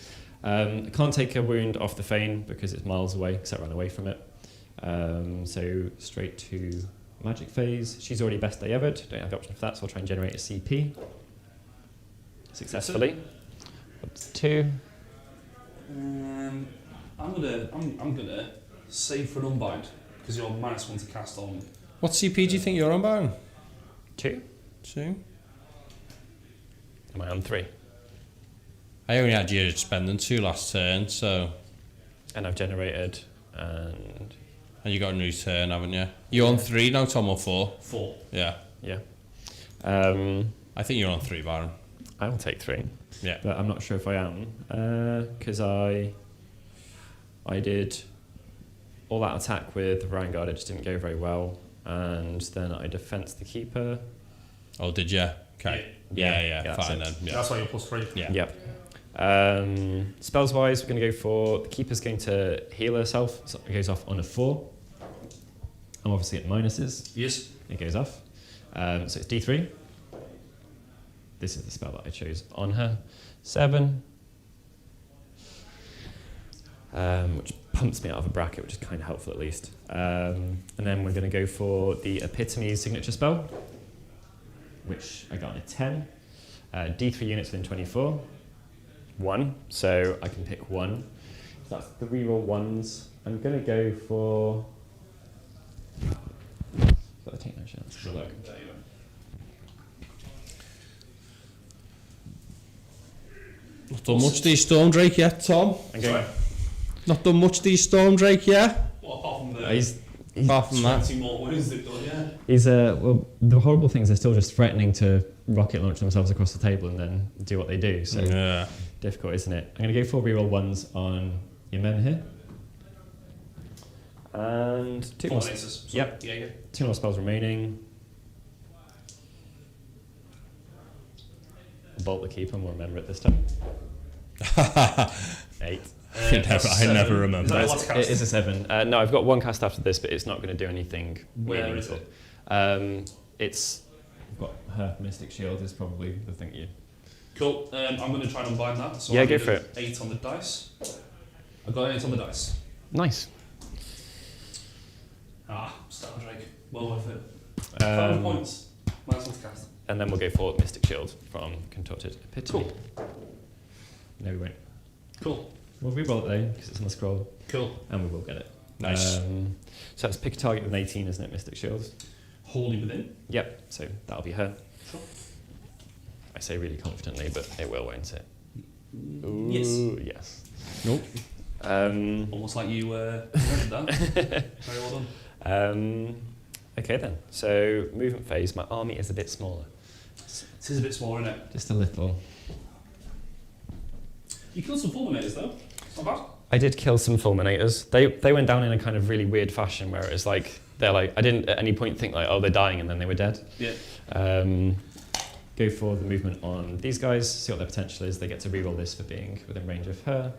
I can't take a wound off the Fane because it's miles away, because I ran away from it. So straight to magic phase. She's already best day ever. Don't have the option for that, so I'll try and generate a CP successfully. Up to 2. I'm gonna save for an unbind because you're -1 to cast on. What CP do you think you're on, Byron? 2. 2? Am I on 3? I only had you spending 2 last turn, so... And I've generated, and And you got a new turn, haven't you? You're on 3 now, Tom, or 4? 4. Yeah. yeah. I think you're on 3, Byron. I will take 3. Yeah. But I'm not sure if I am, because I did all that attack with Vanguard. It just didn't go very well, and then I defensed the keeper. Oh, did you? Okay. Yeah, that's fine it. then. Yeah. That's why you're +3. Yeah. Yep. Spells wise, we're going to go for the keeper's going to heal herself. So it goes off on a 4. I'm obviously at minuses. Yes. It goes off. So it's D3. This is the spell that I chose on her. 7. Which pumps me out of a bracket, which is kind of helpful at least. And then we're going to go for the epitome signature spell, which I got on a 10. D3 units within 24. 1, so I can pick 1. So that's 3 roll 1s. I'm going to go for... Got to take no chance. There you go. Not done much these Stormdrake yet, Tom. I'm going, Not done much these Stormdrake yet. Well, apart from the... he's Apart from that. 20 more wounds they've done, yeah. He's well, the horrible thing is they're still just threatening to rocket launch themselves across the table and then do what they do. So Yeah. difficult, isn't it? I'm going to go 4 reroll 1s on your men here. And 2 more. Yep. Yeah. 2 more spells remaining. Bolt the keeper, and we'll remember it this time. 8. I never remember. It is a 7. No, I've got 1 cast after this, but it's not going to do anything Where is meaningful. It's... I've got her Mystic Shield is probably the thing you... Cool. I'm going to try and unbind that. So Yeah, I go did for it. 8 on the dice. I got 8 on the dice. Nice. Stardrake. Well worth it. 5 points. Nice one to cast. And then we'll go for Mystic Shield from Contorted Epitome. Cool. No, we won't. Cool. We'll reroll it though, because it's on the scroll. Cool. And we will get it. Nice. So that's pick a target with an 18, isn't it, Mystic Shield? Wholly within. Yep, so that'll be her. Sure. I say really confidently, but it will, won't it? Yes. Ooh, yes. Nope. Almost like you remembered that. Very well done. Okay then, so movement phase, my army is a bit smaller. It is a bit smaller, isn't it? Just a little. You killed some Fulminators though. It's not bad. I did kill some Fulminators. They went down in a kind of really weird fashion where it was like, I didn't at any point think like, oh, they're dying and then they were dead. Yeah. Go for the movement on these guys, see what their potential is. They get to reroll this for being within range of her.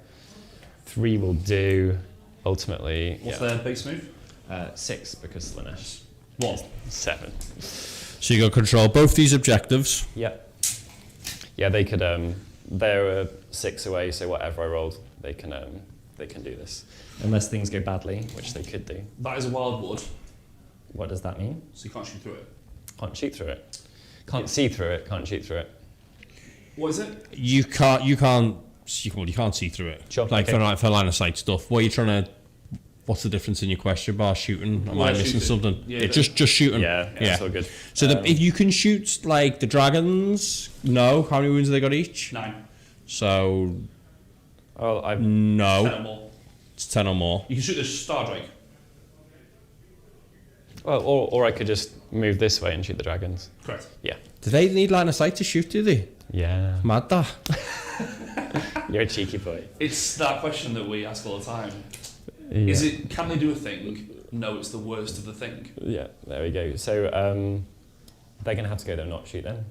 3 will do, ultimately. What's their base move? 6 because Slaanesh. 7. So you got control both these objectives. Yep. Yeah, they could. They're 6 away, so whatever I rolled, they can do this. Unless things go badly, which they could do. That is a wild wood, What does that mean? so you can't shoot through it. Can't shoot through it. Can't see through it. Can't shoot through it. What is it? You can't see through it. Sure, Like okay. for line of sight stuff. What are you trying to? What's the difference in your question bar? Shooting? Am I missing something? Yeah, just shooting. Yeah, it's all good. So if you can shoot like the dragons, no. How many wounds have they got each? 9. So Oh, 10 no, or more. it's 10 or more. You can shoot the Stardrake. Well, or I could just move this way and shoot the dragons. Correct. Yeah. Do they need line of sight to shoot? Do they? Yeah. Mad that. You're a cheeky boy. It's that question that we ask all the time. Yeah. Is it, can they do a thing? No, it's the worst of the thing. Yeah. There we go. So they're gonna have to go there and not shoot then.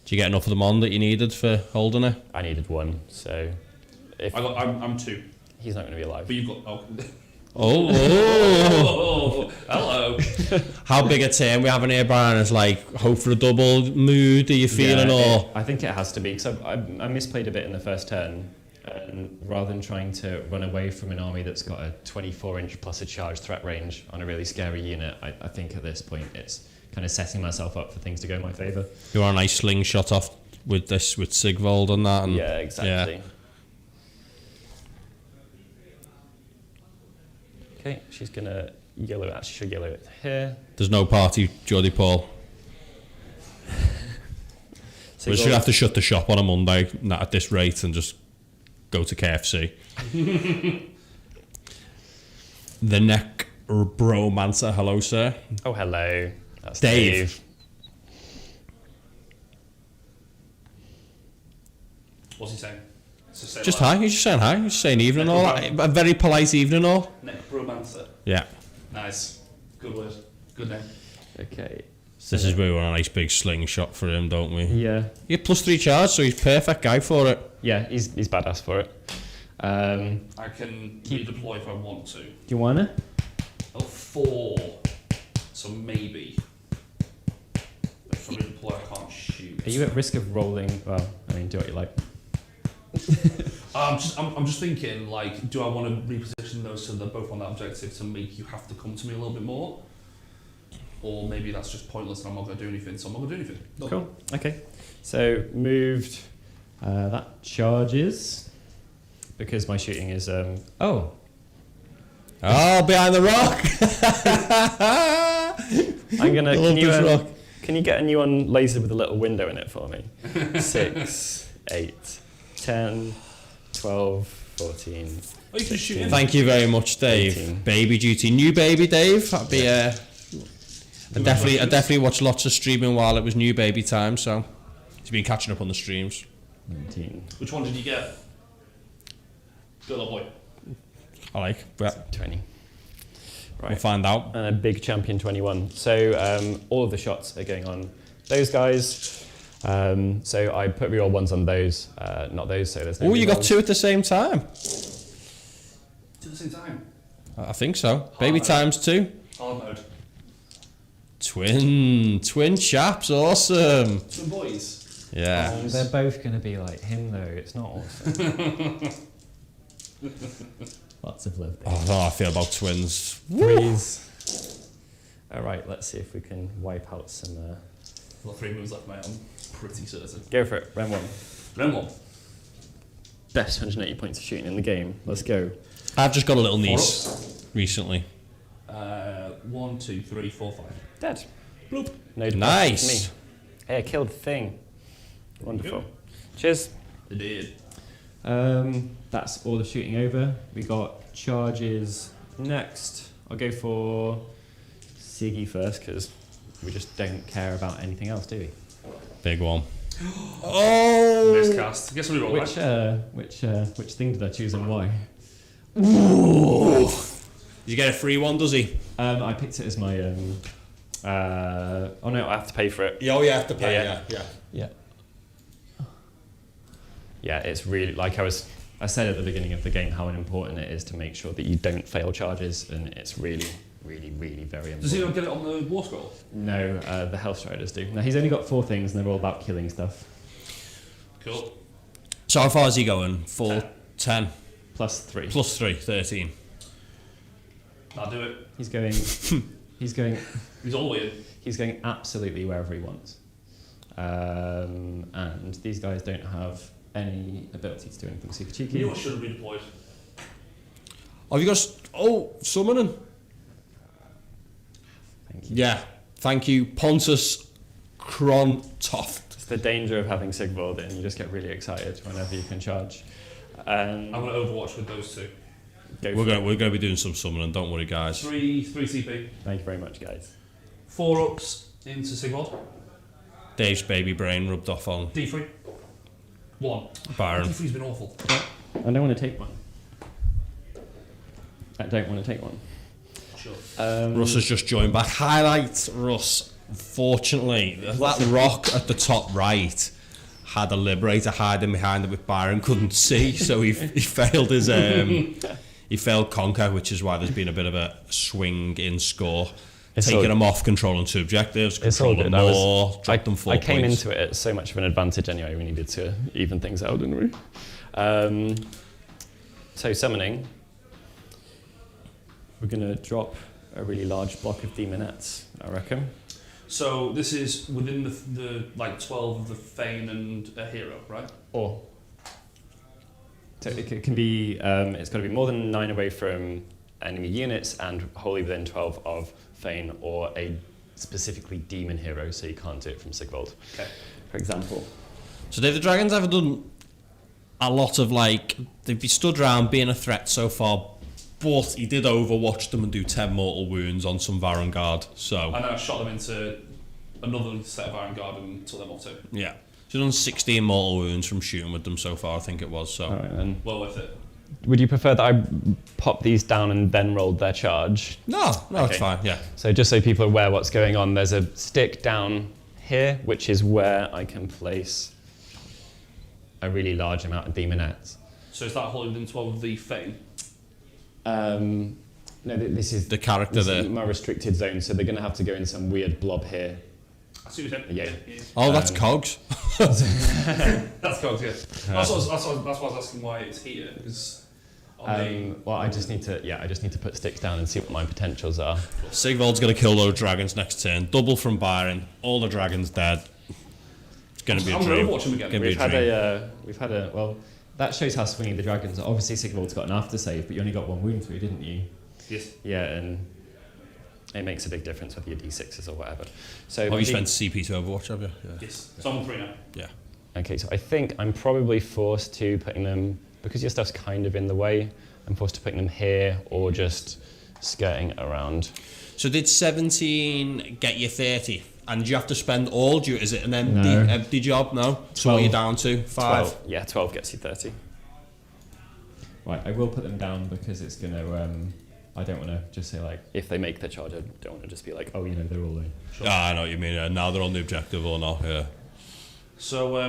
Do you get enough of them on that you needed for holding it? I needed 1, so if I'm 2, he's not gonna be alive. but you've got. Oh. Oh. Hello. How big a turn we having here, Brian? Is like hope for a double mood? Are you feeling or? I think it has to be because I misplayed a bit in the first turn, and rather than trying to run away from an army that's got a 24-inch plus a charge threat range on a really scary unit, I think at this point it's kind of setting myself up for things to go in my favour. You're on a nice slingshot off with Sigvold and that. And, Yeah, exactly. Yeah. Okay, she's gonna yellow it. She'll yellow it here. There's no party, Jodie Paul. So We should have to shut the shop on a Monday not at this rate and just go to KFC. The neck bromancer, hello sir. Oh, hello. That's Dave. What's he saying? Just hi, he's just saying hi, he's just saying evening all. A very polite evening all. Necromancer. Yeah. Nice. Good word. Good name. Okay. This is where we want a nice big slingshot for him, don't we? Yeah. You get +3 charge, so he's perfect guy for it. Yeah, he's badass for it. I can redeploy if I want to. Do you wanna? Oh, 4. So maybe. If I redeploy, I can't shoot. Are you at risk of rolling? Well, I mean, do what you like. I'm just thinking, like, do I want to reposition those so they're both on that objective to make you have to come to me a little bit more? Or maybe that's just pointless and I'm not going to do anything, so I'm not going to do anything. No. Cool. Okay. So moved. That charges because my shooting is. Oh, behind the rock. I'm gonna. Love this rock. Can you get a new one laser with a little window in it for me? 6, 8, 10, 12, 14. Oh, you can shoot him. Thank you very much, Dave. 18. Baby duty, new baby, Dave. That'd be. I definitely watched lots of streaming while it was new baby time. So he's been catching up on the streams. 19. Which one did you get? Girl or boy? I like. But 20. Right. we'll find out. And a big champion 21. So all of the shots are going on those guys. So I put reroll ones on those, not those. So there's no. Oh, you got rerolls. 2 at the same time. To the same time. I think so. Baby mode. times 2. Hard mode. Twin chaps, awesome. Some boys. Yeah. They're both going to be like him, though. It's not awesome. Lots of love. Oh, I don't know how I feel about twins. Breeze. All right, let's see if we can wipe out some. Well, 3 moves left, mate. I'm pretty certain. Go for it, round 1. Round 1. Best 180 points of shooting in the game. Let's go. I've just got a little 4 niece ups. recently. 1, 2, 3, 4, 5. Dead. Bloop. No depression Nice. for me. Hey, I killed the thing. Wonderful. Yep. Cheers. It did. That's all the shooting over. We got charges next. I'll go for Siggy first because we just don't care about anything else, do we? Big one. Oh! Miscast. Guess what we roll, right? Which thing did I choose and why? Ooh. You get a free one, does he? I picked it as my. Oh no, I have to pay for it. Yeah, you have to pay. Yeah. Yeah, it's really like I said at the beginning of the game how important it is to make sure that you don't fail charges, and it's really, really, really very important. Does he not get it on the war scroll? No, the Health Striders do. Now he's only got 4 things, and they're all about killing stuff. Cool. So how far is he going? 4, 10. Plus 3. Plus 3, 13. I'll do it. He's going. He's going. He's all the way in. He's going absolutely wherever he wants. And these guys don't have any ability to do anything super cheeky. You know what should have redeployed? Have you got... summoning. Thank you. Yeah. Thank you, Pontus Krontoft. it's the danger of having Sigvald in. You just get really excited whenever you can charge. I'm going to Overwatch with those 2. We're going to be doing some summoning, don't worry, guys. 3 CP. Thank you very much, guys. 4 ups into Sigvald. Dave's baby brain rubbed off on D3. 1. Byron. D3's been awful. I don't want to take one. I don't want to take one. Sure. Russ has just joined back. Highlight, Russ. Unfortunately, that rock at the top right had a Liberator hiding behind it, which Byron couldn't see, so he failed his he failed Conquer, which is why there's been a bit of a swing in score. Taking him off controlling 2 objectives, controlling more, drop them 4 I points. came into it at so much of an advantage anyway. We needed to even things out, didn't we? So summoning, we're going to drop a really large block of demonettes, I reckon. So this is within the like 12 of the Fane and a hero, right? Or. So it can be. It's got to be more than 9 away from enemy units and wholly within 12 of Fane or a specifically demon hero, so you can't do it from Sigvald, for example. So Dave, the Dragons haven't done a lot of they've stood around being a threat so far, but he did overwatch them and do 10 mortal wounds on some Vanguard. So And then I shot them into another set of Vanguard and took them off too. yeah, he's done 16 mortal wounds from shooting with them so far, I think it was. So All right, then. Well worth it. Would you prefer that I pop these down and then rolled their charge? no, Okay. it's fine. Yeah, So just so people are aware what's going on, there's a stick down here, which is where I can place a really large amount of demonettes. So is that wholly within 12 of the Fane? No, this is the character this there. is my restricted zone, so they're going to have to go in some weird blob here. I see what you're saying. Yeah. Oh, that's Cogs. That's cool, yeah. That's why I was asking why it's here, because Well, I just need to put sticks down and see what my potentials are. Sigvald's going to kill those dragons next turn. Double from Byron. All the dragons dead. It's going to be a I'm dream. going to Overwatch him again. Gonna be We've had a Well, that shows how swingy the dragons are. Obviously, Sigvald's got an aftersave, but you only got 1 wound through, didn't you? Yes. yeah, and it makes a big difference whether you're D6s or whatever. So Oh, you spent CP to Overwatch, have you? Yeah. Yes. So I'm on 3 now. Yeah. Okay, so I think I'm probably forced to putting them because your stuff's kind of in the way, I'm forced to put them here or just skirting around. So did 17 get you 30? And did you have to spend all due? Is it an empty job? No? So what are you down to? 5? 12. Yeah, 12 gets you 30. Right, I will put them down because it's going to... I don't want to just say, like... If they make the charge, I don't want to just be like, Oh, you know, they're all in. Sure. Ah, I know what you mean. Now they're on the objective or not, yeah. So,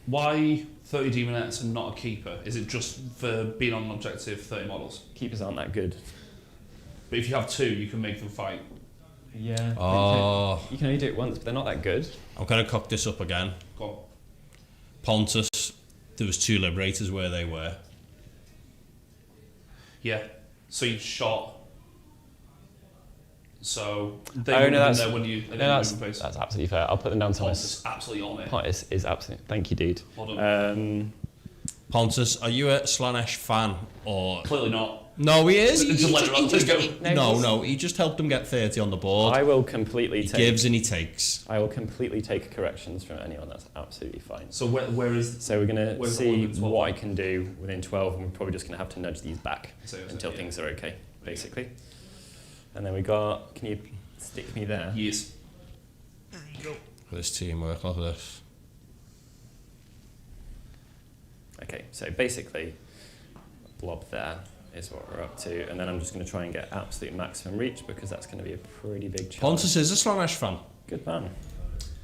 why 30 demonettes and not a keeper? Is it just for being on an objective 30 models? keepers aren't that good. But if you have 2, you can make them fight. Yeah. Oh, You can only do it once, but they're not that good. I'm going to cock this up again. Go on. Pontus, there was 2 Liberators where they were. Yeah. So you shot. So they Oh, wouldn't no, have that's- been there when you that's face. absolutely fair. I'll put them down to my... Pontus absolutely on it. Pontus is absolutely... Thank you, dude. Well done. Pontus, are you a Slaanesh fan or... Clearly not. No, he is. Just let it run. Let's go. No, he just helped him get 30 on the board. I will completely He take... gives and he takes. I will completely take corrections from anyone. That's absolutely fine. So where is... So we're going to Where's the see one within 12? what I can do within 12, and we're probably just going to have to nudge these back So, until yeah. things are okay, basically. And then we got... Can you stick me there? Yes. This teamwork, look at this. Okay, so basically, blob there is what we're up to, and then I'm just going to try and get absolute maximum reach because that's going to be a pretty big challenge. Pontus is a Slaanesh fan. Good man.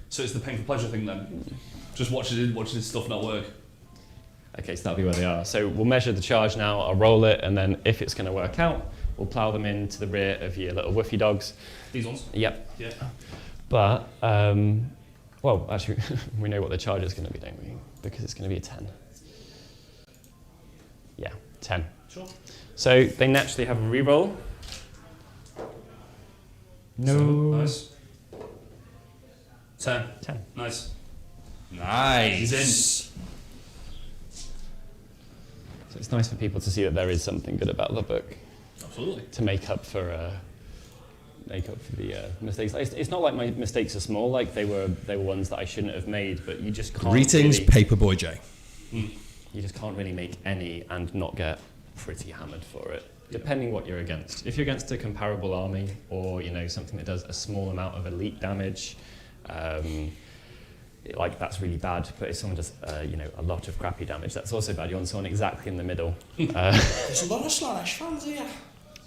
So it's the pain for pleasure thing then. Just watching his stuff not work. Okay, so that'll be where they are. So we'll measure the charge now, I'll roll it, and then if it's going to work out, we'll plough them into the rear of your little woofy dogs. These ones. Yep. Yeah. But, well, actually, we know what the charge is going to be, don't we? Because it's going to be a 10. Yeah, 10. Sure. So they naturally have a reroll. No. So, nice. 10. 10. Nice. Nice. He's in. So it's nice for people to see that there is something good about the book Absolutely. to make up for the mistakes. It's not like my mistakes are small. Like they were ones that I shouldn't have made. But you just can't. Greetings, really, Paperboy J. You just can't really make any and not get pretty hammered for it. Depending what you're against. If you're against a comparable army, or something that does a small amount of elite damage, like that's really bad. But if someone does a lot of crappy damage, that's also bad. You want someone exactly in the middle. There's a lot of Slaanesh fans here.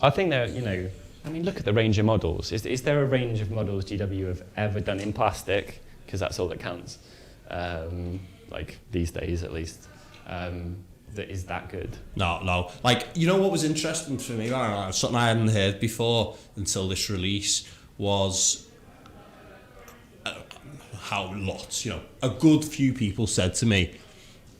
I think they're I mean, look at the range of models. Is there a range of models GW have ever done in plastic? Because that's all that counts. Like these days, at least. That is that good. No. Like, you know what was interesting for me, something I hadn't heard before until this release, was how lots, a good few people said to me,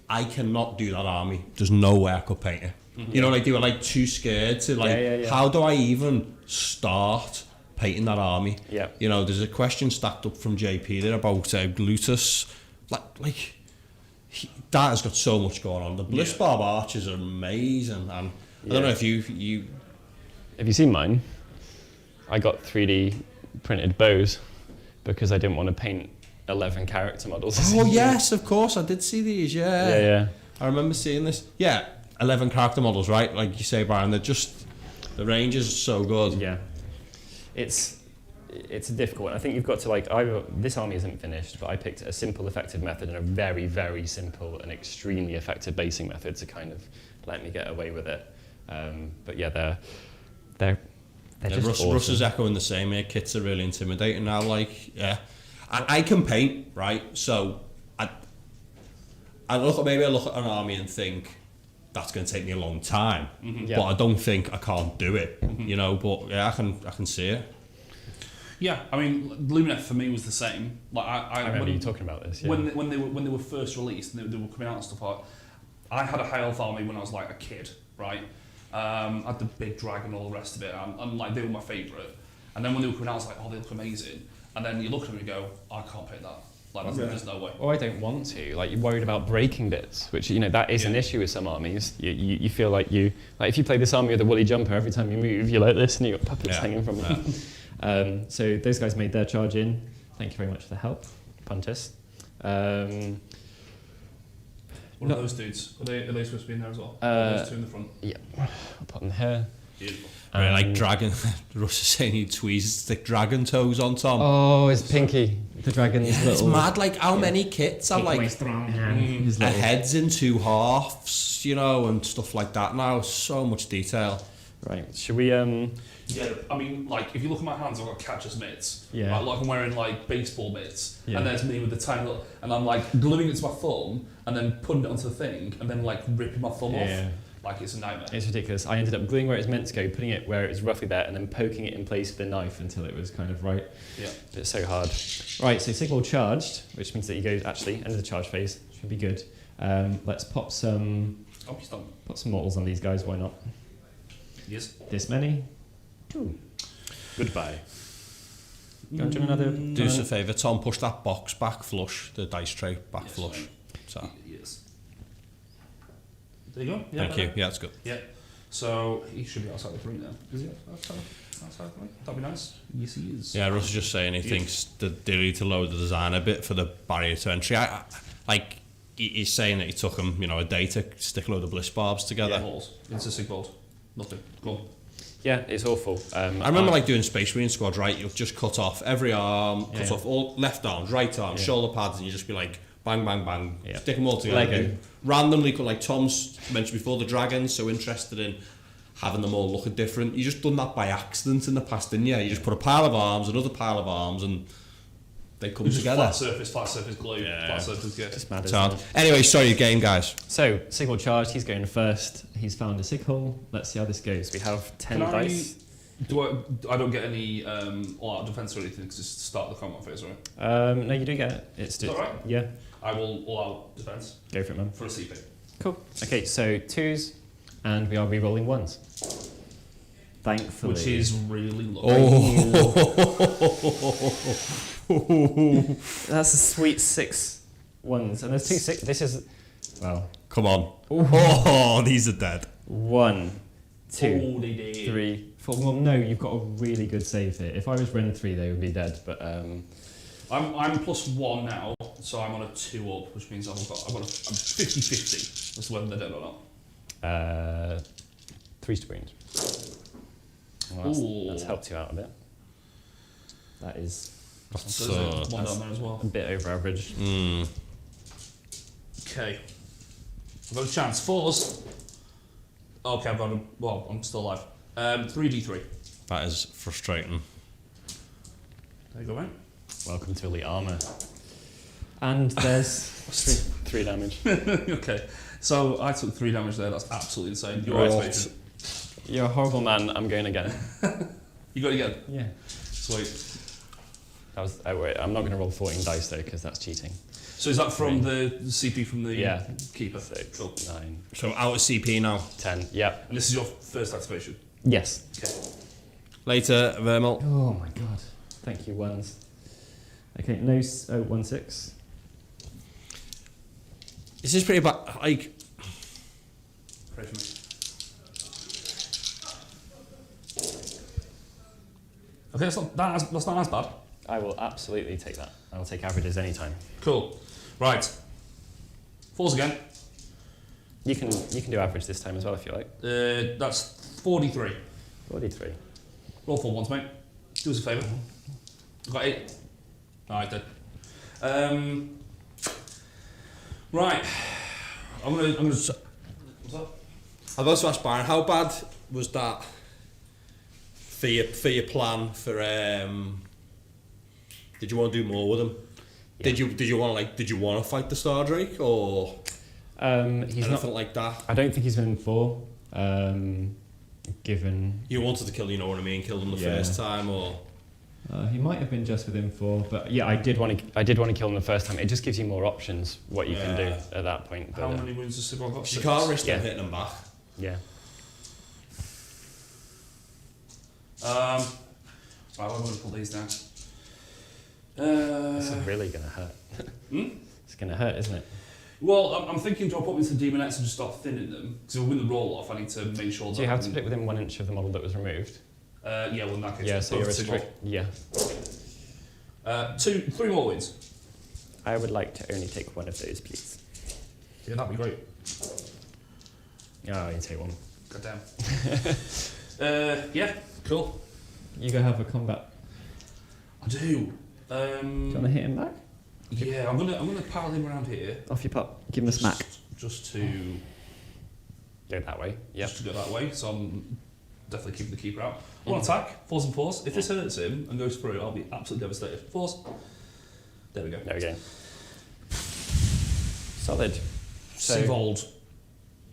I cannot do that army. There's no way I could paint it. Mm-hmm. They were like too scared to how do I even start painting that army? Yeah. There's a question stacked up from JP there about Glutus. That has got so much going on. The Blissbarb archers are amazing, and I don't know if you Have you seen mine? I got 3D printed bows because I didn't want to paint 11 character models. Oh yes, of course, I did see these. Yeah. I remember seeing this. Yeah, 11 character models, right? Like you say, Byron. They're just the range is so good. Yeah. It's a difficult one. I think you've got to this army isn't finished, but I picked a simple, effective method and a very, very simple and extremely effective basing method to kind of let me get away with it. But yeah, they're just awesome. Russ is echoing the same here. Kits are really intimidating now. I can paint, right? So I look at an army and think that's going to take me a long time, but I don't think I can't do it. But yeah, I can see it. Yeah, I mean, Lumineth for me was the same. Like I remember you talking about this. Yeah. When they were first released and they were coming out and stuff like. I had a high elf army when I was like a kid, right? I had the big dragon and all the rest of it, and like they were my favourite. And then when they were coming out, I was like, oh, they look amazing. And then you look at them and you go, I can't paint that. Like there's no way. Or I don't want to. Like you're worried about breaking bits, which that is an issue with some armies. You feel like if you play this army with a woolly jumper, every time you move, you're like this, and you've got puppets hanging from it. So those guys made their charge in. Thank you very much for the help, Pontus. What are those dudes? Are they supposed to be in there as well? Those two in the front. Yeah, I'll put them here. Beautiful. Right, like dragon. Russ is saying he tweezed thick dragon toes on Tom. Oh, his pinky, the dragon's Yeah, it's mad. Like how many kits have like his a little heads in two halves, you know, and stuff like that. Now so much detail. Right, should we? Yeah, I mean, like if you look at my hands, I've got catcher's mitts. Yeah. Like I'm wearing like baseball mitts, Yeah. and there's me with the tiny little, and I'm like gluing it to my thumb, and then putting it onto the thing, and then like ripping my thumb off. Like it's a nightmare. It's ridiculous. I ended up gluing where it was meant to go, putting it where it was roughly there, and then poking it in place with a knife until it was kind of right. Yeah. But it's so hard. Right, so signal charged, which means that you go actually end of the charge phase. Should be good. Let's pop some mortals on these guys. Why not? Yes. This many. 2. Goodbye. Go on to another. Do us a favour, Tom. Push that box back flush, the dice tray back Yes, flush. fine. So. Yes. There you go. Yeah, Thank you. Yeah, that's good. Yeah. So he should be outside the 3 now. Is he outside the 3? That'd be nice. Yes, he is. Yeah, Russ is just saying he thinks that they need to lower the design a bit for the barrier to entry. Like he's saying that it took him, a day to stick a load of bliss barbs together. Yeah, balls. It's a sig bolt. Nothing. Go on. Yeah, it's awful. I remember like doing Space Marine squad, right? You'll just cut off every arm, cut off all left arms, right arms, shoulder pads, and you just be like bang, bang, bang, stick them all together. Lego. Randomly, like Tom's mentioned before, the dragons, so interested in having them all looking different. You just done that by accident in the past, didn't you? You just put a pile of arms, another pile of arms, and they come together. Flat surface glue. Flat surface, good. It's mad, So, isn't it? anyway, sorry, game, guys. So, signal charged, he's going first. He's found a sig hole. Let's see how this goes. We have 10 dice. I don't get any all-out defense or anything because it's to start the combat phase, right? No, you do get it. It's Is that right? Yeah, I will all-out defense go for it, man. for a CP. Cool. Okay, so 2s, and we are re-rolling 1s. Thankfully. Which is really low. That's a sweet 6 1s. And there's 2 6. This is, well. Come on. Oh, these are dead. 1, 2, Oh, they did. 3, 4. Well, no, you've got a really good save here. If I was Ren 3, they would be dead, but I'm +1 now, so I'm on a 2 up, which means I'm 50-50 as to whether they're dead or not. 3 screens. Well, that's helped you out a bit. That is So there's one down there as well. a bit over average. Okay. I've got a chance. 4s. Okay, I've got a, well, I'm still alive. 3d3. That is frustrating. There you go, mate. Welcome to Elite Armour. And there's 3 damage. Okay. So I took 3 damage there. That's absolutely insane. Your Right. activation. You're a horrible man. I'm going again. You got it again. Yeah. Sweet. That was. Oh wait, I'm not going to roll 14 dice though because that's cheating. So is that from the CP from the keeper? 6, Cool. 9, So out of CP now. 10. Yep. And this is your first activation. Yes. Okay. Later, Vermel. Oh my god. Thank you, 1s. Okay, no. 1 6. This is pretty bad. Like, Pray for me. Okay, that's not as bad. I will absolutely take that. I will take averages anytime. Cool. Right. 4s again. You can do average this time as well if you like. That's 43. 43. Roll 4 ones, mate. Do us a favour. I've got 8. Alright, dead. Right. I'm gonna. What's that? I've also asked Byron, how bad was that for your plan for? Did you want to do more with him? Yeah. Did you want to fight the Stardrake or He's anything not. like that? I don't think he's been in 4. Given You wanted to kill, you know what I mean, kill them the first time, or he might have been just within 4, but yeah, I did want to kill him the first time. It just gives you more options what you can do at that point. But, How many wounds has Sigmar got? you 6. can't risk them hitting them back. Yeah. Right, I'm going to pull these down. This is really gonna hurt. It's gonna hurt, isn't it? Well, I'm thinking, do I put them into Demonettes and just start thinning them? Because if we win the roll off, I need to make sure that. Do you have to put it within 1 inch of the model that was removed? Yeah, well, in that case, Yeah, so you're both Sigmar. Yeah. 3 more wins. I would like to only take 1 of those, please. Yeah, that'd be great. Oh, you take one. God damn. Yeah, cool. You go have a combat. I do. Do you want to hit him back? Yeah, I'm gonna pile him around here. Off you pop. Give him a smack. Just to Go that way. Yep. just to go that way. So I'm definitely keeping the keeper out. One attack, 4s and 4s. If this hurts him and goes through, I'll be absolutely devastated. 4s. There we go. There we go. Solid. So Sivold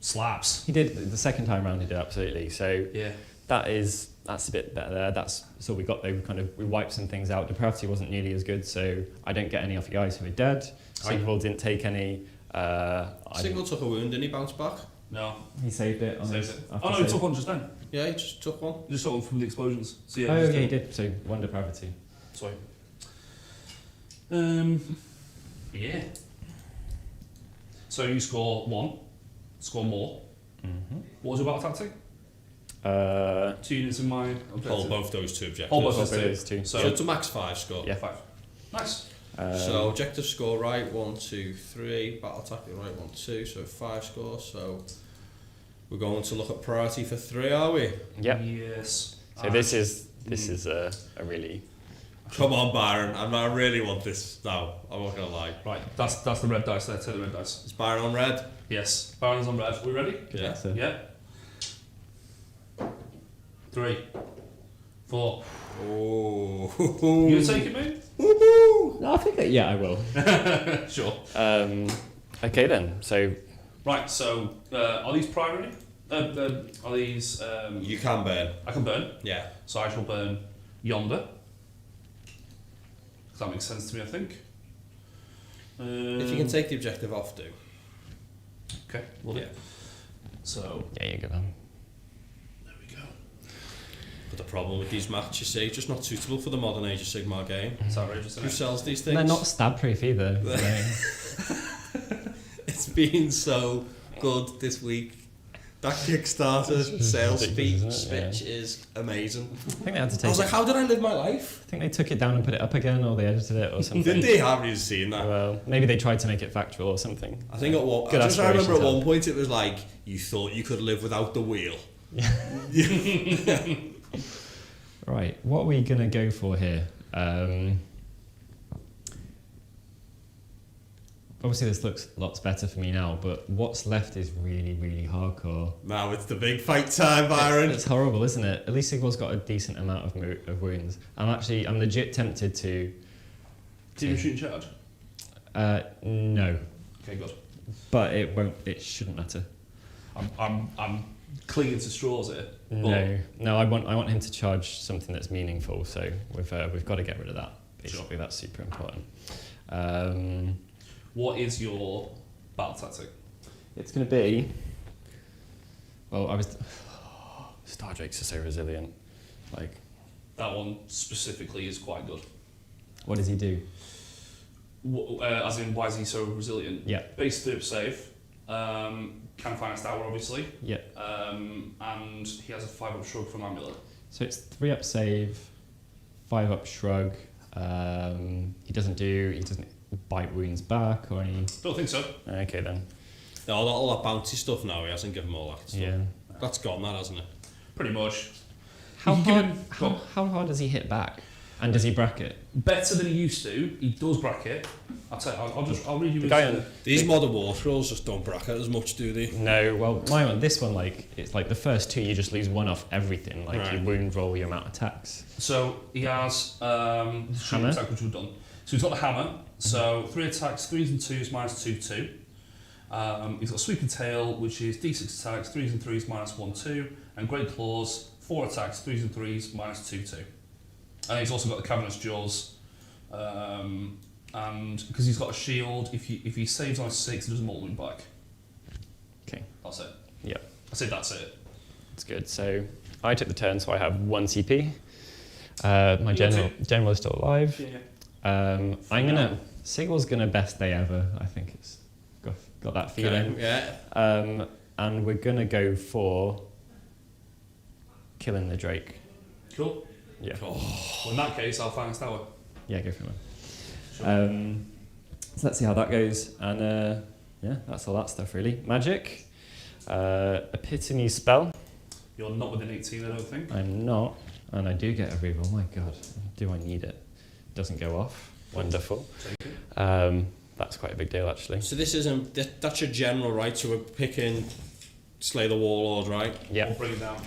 slaps. He did the second time round. He did absolutely. So Yeah. that's a bit better there. That's all we got though. We wiped some things out. Depravity wasn't nearly as good, so I don't get any off you guys who are dead. Sigvald didn't take any. Sigmar took a wound, didn't he bounce back? No. He saved it. Saves it. Oh no, he took one just then. Yeah, he just took one. He just took one from the explosions. So yeah. Oh just yeah, he took- did. So one depravity. Sorry. Yeah. So you score 1, score more. Mm-hmm. What was your battle tactic? 2 units in my objective. Hold both those two objectives. Hold both Both those those two. two. So So it's a max 5 score. Yeah. 5. Nice. So objective score right 1, 2, 3. Battle tactic right 1, 2. So 5 score. So we're going to look at priority for 3, are we? Yep. Yes. So this is a really Come on, Byron. I really want this now. I'm not gonna lie. Right, that's the red dice there. Take the red dice. Is Byron on red? Yes. Baron's on red. We ready? Yeah. Yeah. 3, 4. Oh. You take it, mate? No, I think that I will. Sure. Okay then. So Right. So are these primary? Are these? You can burn. I can burn. Yeah. So I shall burn yonder. That makes sense to me, I think. If you can take the objective off, do. Okay, well, yeah. So, yeah, you go then. there we go. But the problem with these maps, you see, just not suitable for the modern Age of Sigmar game. It's outrageous, Who isn't it? sells these And things? they're not stab proof either. It's been so good this week. That Kickstarter sales ridiculous, speech isn't it? is amazing. I think they had to I take was it. like, how did I live my life? I think they took it down and put it up again, or they edited it, or something. Did they? I haven't even seen that. Well, maybe they tried to make it factual or something. I think at one. Good I remember at aspiration, one point it was like you thought you could live without the wheel. Right, what are we gonna go for here? Obviously, this looks lots better for me now, but what's left is really, really hardcore. Now it's the big fight time, Byron. It's horrible, isn't it? At least Sigval's got a decent amount of wounds. I'm legit tempted to. Did you shoot and charge? No, Okay, good. but it won't. It shouldn't matter. I'm clinging to straws here. No. I want him to charge something that's meaningful. So we've got to get rid of that. Basically, Sure. that's super important. What is your battle tactic? It's going to be. Well, Stardrakes are so resilient. Like, That one specifically is quite good. what does he do? As in, why is he so resilient? Yeah. Base 3 up save. Can finance hour, obviously. Yeah. And he has a 5 up shrug from Amulet. So it's 3 up save, 5 up shrug. He doesn't bite wounds back or any. Don't think so. Okay then. All that bouncy stuff now, he hasn't given him all that stuff. Yeah. That's gone, that, hasn't it? Pretty much. How You give hard? him- How hard does he hit back? And does he bracket? Better than he used to. He does bracket. I'll read you his. guy on- These modern war scrolls just don't bracket as much, do they? No. Well, this one, it's like the first 2 you just lose 1 off everything, like your wound roll, your amount of attacks. So he has the shooting Hammer. attack, which we've done. So he's got the hammer. So 3 attacks, 3s and 2s, minus 2, 2. He's got sweeping tail, which is d6 attacks, 3s and 3s, minus 1, 2. And great claws, 4 attacks, 3s and 3s, minus 2, 2. And he's also got the cavernous jaws. And because he's got a shield, if he saves on a 6, he doesn't mortal wound back. Okay. That's it. Yeah. I say that's it. That's good. So I took the turn, so I have 1 CP. My You got general is still alive. Yeah. Sigval's gonna best day ever. I think it's got that feeling. Okay, yeah. And we're gonna go for killing the Drake. Cool. Yeah. Well, in that case, I'll finance tower. Yeah, go for it. Sure. So let's see how that goes. And Yeah, that's all that stuff really. Magic. Epitome spell. You're not within 18, I don't think. I'm not, and I do get a reroll. My God, do I need it? Doesn't go off. Wonderful. That's quite a big deal, actually. So this isn't, that's your general, right? So we're picking Slay the Warlord, right? Yeah. Or bring it down.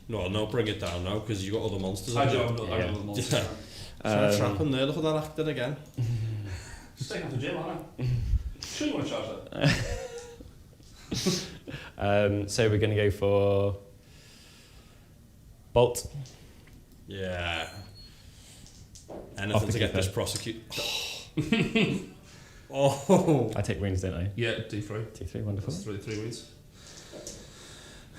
No, bring it down now, because you've got other monsters. I do haven't have you? other monsters. Yeah. Trying to trap him there, look at that acting again. Just taking out the gym, aren't I? Sure you want to charge that? So we're going to go for Bolt. Yeah. Anything to get this prosecuted. Oh. I take wounds, don't I? Yeah, D3. T3, wonderful. That's three wounds.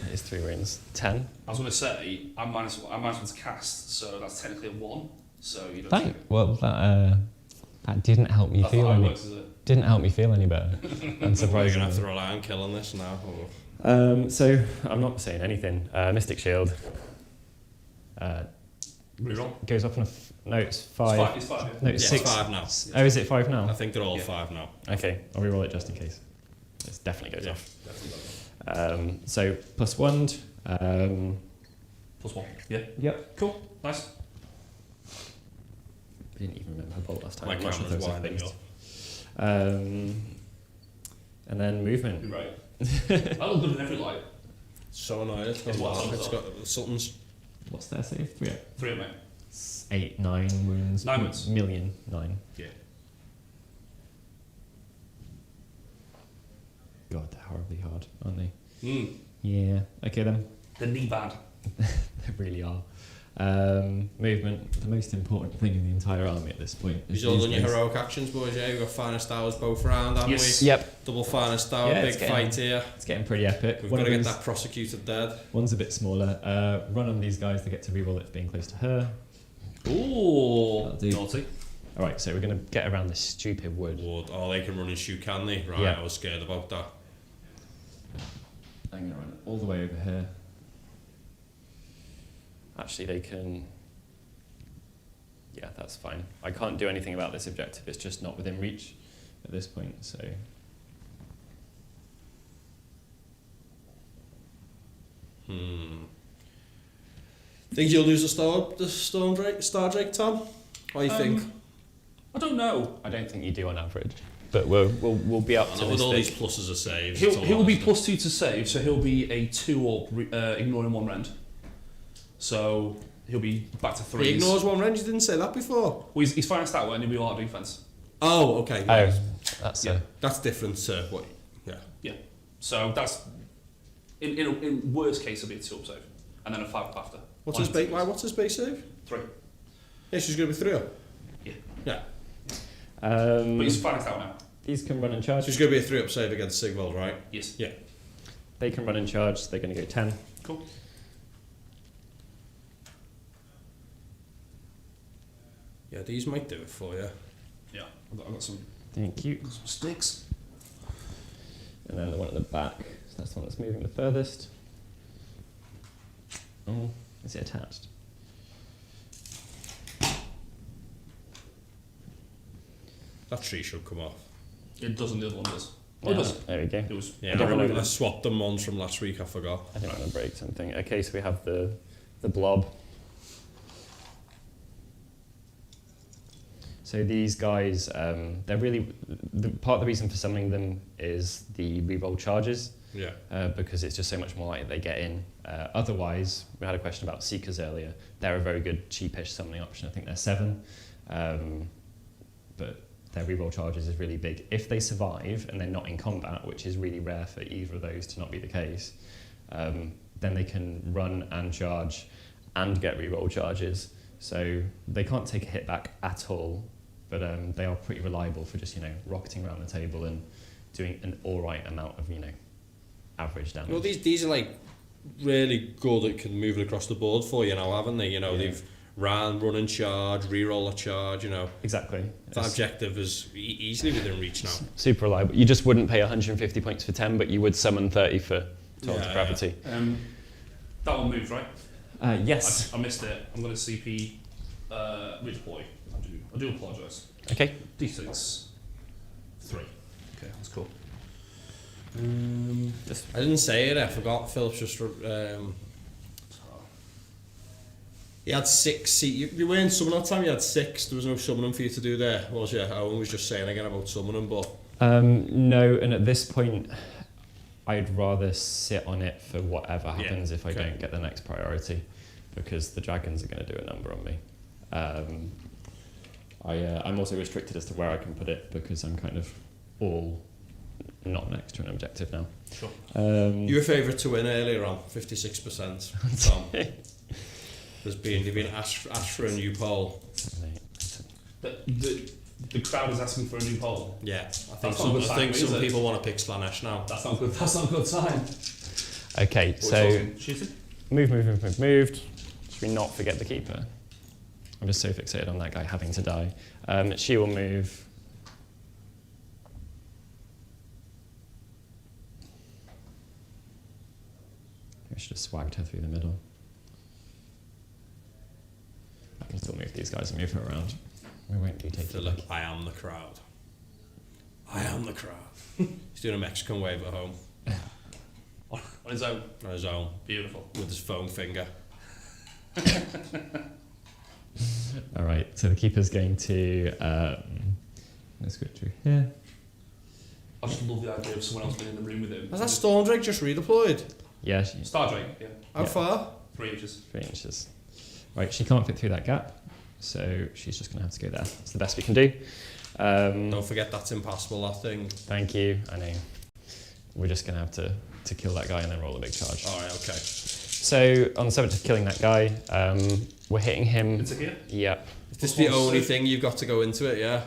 It is 3 wounds. 10. I was going to say, I'm minus one to cast, so that's technically a 1. So you don't Thank. Well, that didn't help me that's feel not how it any. works, is it? Didn't help me feel any better. Well, you're going to have to rely on killing this now. So I'm not saying anything. Mystic Shield. Reroll. Goes up on no, it's 5. It's 5, yeah. No, it's Yeah, 6. it's 5 now. Oh, is it 5 now? I think they're all Yeah. 5 now. Okay, I'll reroll it just in case. It definitely goes Yeah. off. Definitely. So plus 1. +1. Yeah. Yep. Cool. Nice. I didn't even remember her bolt last time. My I'm not sure if camera's there was a winding fixed. up. And then movement. You're right. I look good in every light. So annoyed. It's It's what? got something's. What's their save? 3 up. 3 of me. 8, 9 wounds. 9 wounds. Million. 9. Yeah. God, they're horribly hard, aren't they? Mm. Yeah. Okay then. The knee bad. They really are. Movement, the most important thing in the entire army at this point. You've all done your heroic actions, boys, yeah? We've got finest hours both round, haven't Yes. we? Yep. Double finest hour, Yeah, big it's getting- fight here. It's getting pretty epic. We've One got to of get them's- that prosecuted dead. One's a bit smaller. Run on these guys, they get to reroll it for being close to her. Ooh. That'll do. Naughty. Alright, so we're going to get around this stupid wood. Oh, they can run and shoot, can they? Right, Yeah. I was scared about that. I'm going to run all the way over here. Actually, they can... Yeah, that's fine. I can't do anything about this objective. It's just not within reach at this point, so... Think you'll lose the Stardrake, Tom? What do you think? I don't know. I don't think you do on average. But we'll be up to With all these this. pluses of saves. it's all He'll be right. +2 to save, so he'll be a 2 up, ignoring 1 rend. So he'll be back to 3s. He ignores one range, you didn't say that before. Well, he's finest that way, and he'll be all out defense. Oh, okay. Oh, Right. that's Yeah. That's different to what. Yeah. Yeah. So that's in worst case, it'll be a 2 up save, and then a 5 up after. What's his base? Why? What's his base save? 3. Yeah, she's going to be 3 up. Yeah. Yeah. But he's finest out now. These can run and charge. She's going to be a 3 up save against Sigvald, right? Yes. Yeah. They can run and charge. They're going to go 10. Cool. Yeah, these might do it for you. Yeah. I've got some Thank you. sticks. And then the one at the back. So that's the one that's moving the furthest. Oh, is it attached? That tree should come off. It doesn't. The other one does. Oh, it does. There we go. It was. Yeah, I don't know. I swapped them ones from last week, I forgot. I think I'm going to break something. Okay, so we have the blob. So these guys, they're really... part of the reason for summoning them is the reroll charges, Yeah. because it's just so much more likely they get in. Otherwise, we had a question about Seekers earlier. They're a very good cheapish summoning option. I think they're 7. But their reroll charges is really big. If they survive and they're not in combat, which is really rare for either of those to not be the case, then they can run and charge and get reroll charges. So they can't take a hit back at all, but they are pretty reliable for just, rocketing around the table and doing an alright amount of, average damage. Well, these are like really good at can move it across the board for you now, haven't they? Yeah. They've run and charge, reroll a charge, Exactly. That objective is easily within reach now. Super reliable. You just wouldn't pay 150 points for 10, but you would summon 30 for Tolerance Yeah. Gravity. That one moved, right? Yes. I missed it. I'm going to CP Rich Boy. I do apologise. Okay. D6. 3. Okay, that's cool. I didn't say it. I forgot. Philip's just. He had 6. You weren't summoning that time. You had 6. There was no summoning for you to do there, was you? Owen was just saying again about summoning, but no. And at this point, I'd rather sit on it for whatever happens if I don't get the next priority, because the dragons are going to do a number on me. I'm also restricted as to where I can put it because I'm kind of all not next to an objective now. Sure. You were favourite to win earlier on, 56%. Tom. You've been asked for a new poll. The crowd is asking for a new poll. Yeah, I think some people want to pick Slaanesh now. That's not good. That's not a good sign. Okay, so shooting. Moved. Should we not forget the keeper? I'm just so fixated on that guy having to die. She will move. I should have swagged her through the middle. I can still move these guys and move her around. We won't do take Philip, I am the crowd. I am the crowd. He's doing a Mexican wave at home. On his own. On his own. Beautiful. With his foam finger. All right, so the keeper's going to. Let's go through here. I just love the idea of someone else being in the room with him. Has that Stormdrake just redeployed? Yeah. Stardrake, yeah. How far? 3 inches. 3 inches. Right, she can't fit through that gap, so she's just going to have to go there. That's the best we can do. Don't forget that's impassable, that thing. Thank you, I know. We're just going to have to kill that guy and then roll a big charge. Alright, okay. So, on the subject of killing that guy, we're hitting him. Into here? Yep. Is this the only thing you've got to go into it, yeah?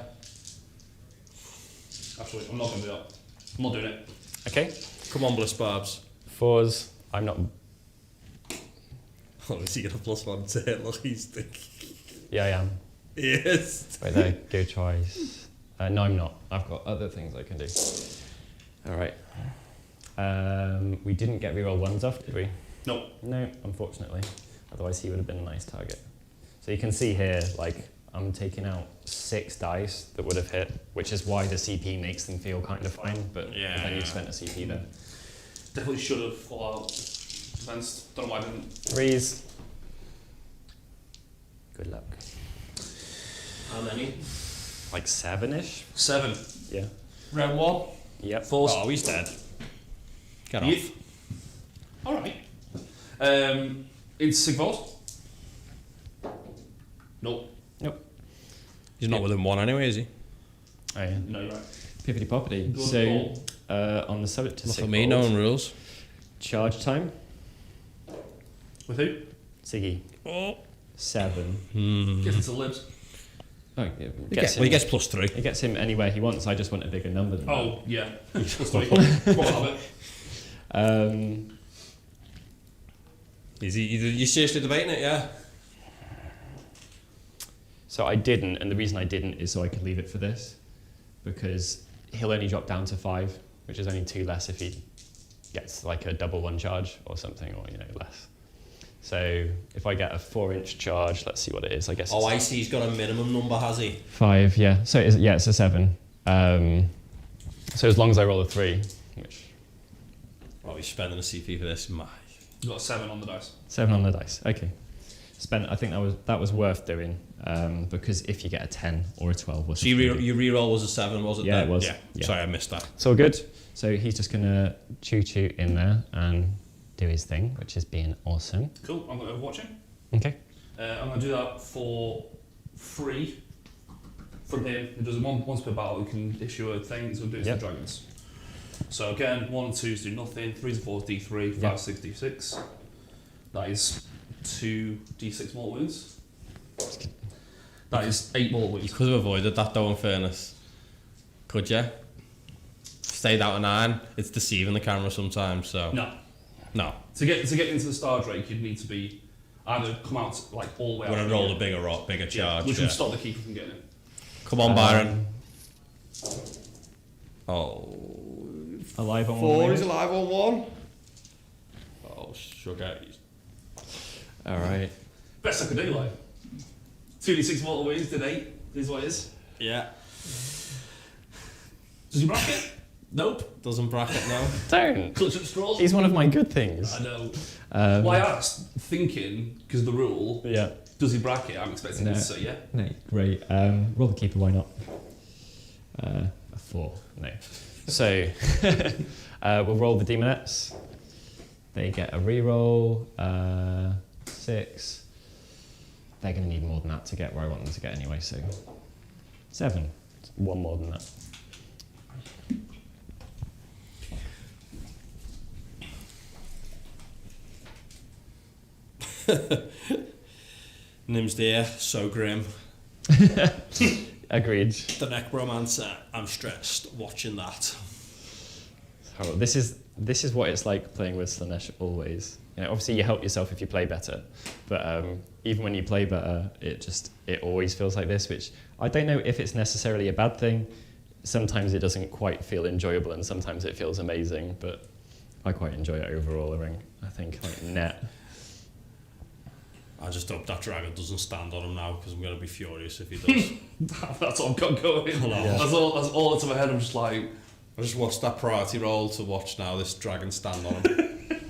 Actually, I'm not going to do that. I'm not doing it. Okay. Come on, Bliss Barbs. 4s. I'm not. Oh, is he going to +1 to hit? Look, he's the... Yeah, I am. Yes. Wait there, go twice. No, I'm not. I've got other things I can do. All right. We didn't get reroll 1s off, did we? No. No, unfortunately. Otherwise, he would have been a nice target. So you can see here, like, I'm taking out 6 dice that would have hit, which is why the CP makes them feel kind of fine, but then you've spent a CP there. Definitely should have fought out defense. Don't know why I didn't. 3s. Good luck. How many? Like 7-ish? 7. Yeah. Round 1? Yep. 4. Oh, he's dead. Get off. Yep. Alright. It's Sigvald. Nope. Nope. He's not within 1 anyway, is he? Oh, yeah. No, you're right. Pippity poppity. Good So, on the subject to Not for me, no one rules. charge time. With who? Siggy. 7. Gets into libs. Oh, yeah. He gets +3. It gets him anywhere he wants. I just want a bigger number than Oh, yeah. Plus 3. Come on, have it. that. You seriously debating it, yeah? So I didn't, and the reason I didn't is so I could leave it for this, because he'll only drop down to 5, which is only 2 less if he gets like a double 1 charge or something, or less. So if I get a 4-inch charge, let's see what it is. I guess. Oh, I see. He's got a minimum number, has he? 5. Yeah. So it's a 7. So as long as I roll a 3, which. Oh, he's spending a CP for this. My. You got a 7 on the dice. 7 on the dice. Okay. I think that was worth doing, because if you get a 10 or a 12, so your reroll was a 7, was it? Yeah, then? it was. Yeah. Sorry, I missed that. It's all good. So he's just gonna choo in there and do his thing, which is being awesome. Cool. I'm going to Overwatch him. Okay. I'm going to do that for free from him. He does it once per battle. He can issue a thing. He's going to do it to the dragons. So again, 1 and 2s do nothing. 3s and 4s D3. 5, 6 D6. That is 2 D6 mortal wounds. That is 8 mortal You wounds. could have avoided that though, in fairness. Could you? Stayed out of 9. It's deceiving the camera sometimes, so... No. To get into the Stardrake, you'd need to be either come out like all the way out. Would have rolled a bigger charge. Which would stop the keeper from getting it. Come on, Byron. Oh. Alive on 4, 1. he's alive on 1. Oh, sugar. All right. Best I could do, like 2d6 mortal wounds, did 8. Is what it is. Yeah. Does he bracket? Nope, doesn't bracket, no. Don't. Clutch at straws? He's one of my good things. I know. Um, Well, I asked, thinking, because the rule, Yeah. does he bracket? I'm expecting him to say yeah. No, great. Roll the keeper, why not? A 4. No. So, we'll roll the demonettes. They get a reroll. 6. They're going to need more than that to get where I want them to get anyway, so 7. One more than that. Nim's there, so grim. Agreed. The necromancer, I'm stressed watching that. Oh, this is what it's like playing with Slaanesh always. You know, obviously you help yourself if you play better, but even when you play better, it always feels like this, which I don't know if it's necessarily a bad thing. Sometimes it doesn't quite feel enjoyable, and sometimes it feels amazing, but I quite enjoy it overall. I think like net. I just hope that dragon doesn't stand on him now, because I'm going to be furious if he does. That's what I've got going. Yeah. That's all that's in my head. I'm just like, I just watched that priority roll to watch now this dragon stand on him.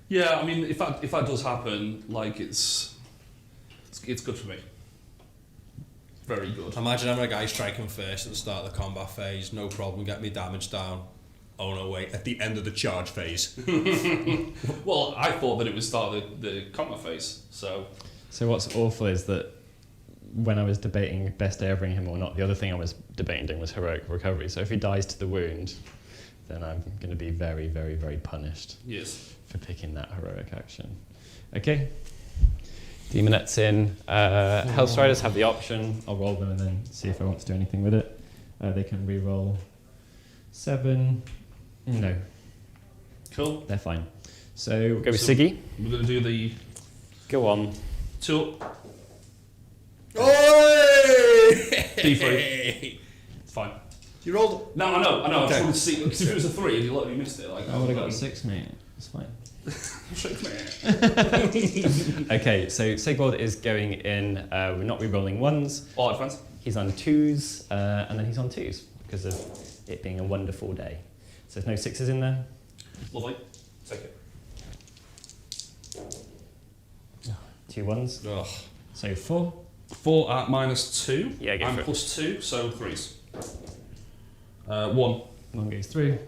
yeah. I mean, if that does happen, like it's good for me. Very good. Imagine having a guy striking first at the start of the combat phase, no problem, get me damage down. Oh no, wait, at the end of the charge phase. Well, I thought that it would start the combat phase, so... So what's awful is that when I was debating best airing him or not, the other thing I was debating was heroic recovery. So if he dies to the wound, then I'm going to be very, very, very punished Yes. for picking that heroic action. Okay. Demonettes in. Hellstriders have the option. I'll roll them and then see if I want to do anything with it. They can re-roll 7. No, Cool. they're fine. So we'll go with Siggy. We're going to do the... Go on. 2 Oi! D3. It's fine. You rolled... No, I know. I Okay. just wanted to see, because if it was a 3 and you missed it, like... I would have got a 6, mate. It's fine. Okay, so Sigvald is going in. We're not re-rolling 1s. All right, friends. He's on 2s, and then he's on 2s because of it being a wonderful day. So there's no 6s in there. Lovely. Take it. 2 1s. Ugh. So 4. 4 at -2. Yeah, go I'm for it. +2, so 3s. 1. 1 goes through.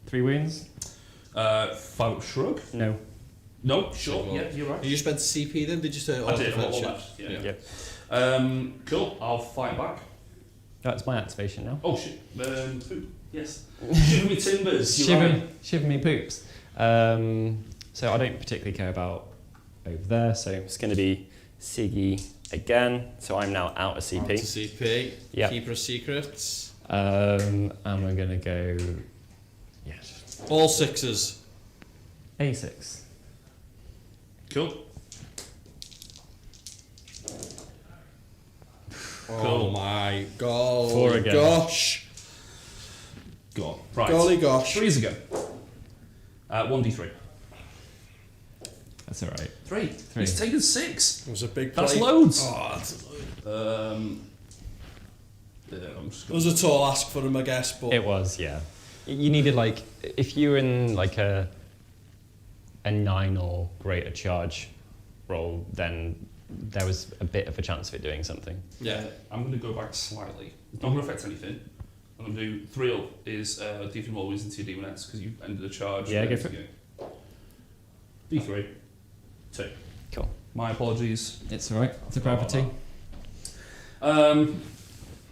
3 wounds. 5 shrug. No. No, sure. Sure. Yeah, you're right. Did you spend CP then? Did you say I did. defense? All Yeah. left. Yeah. Yeah. Cool. I'll fight back. That's my activation now. Oh shit. Food. Yes. Shiver me timbers. You're Shiver, right. shiver me poops. So I don't particularly care about over there. So it's going to be Siggy again. So I'm now out of CP. To CP. Yeah. Keeper of secrets. And we're going to go. Yes. All 6s. A6. Cool. Oh Cool. my god. 4 again. Gosh. Go on. Right. Golly gosh. 3s again. 1d3. That's all right. 3. 3. He's taken 6. It was a big That's play. loads. Oh, that's a load. I'm just It was a tall ask for him, I guess, but... It was, yeah. You needed like, if you were in like a 9 or greater charge roll, then there was a bit of a chance of it doing something. Yeah. I'm going to go back slightly. It's not going to affect anything. I'm going to do 3 up is D3 more wins into your demonettes because you ended the charge. Yeah, go for it. D3. 2. Cool. My apologies. It's alright. It's a gravity. I'm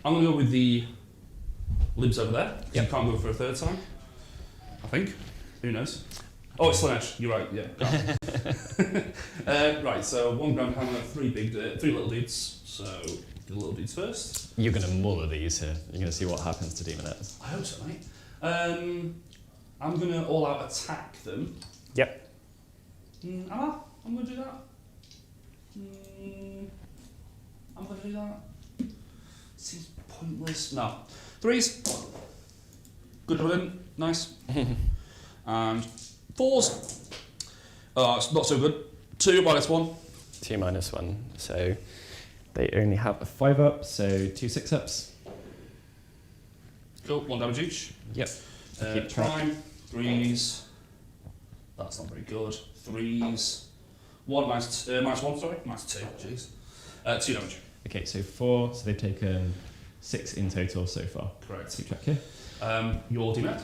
going to go with the libs over there. 'Cause Yep. You can't go for a 3rd time. I think. Who knows? Oh, it's Slaanesh. You're right. Yeah. Right. So 1 ground hammer, 3 little dudes. So the little dudes first. You're going to muller these here. You're going to see what happens to demonettes. I hope so, mate. I'm going to all out attack them. Yep. Am I? I'm going to do that. I'm going to do that. Seems pointless. No. 3s. Good running. Nice. And 4s. It's not so good. 2 -1. 2 -1. So they only have a 5 up, so 2 6 ups. Cool, 1 damage each. Yep. Keep track. Prime, 3s. That's not very good. 3s. 1 minus 1, sorry. Minus 2, jeez. 2 damage. Okay, so 4. So they've taken 6 in total so far. Correct. Keep track here. Your D-Met?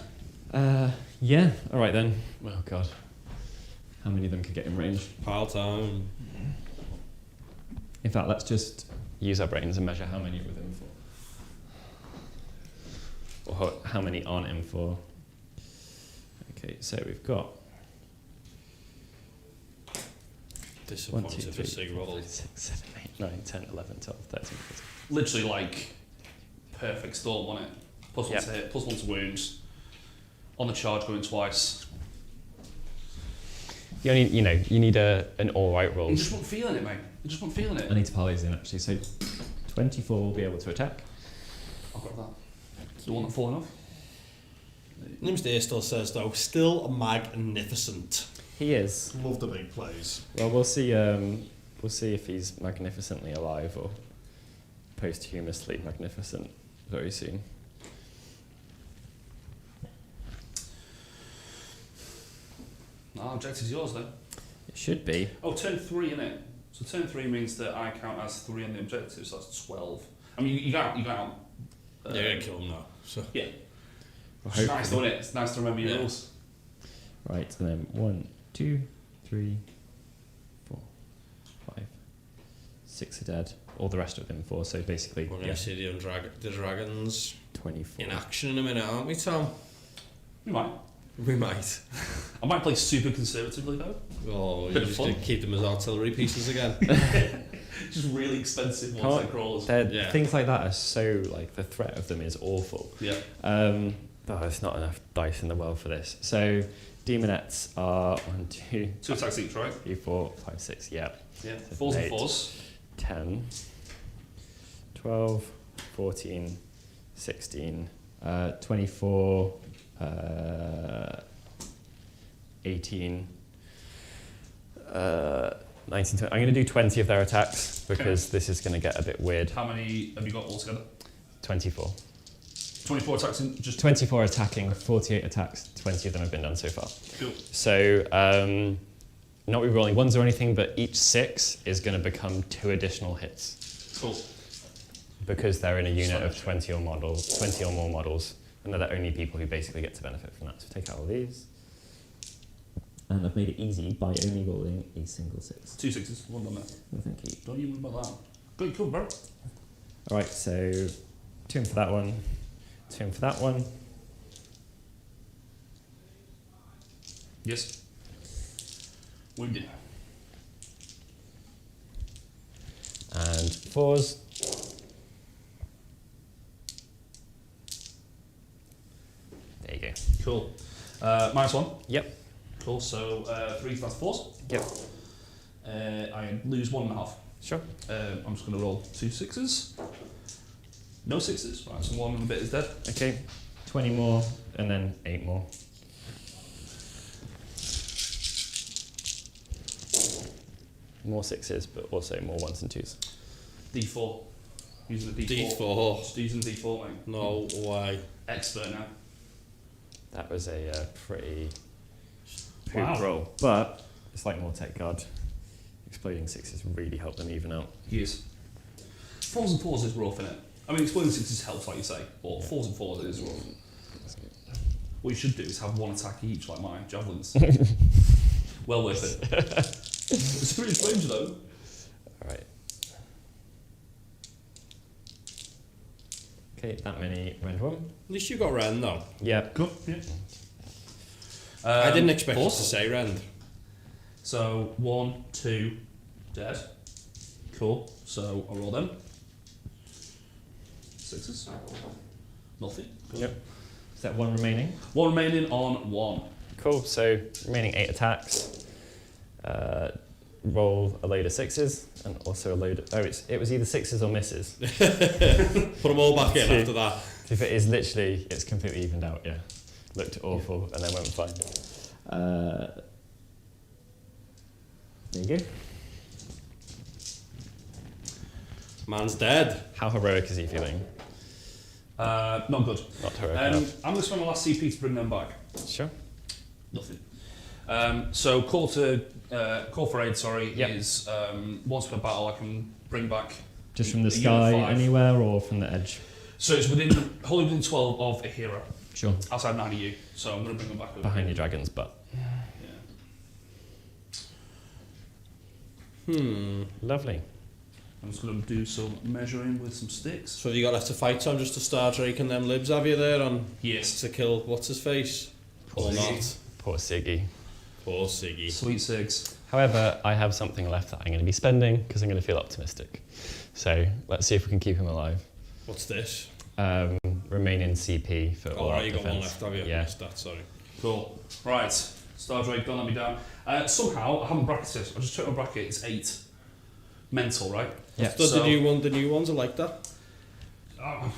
Yeah. All right then. Oh god. How many of them could get in range? Pile time. In fact, let's just use our brains and measure how many are within 4. Or how many aren't in 4. Okay, so we've got Disappointed for Sig roll. 5, 6, 7, 8, 9, 10, 11, 12, 13, 14. Literally like perfect storm, wasn't it? Plus 1 to hit, plus 1 to wounds. On the charge going twice. You only, you need an all right roll. You just weren't feeling it, mate. You just weren't feeling it. I need to pile these in actually. So 24 will be able to attack. I've got that. It's the one that fallen off. Nimsday still says though, still magnificent. He is. Love the big plays. Well, we'll see. We'll see if he's magnificently alive or posthumously magnificent very soon. No, objective's yours then. It should be. Oh, turn 3, innit? So turn 3 means that I count as 3 on the objective, so that's 12. I mean, you got out. You're going to kill him now. So. Yeah. Well, It's nice, though, isn't it? It's nice to remember your rules. Right, and then 1, 2, 3, 4, 5, 6 are dead. All the rest of them 4. So basically, We're going to see the dragons 24 in action in a minute, aren't we, Tom? We might. We might. I might play super conservatively, though. Oh, Bit you of just fun. keep them as artillery pieces again. Just really expensive ones like crawlers. Things like that are so like the threat of them is awful. Yeah. There's not enough dice in the world for this. So demonettes are 1, 2, 2 attacks each, right? 3, 4, 5, 6. Yeah. Yeah. 4s and 8, 4s. 10, 12, 14, 16, 24, 18, 19, 20. I'm going to do 20 of their attacks because this is going to get a bit weird. How many have you got altogether? 24. 24 attacks in just 24 attacking, 48 attacks, 20 of them have been done so far. Cool. So, not re-rolling ones or anything, but each 6 is going to become 2 additional hits. Cool. Because they're in a unit of 20 or more models, and they're the only people who basically get to benefit from that. So take out all these. And I've made it easy by only rolling a single 6. 2 6s, 1 done there. Oh, thank you. Don't you worry about that. Good, cool, bro. Alright, so 2 in for that one, 2 in for that one. Yes. Wounded. And 4s. There you go. Cool. -1. Yep. Cool, so 3 that's 4s. Yep. I lose 1.5. Sure. I'm just going to roll 2 6s. No 6s. Right, so 1 and a bit is dead. Okay. 20 more, and then 8 more. More 6s, but also more 1s and 2s. D4. Using the D4. D4. Just using D4, mate. No way. Expert now. That was a pretty poop Wow. roll. But it's like Mortec Guard. Exploding 6s really help them even out. Yes. 4s and 4s is rough, innit? I mean, exploding 6s helps, like you say, but Yeah. 4s and 4s is rough. What you should do is have 1 attack each, like my javelins. Well worth it. It's 3 inch range, though. Alright. Okay, that many rend 1. At least you got Rend though. Yeah. Good, yeah. I didn't expect you to 4s. say Rend. So 1, 2, dead. Cool. So I'll roll them. 6s. Nothing. Good. Yep. Is that 1 remaining? 1 remaining on 1. Cool, so remaining 8 attacks. Roll a load of 6s, and also a load of... Oh, it was either 6s or misses. Put them all back in after that. If it is literally, it's completely evened out, yeah. Looked awful, and then went fine. There you go. Man's dead. How heroic is he feeling? Not good. Not heroic I'm enough. going to spend my last CP to bring them back. Sure. Nothing. So call for aid. Sorry, Yep. is once per battle I can bring back. Just from the a unit of sky, 5. anywhere, or from the edge? So it's wholly within 12 of a hero, Sure. outside 9 of you. So I'm going to bring them back over. Behind your dragon's butt. Yeah. Lovely. I'm just going to do some measuring with some sticks. So you got left to fight Tom just to Stardrake and them libs, have you there on Yes. to kill what's his face? Or not? Poor Siggy. Poor Siggy. Sweet Sigs. However, I have something left that I'm going to be spending because I'm going to feel optimistic. So let's see if we can keep him alive. What's this? Remain in CP for all out You got one defense. left, have you? Yeah. Stat, sorry. Cool. Right. Stardrake, don't let me down. Somehow, I haven't bracketed. I just checked my bracket. It's 8. Mental, right? Yeah. The new ones are like that. Oh,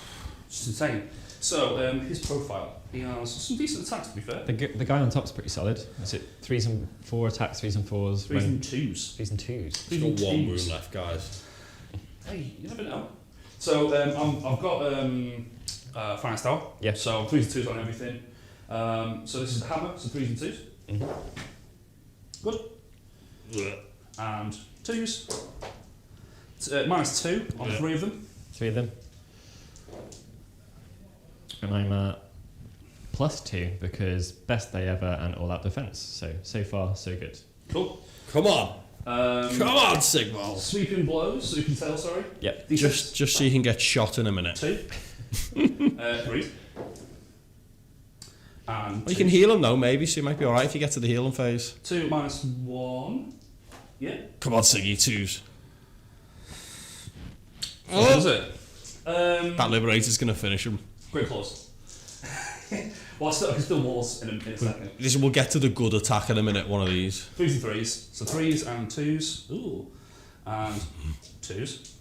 just insane. So, his profile. He has some decent attacks, to be fair. The guy on top's pretty solid. Is it 3s and 4 attacks, 3s and 4s? 3s and 2s. 3s and 2s. He's got one wound left, guys. Hey, you never know. So, I've got Finance Tower. Yeah. So, 3s and 2s on everything. So, this is the hammer, so 3s and 2s. Mm-hmm. Good. And 2s. -2 on 3 of them. 3 of them. And I'm at +2 because best day ever and all out defense. So far, so good. Cool. Come on. Come on, Sigmar. Sweeping tail, sorry. Yep. Just so you can get shot in a minute. 2. 3. And Well, you can heal him though, maybe, so you might be alright if you get to the healing phase. 2 -1. Yeah. Come on, Siggy, 2s. What was it? That Liberator's going to finish him. Great claws. Well, I can still walls in a second. We'll get to the good attack in a minute, one of these. 3s and 3s. So 3s and 2s. Ooh. And 2s.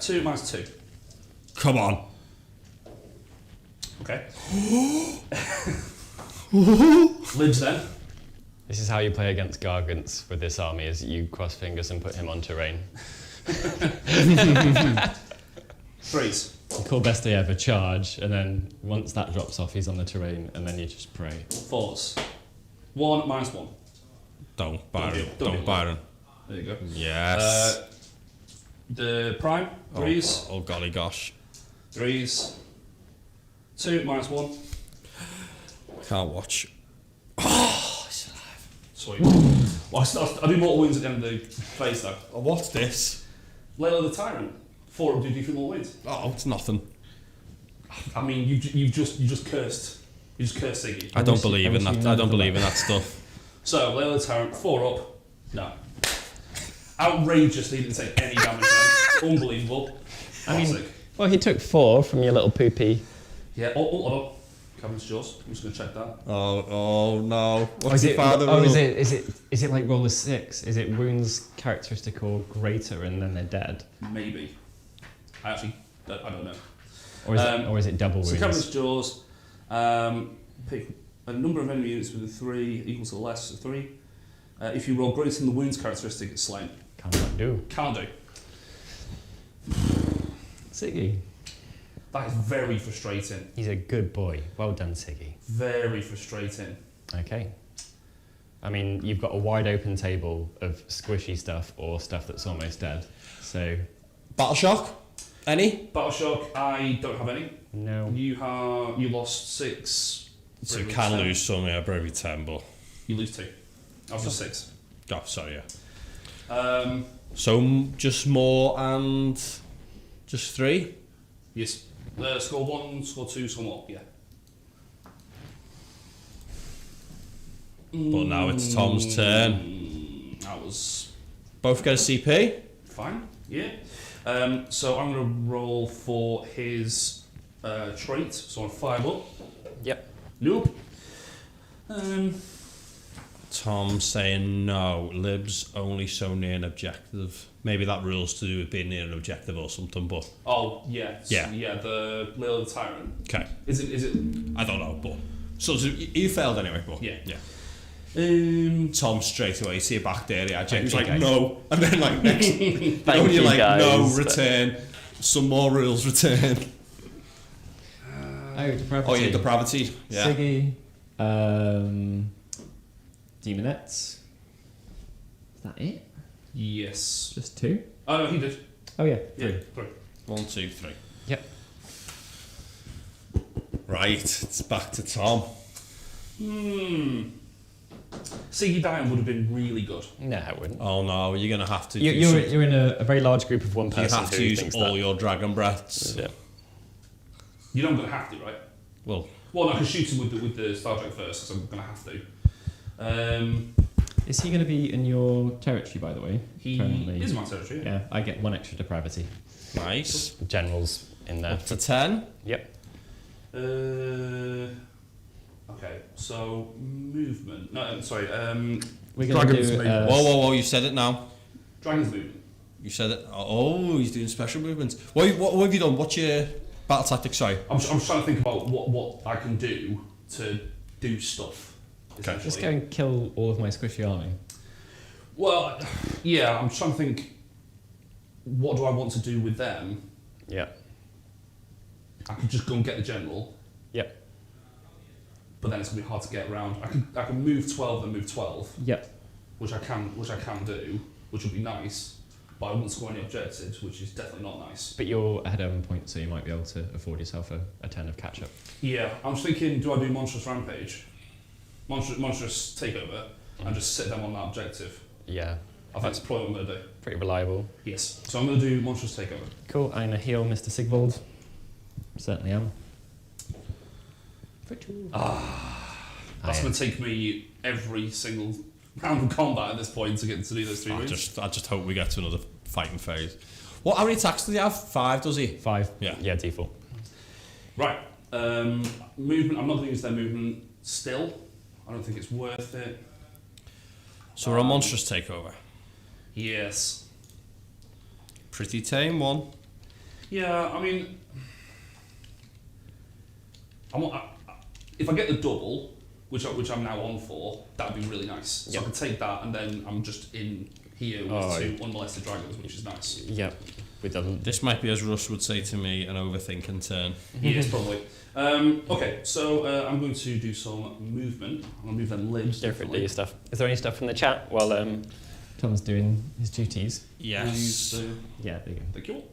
2 -2. Come on. Okay. Libs then. This is how you play against Gargants with this army, is you cross fingers and put him on terrain. 3s. You call best day ever, charge, and then once that drops off, he's on the terrain, and then you just pray. 4s. 1 -1. Don't, Byron. Don't Don't, Byron. There you go. Yes. The prime. 3s. Oh, golly gosh. 3s. 2 -1. Can't watch. Sweet. Well, I do mortal wounds at the end of the phase though. Oh, what's this? Layla the Tyrant. 4 do you do more wounds? Oh, it's nothing. I mean, you just cursed. You just cursed Siggy. I don't believe in that. I don't believe in that stuff. So Layla the Tyrant, 4 up. No. Outrageously didn't take any damage then. Unbelievable. I mean- Classic. Well, he took 4 from your little poopy. Yeah. Oh. Cabinet's jaws. I'm just gonna check that. Oh no. Oh, What's the father rule? is it like roll a 6? Is it wounds characteristic or greater and then they're dead? Maybe. I don't know. Or is it double So wounds? Cabinet's jaws. Pick a number of enemy units with a 3 equals to less of 3. If you roll greater than the wounds characteristic, it's slain. Can't do. Can't do. Siggy. That is very frustrating. He's a good boy. Well done, Siggy. Very frustrating. Okay. I mean, you've got a wide open table of squishy stuff or stuff that's almost dead. So, Battle shock? Any? Battle shock, I don't have any. no. You lost 6. So for you every can 10. lose some for every 10, but... You lose 2. After 6. Oh, sorry, yeah. Um, So just more and just 3? yes. Score 1, score 2, score more. Yeah. But now it's Tom's turn. That was Both get a CP? fine. Yeah. So I'm going to roll for his trait. So on 5 up. Yep. Nope. Tom saying no. Libs only so near an objective. Maybe that rule's to do with being near an objective or something, but... Oh, yeah. Yeah. Yeah, the Lil the Tyrant. Okay. Is it? I don't know, but... So you failed anyway, but... Yeah. Yeah. Tom straight away, see you back there, yeah. He was you, like, guys. no. And then like next... Thank you're you, like, guys. no, return. Some more rules, return. Depravity. Oh, yeah, Depravity. Yeah. Siggy. Demonettes. Is that it? Yes. Just 2? Oh, no, he did. Oh, yeah. Yeah, 3. 3. 1, 2, 3. Yep. Right, it's back to Tom. Siggy Diamond would have been really good. No, it wouldn't. Oh no, you're going to have to You're in a very large group of one person. You have to who use thinks all that. your dragon breaths. Yeah. You know I'm going to have to, right? Well, no, I can shoot him with the Stardrake first, because I'm going to have to. Is he going to be in your territory, by the way? He currently? is my territory. Yeah, I get 1 extra depravity. nice. Generals in there. Up to 10. Yep. Okay, so movement. No, sorry. We're going to Dragon's do. movement. Whoa, you said it now. Dragon's movement. You said it. Oh, he's doing special movements. What have you done? What's your battle tactic? Sorry. I'm trying to think about what I can do to do stuff. Okay. Just go and kill all of my squishy army. Well, yeah, I'm trying to think. What do I want to do with them? Yeah. I could just go and get the general. Yep. But then it's gonna be hard to get around. I can move 12 and move 12. Yep. Which I can do, which would be nice. But I wouldn't score any objectives, which is definitely not nice. But you're ahead of 1 point, so you might be able to afford yourself a 10 of catch up. Yeah, I'm just thinking, do I do Monstrous Rampage? Monstrous Takeover, and just sit them on that objective? Yeah. I think that's probably what I'm going to do. Pretty reliable. Yes. So I'm going to do Monstrous Takeover. Cool. I'm going to heal Mr. Sigvald. Certainly am. That's going to take me every single round of combat at this point to get to do those 3 moves. I just hope we get to another fighting phase. How many attacks does he have? 5, does he? 5. Yeah. Yeah, default. Right. Movement. I'm not going to use their movement still. I don't think it's worth it. So we're on Monstrous Takeover. Yes. Pretty tame one. Yeah, I mean, if I get the double, which I'm now on for, that'd be really nice. So Yep. I can take that, and then I'm just in here with 2 unmolested dragons, which is nice. Yep. We've done. This might be, as Russ would say to me, an overthinking turn. Yes, probably. Okay, so I'm going to do some movement. I'm going to move them libs. Go for it, do your stuff. Is there any stuff from the chat while Tom's doing his duties? Yes. Yeah, there you go. Thank you all.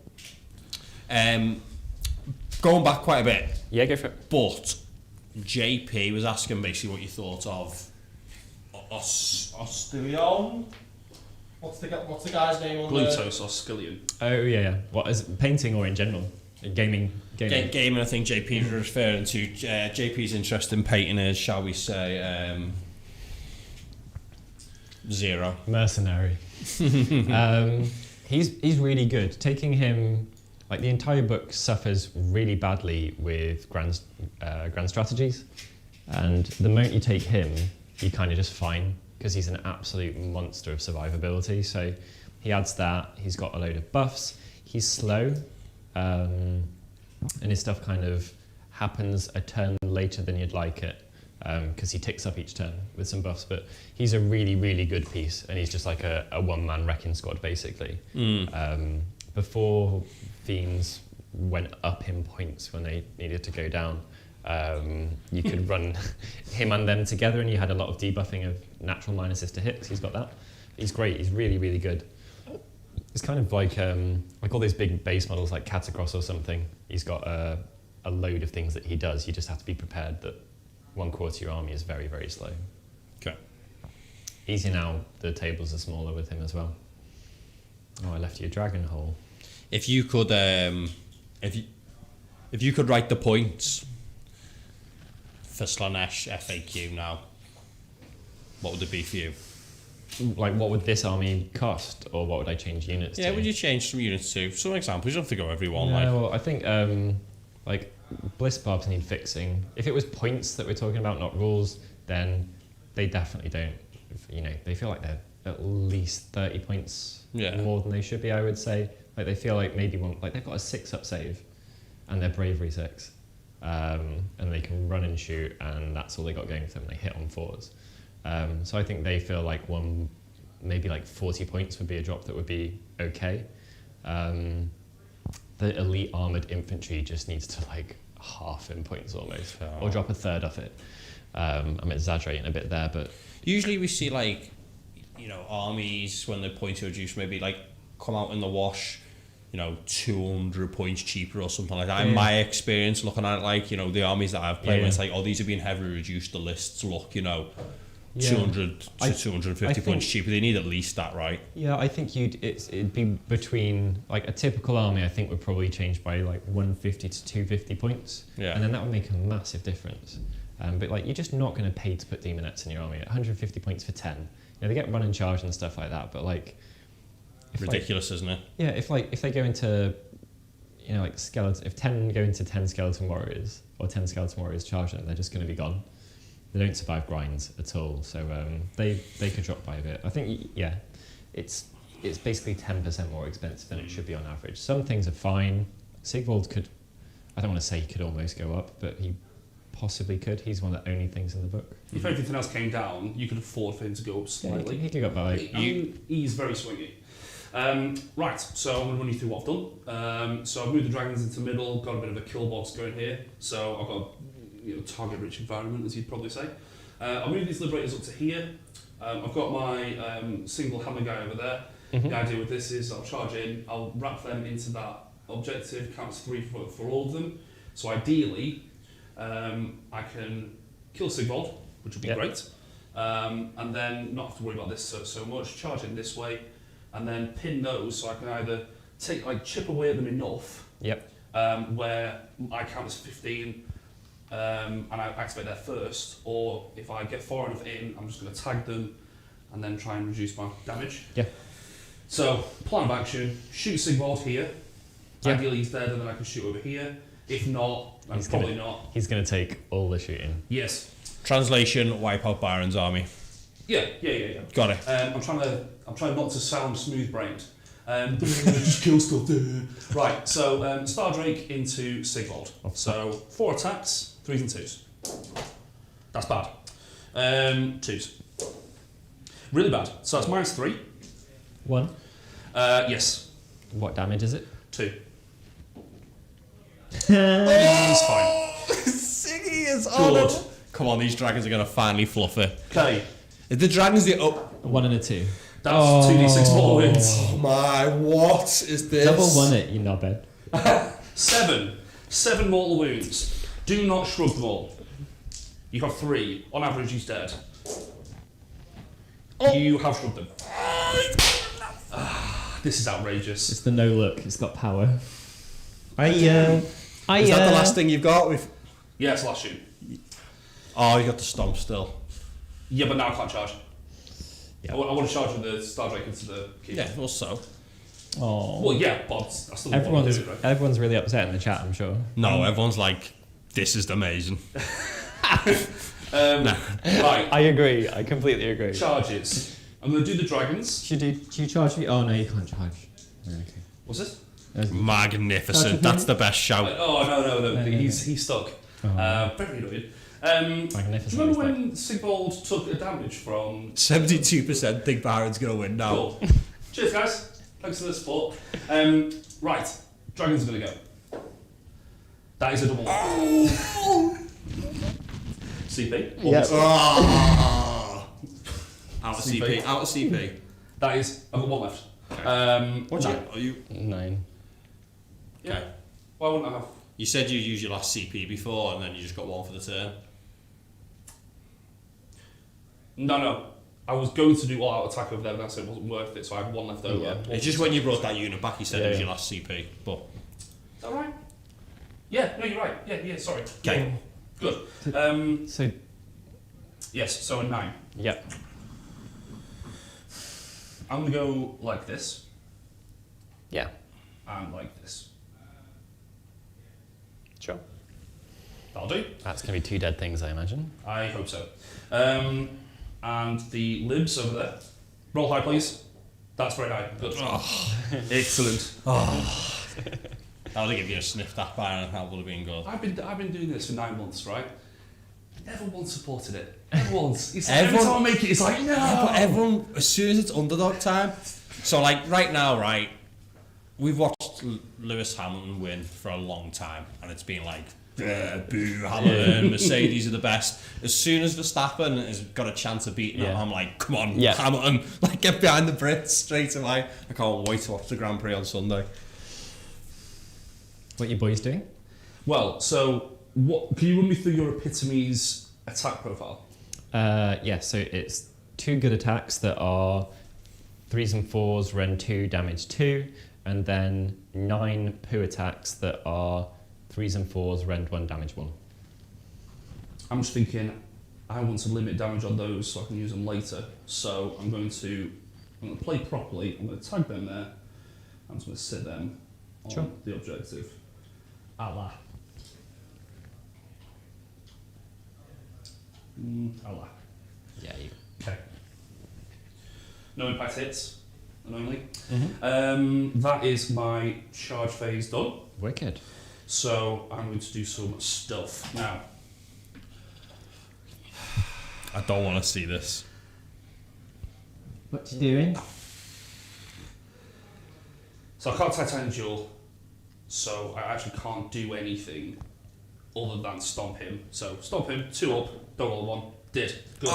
Going back quite a bit, Yeah, go for it. but JP was asking basically what you thought of Ostilion. What's the guy's name on Glutos or Skillion. Oh, yeah. What is it, painting or in general? Gaming. Gaming, I think JP is referring to. JP's interest in painting is, shall we say, 0. Mercenary. He's really good. Taking him, like the entire book suffers really badly with grand strategies, and the moment you take him, you kind of just fine because he's an absolute monster of survivability. So he adds that. He's got a load of buffs. He's slow, and his stuff kind of happens a turn later than you'd like it. Because he ticks up each turn with some buffs, but he's a really, really good piece, and he's just like a one-man wrecking squad, basically. Before Fiends went up in points when they needed to go down, you could run him and them together, and you had a lot of debuffing of natural minuses to hits. He's got that. He's great. He's really, really good. It's kind of like all those big base models like Catacross or something. He's got a load of things that he does. You just have to be prepared that 1/4 of your army is very, very slow. Okay. Easy now, the tables are smaller with him as well. Oh, I left you a dragon hole. If you could, if you could write the points for Slaanesh FAQ now, what would it be for you? Like, what would this army cost, or what would I change units to? Yeah, would you change some units to? Some examples, you don't have to go every one. No, well, I think, like, Bliss Barbs need fixing. If it was points that we're talking about, not rules, then they definitely don't. You know, they feel like they're at least 30 points more than they should be, I would say. Like, they feel like maybe they've got a 6-up save, and they're bravery 6, and they can run and shoot, and that's all they got going for them. They hit on 4s. So I think they feel like maybe like 40 points would be a drop that would be okay. The elite armored infantry just needs to like half in points almost, or drop a third off it. I'm exaggerating a bit there, but usually we see like, armies when the points are reduced maybe like come out in the wash, 200 points cheaper or something like that. In my experience, looking at it, like, the armies that I've played, it's like, these are being heavily reduced. The lists look, 200 to 250 points cheaper. They need at least that, right? Yeah, I think it'd be between, like, a typical army, I think, would probably change by like 150 to 250 points. Yeah. And then that would make a massive difference. But like, you're just not going to pay to put demonettes in your army at 150 points for 10. They get run and charge and stuff like that, but like, ridiculous, isn't it? Yeah, if they go into, like skeletons, if 10 go into 10 skeleton warriors or 10 skeleton warriors charge them, they're just going to be gone. They don't survive grinds at all, so they could drop by a bit. I think it's basically 10% more expensive than it should be on average. Some things are fine. Sigvald could, I don't want to say he could almost go up, but he possibly could. He's one of the only things in the book. If everything else came down, you could afford for him to go up slightly. Yeah, he could go up by he's very swingy. Right, so I'm going to run you through what I've done. So I've moved the dragons into the middle, got a bit of a kill box going here. So I've got a target-rich environment, as you'd probably say. I'll move these liberators up to here. I've got my single hammer guy over there. Mm-hmm. The idea with this is I'll charge in, I'll wrap them into that objective, counts 3 for all of them. So ideally, I can kill Sigvald, which would be great. And then not have to worry about this so much, charge in this way, and then pin those so I can either chip away at them enough where I count as 15 and I activate there first, or if I get far enough in, I'm just going to tag them and then try and reduce my damage. So, plan of action, shoot Sigvald here. Ideally he's dead and then I can shoot over here. If not, probably not. He's going to take all the shooting. Yes. Translation, wipe out Byron's army. Yeah. Got it. I'm trying not to sound smooth-brained. Just kill stuff. Right, so Stardrake into Sigvald. So 4 attacks, 3s and 2s. That's bad. 2s. Really bad. So it's -3. 1. Yes. What damage is it? 2. It's fine. Siggy is on. Come on, these dragons are going to finally fluff it. Okay. If the dragons get up... 1 and a 2. That's 2d6 mortal wounds. Oh my, what is this? Double 1 it, you knobhead. 7 mortal wounds. Do not shrug them all. You have 3. On average, he's dead. You have shrugged them. This is outrageous. It's the no look. It's got power. Is that the last thing you've got? Yeah, it's last shoot. Oh, you got the stomp still. Yeah, but now I can't charge. Yeah. I want to charge with the Stardrake into the keeper. Yeah, well, so. Oh. Well, yeah, but I still want to do it, right? Everyone's really upset in the chat, I'm sure. No, everyone's like, this is amazing. Right. I agree. I completely agree. Charges. I'm going to do the dragons. Should you charge me? Oh, no, you can't charge. Okay. What's this? Magnificent. That's the best shout. No. He's stuck. Very annoyed. Magnificent. Do you remember when Sigvald took a damage from... 72% think Byron's going to win now. Cool. Cheers, guys. Thanks for the support. Right. Dragons are going to go. That is a double. CP. Yes. Out of CP. That is... I've got 1 left. Okay. What's that? Are you... 9. Yeah. Okay. Why wouldn't I have... You said you used your last CP before and then you just got 1 for the turn. No. I was going to do all-out attack over there, but I said it wasn't worth it, so I had 1 left over. Yeah. It's just when you brought that unit back, you said it was your last CP. But is that right? Yeah, no, you're right. Yeah, sorry. Okay. Good. So... Yes, so a 9. Yep. I'm going to go like this. Yeah. And like this. Sure. That'll do. That's going to be 2 dead things, I imagine. I hope so. And the libs over there. Roll high, please. That's very high. Good. Oh. Excellent. That would give you a sniff, that Byron. That would have been good. I've been doing this for 9 months, right? Never once supported it. Never once. Every time I make it, it's like, no! Yeah, but everyone, as soon as it's underdog time... So, like, right now, right, we've watched Lewis Hamilton win for a long time, and it's been, like, boo, Hamilton, Mercedes are the best. As soon as Verstappen has got a chance of beating them, I'm like, come on, Hamilton, like get behind the Brits straight away. I can't wait to watch the Grand Prix on Sunday. What are you boys doing? Well, so what? Can you run me through your epitome's attack profile? So it's 2 good attacks that are 3s and 4s, rend 2, damage 2, and then 9 poo attacks that are 3s and 4s, rend 1, damage 1. I'm just thinking, I want to limit damage on those so I can use them later. So I'm going to play properly. I'm going to tag them there. I'm just going to sit them on the objective. Allah. Allah. Yeah, you. Okay. No impact hits, annoyingly. Mm-hmm. That is my charge phase done. Wicked. So I'm going to do some stuff now. I don't want to see this. What you doing? So I can't Titanic Duel, so I actually can't do anything other than stomp him. So stomp him, 2 up, don't roll 1. Did. Good.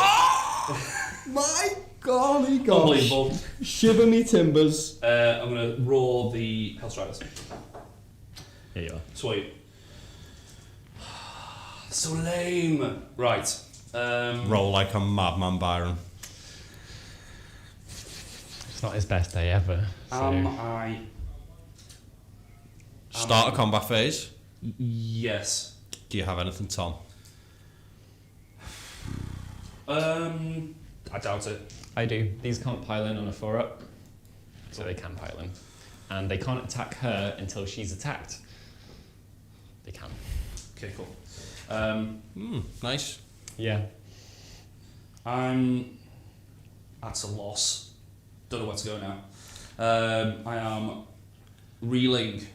My golly gosh. Unbelievable. Shiver me timbers. I'm going to roar the Hellstriders. Here you are. Sweet. So lame. Right. Roll like a madman, Byron. It's not his best day ever. So. Start a combat phase. Yes. Do you have anything, Tom? I doubt it. I do. These can't pile in on a 4-up, so they can pile in. And they can't attack her until she's attacked. They can. Okay, cool. Nice. Yeah. I'm at a loss. Don't know where to go now. I am reeling.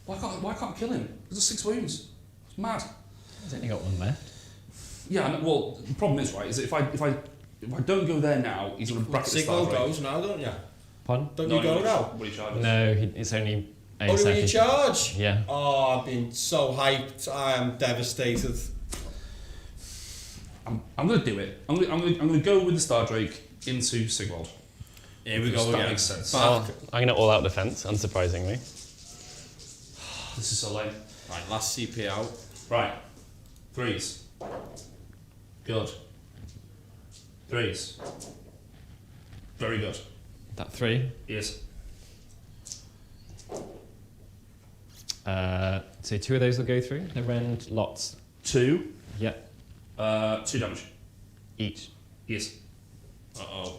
Why can't I kill him? There's 6 wounds. It's mad. He's only got 1 left. Yeah, well, the problem is, right, is that if I don't go there now, he's going to bracket Signal Stardrake. goes now, don't you? Pardon? Don't you go now? What he charges. No, it's only a Oh, second. you charge? Yeah. Oh, I've been so hyped. I am devastated. I'm going to do it. I'm going to go with the Stardrake into Sigvald. Here we go That again. makes sense. Oh, I'm going to all-out defense, unsurprisingly. This is so lame. Right, last CP out. Right. 3s. Good. 3s. Very good. That 3. Yes. So 2 of those will go through. They rend lots. 2. Yep. 2 damage. Each. Yes. Uh-oh.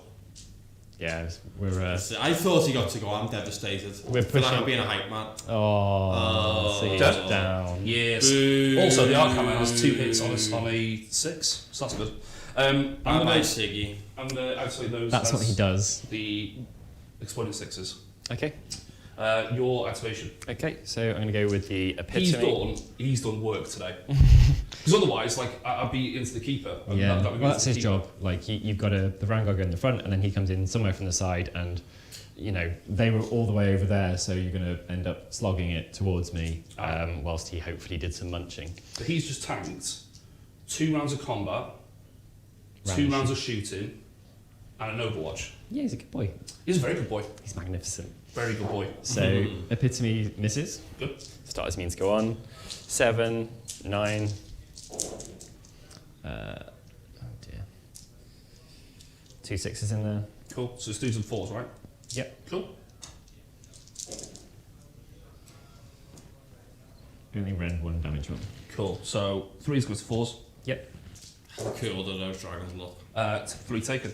Yeah, we're... I thought he got to go. I'm devastated. We're I feel like pushing- I'm being a hype man. so he's Dead? down. Yes. Boo. Also, the Archammer has 2 hits on a 6, so that's good. I'm Bye-bye, gonna Siggy. activate those. That's what he does. The exploding 6s. Okay. Your activation. Okay, so I'm going to go with the epitome. He's done work today. Because otherwise, like, I'd be into the keeper. Yeah, That'd be well, into that's the his keeper. job. Like, you've got the Vanguard go in the front, and then he comes in somewhere from the side, and, you know, they were all the way over there, so you're going to end up slogging it towards me, whilst he hopefully did some munching. So he's just tanked 2 rounds of combat, 2 rounds of shooting, and an Overwatch. Yeah, he's a good boy. He's a very good boy. He's magnificent. Very good boy. So, epitome misses. Good. Starters means go on. 7, 9. Oh dear. 2 6s in there. Cool. So it's 2s and 4s, right? Yep. Cool. Only rend 1 damage one. Cool. So 3s goes to 4s. Yep. How cool do those dragons look? 3 taken.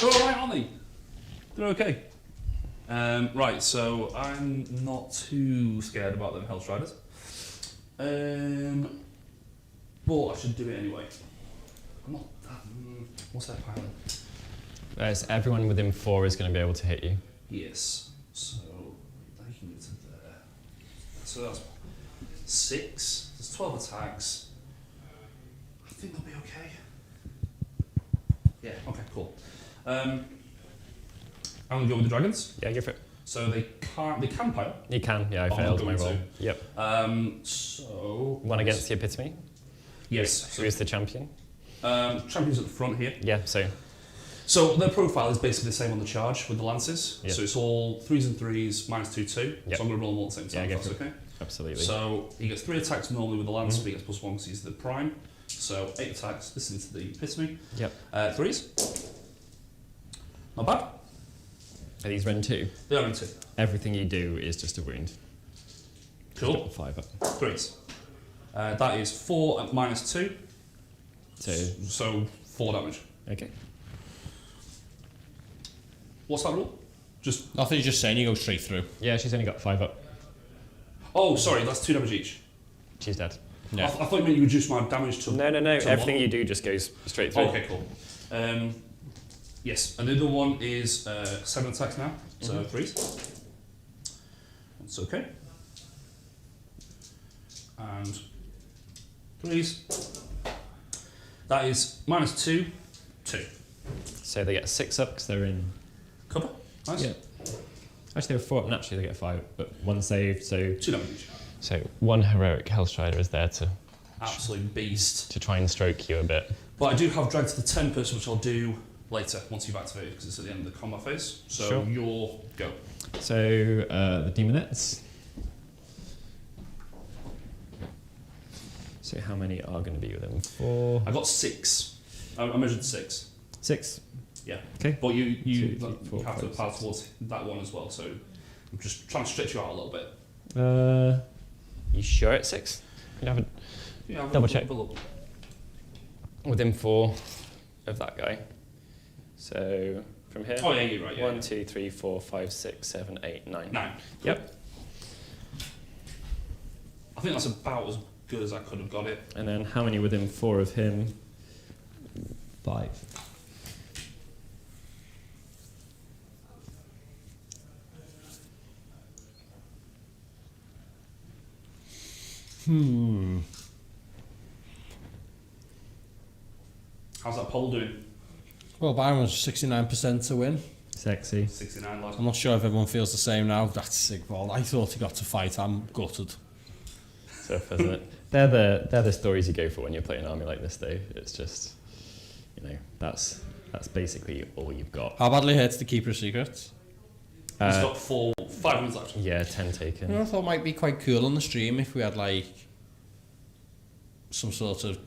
They're alright, aren't they? They're okay. Right, so I'm not too scared about them Hellstriders. But I should do it anyway. I'm not that... what's that pilot? So everyone within 4 is going to be able to hit you. Yes. So they can get to there. So that's 6. There's 12 attacks. I think they'll be okay. Yeah, okay, cool. I'm going to go with the dragons. Yeah, go for it. So they can pile. You can, yeah, I I'm failed my going roll. to. Yep. So One against the epitome. yes. Who is the champion? Champions at the front here. Yeah, So their profile is basically the same on the charge with the lances. Yep. So it's all 3s and 3s, -2/2. Yep. So I'm going to roll them all at the same time. Yeah, if that's okay. absolutely. So he gets 3 attacks normally with the lance, but he gets +1 because he's the prime. So 8 attacks. This is the epitome. Yep. 3s. Not bad. Are these Ren 2? They are in 2. Everything you do is just a wound. Cool. 5 up. 3s. That is 4 at -2. So 4 damage. Okay. What's that rule? Just Nothing's just saying you go straight through. Yeah, she's only got 5 up. oh, sorry, that's 2 damage each. She's dead. Yeah. I thought you meant you reduced my damage to. No. to Everything 1. you do just goes straight through. Okay, cool. Yes, and the other one is 7 attacks now, so 3s. That's okay. And 3s. That is -2, 2. So they get 6 up because they're in. Cover. Nice. Yeah. Actually, they were 4 up. Naturally, they get 5, but 1 saved. So 2 damage each. 1 heroic Hellstrider is there to Absolute beast. try and stroke you a bit. But I do have Drag to the Tempest, which I'll do later once you've activated because it's at the end of the combat phase. So Sure. your go. So the Demonettes. So how many are going to be with them? 4. I got 6. I measured 6. 6. Yeah. Okay. But you 2, 3, 4, have to 5, power towards that one as well. So I'm just trying to stretch you out a little bit. You sure it's 6? You haven't. Yeah, I'll Double check. have a look. Within 4 of that guy. So from here. Oh yeah, you're right. Yeah, 1, 2, 3, 4, 5, 6, 7, 8, 9. 9. Yep. I think that's about as good as I could have got it. And then how many within 4 of him? 5. How's that poll doing? Well, Byron was 69% to win. Sexy. 69, lad. I'm not sure if everyone feels the same now. That's Sigvald. I thought he got to fight. I'm gutted. Tough, isn't it? They're the stories you go for when you're playing an army like this, though. It's just, that's basically all you've got. How badly hurts the Keeper of Secrets? He's got 5 minutes left. Yeah, 10 taken. I thought it might be quite cool on the stream if we had like some sort of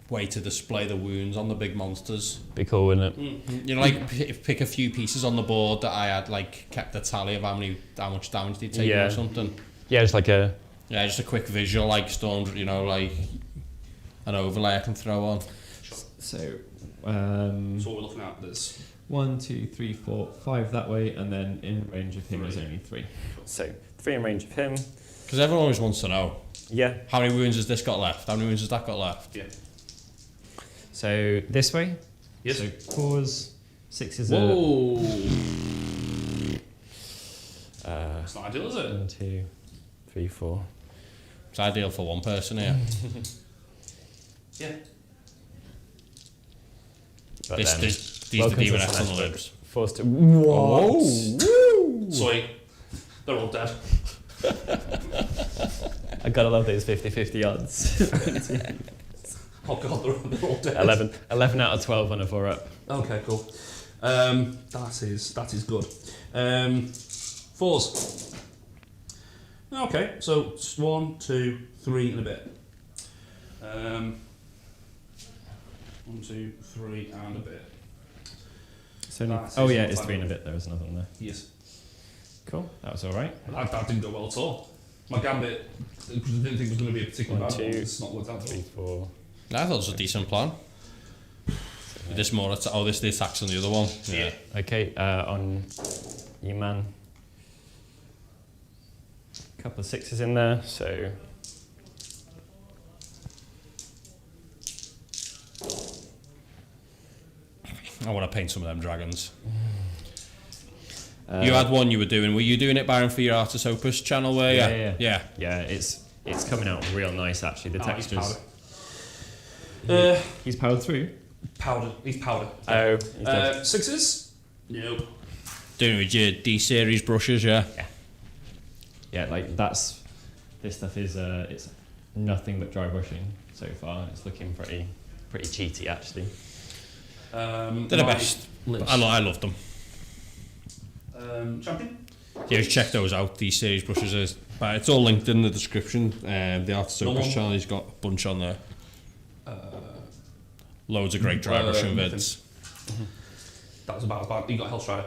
way to display the wounds on the big monsters. Be cool, wouldn't it? You know, like pick a few pieces on the board that I had like kept a tally of how much damage they take or something. Yeah, just like a. Yeah, just a quick visual like Storm, like an overlay I can throw on. Sure. So. So what we're looking at this. 1, 2, 3, 4, 5 that way, and then in range of him is only 3. So 3 in range of him. Because everyone always wants to know. Yeah. How many wounds has this got left? How many wounds has that got left? Yeah. So this way. Yes. So pause. 6 is Whoa. It's not ideal, is it? 1, 2, 3, 4. It's ideal for one person here. Yeah. But These the welcome to Demonettes on the Slaanesh. libs. Forced to. What? Woo! Sweet. They're all dead. I gotta love those 50-50 odds. Oh god, they're all dead. 11 out of 12 on a 4 up. Okay, cool. That is good. 4s. Okay, so it's 1, 2, 3 and a bit. 1, 2, 3 and a bit. So That's oh yeah, not it's bad. 3 and a bit. There was another one there. Yes. Cool. That was all right. That didn't go well at all. My gambit, I didn't think it was going to be a particularly 1, bad one. 2, It's not worked out at 3, all. 4. I thought it was a decent plan. This more this the attacks on the other one. Yeah. Okay, on you, man. Couple of 6s in there, so. I want to paint some of them dragons. You had one you were doing. Were you doing it, Byron, for your Artis Opus channel? Where Yeah, it's coming out real nice actually. The textures. He's powered through. Powder. He's powder. Oh, he's dead. 6s? Nope. Doing it with your D series brushes, yeah. Yeah, like this stuff is it's nothing but dry brushing so far. It's looking pretty cheaty actually. They're the best. I love them. Champion? Yeah, check those out. These series brushes but it's all linked in the description. The Artis Opus channel, he's got a bunch on there. Loads of great dry brushing vids. That was about as bad. You got Hellstrider.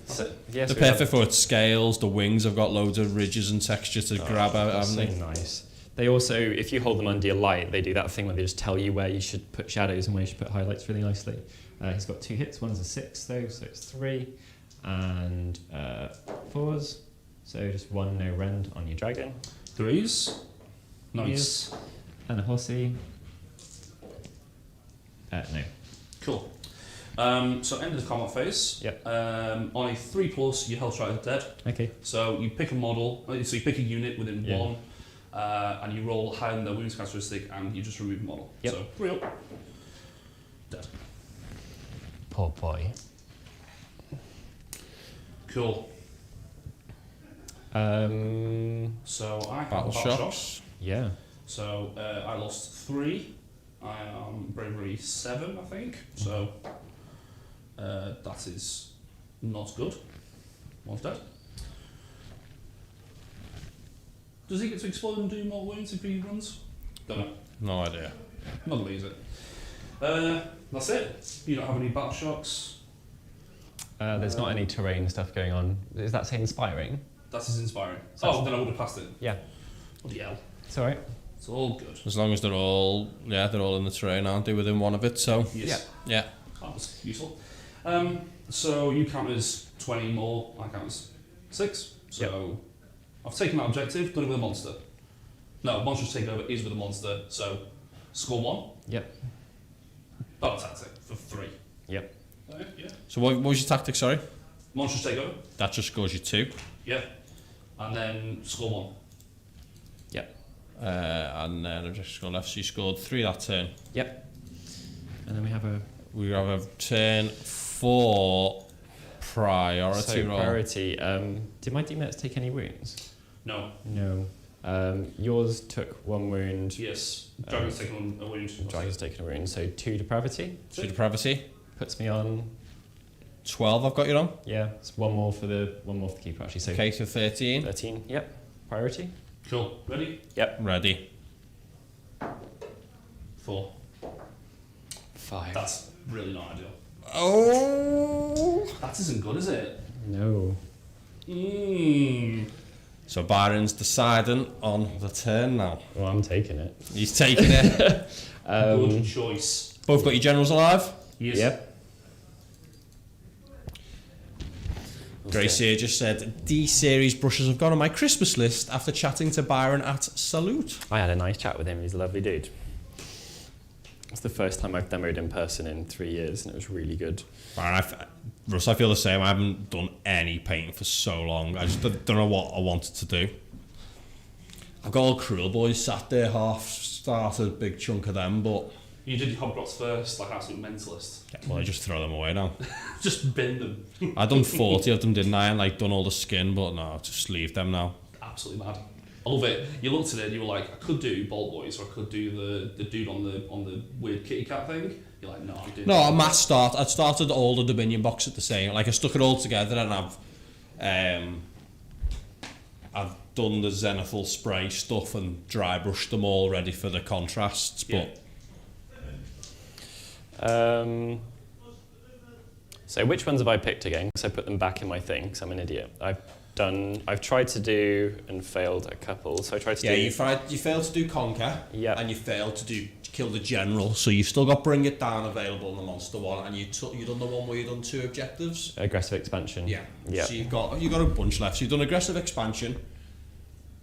That's it. They're perfect for its scales. The wings have got loads of ridges and texture to grab out, haven't they? Nice. They also, if you hold them under your light, they do that thing where they just tell you where you should put shadows and where you should put highlights really nicely. He's got 2 hits. One's a 6 though, so it's 3 and 4s. So just 1 no rend on your dragon. 3s. Nice. And a horsey. No. Cool. So end of the combat phase. Yep. On a 3+, your Hellstrider dead. Okay. So you pick a model, so you pick a unit within 1, and you roll higher than their wounds characteristic, and you just remove a model. Yep. So 3 up. Dead. Poor boy. Cool. So I have Battle Battle shocks. Shock. Yeah. So I lost 3. I am bravery 7, I think. So that is not good. One's dead. Does he get to explode and do more wounds if he runs? Don't know. No idea. Not gonna use it. That's it. You don't have any battle shocks. There's not any terrain stuff going on. Is that say inspiring? That is inspiring. So Then I would have passed it. Yeah. Bloody hell. It's alright. It's all good. As long as they're all in the terrain, aren't they, within one of it? So Yes. yeah. That was useful. So you count as 20 more, I count as 6. So I've taken that objective, done it with a monster. No, monstrous takeover is with a monster, so score 1. Yep. Battle tactic for 3. Yep. Yeah. So what was your tactic, sorry? Monstrous takeover. That just scores you 2. Yeah. And then score 1. Yep. And then objective score left, so you scored 3 that turn. Yep. And then we have a turn 4 priority roll. priority. Did my D-Mets take any wounds? No. No. Yours took 1 wound. Yes. Dragon's taken a wound. Dragon's taken a wound, so 2 depravity. 2 depravity. Puts me on 12 I've got you on. Yeah, it's one more for the keeper actually. So Okay, so 13. 13. Yep. Priority. Cool. Ready? Yep. Ready. 4. 5. That's really not ideal. Oh. That isn't good, is it? No. So Byron's deciding on the turn now. Well, I'm taking it. He's taking it. Good choice. Both got your generals alive? Yes. Yep. Gracie just said, D-series brushes have gone on my Christmas list after chatting to Byron at Salute. I had a nice chat with him. He's a lovely dude. It's the first time I've demoed in person in 3 years, and it was really good. Russ, I feel the same. I haven't done any painting for so long. I just don't know what I wanted to do. I've got all Cruel Boys sat there, half started, big chunk of them, but... You did your hobgrots first, like absolute mentalist. Well, I just throw them away now. Just bin them. I done 40 of them, didn't I? And like done all the skin, but no, just leave them now. Absolutely mad. I love it. You looked at it and you were like, I could do Bolt Boys or I could do the dude on the weird kitty cat thing. You're like, no, I'm doing. No, I'd started all the Dominion box at the same. Like I stuck it all together, and I've done the Zenithal spray stuff and dry brushed them all ready for the contrasts, but. So which ones have I picked again? Because I put them back in my thing, because I'm an idiot. I've tried to do and failed a couple. So I tried to do... You failed to do Conquer, yeah, and you failed to kill the General, so you've still got Bring It Down available in the Monster one, and you done the one where you've done 2 objectives. aggressive expansion. Yeah. Yeah. So you've got a bunch left. So you've done Aggressive Expansion,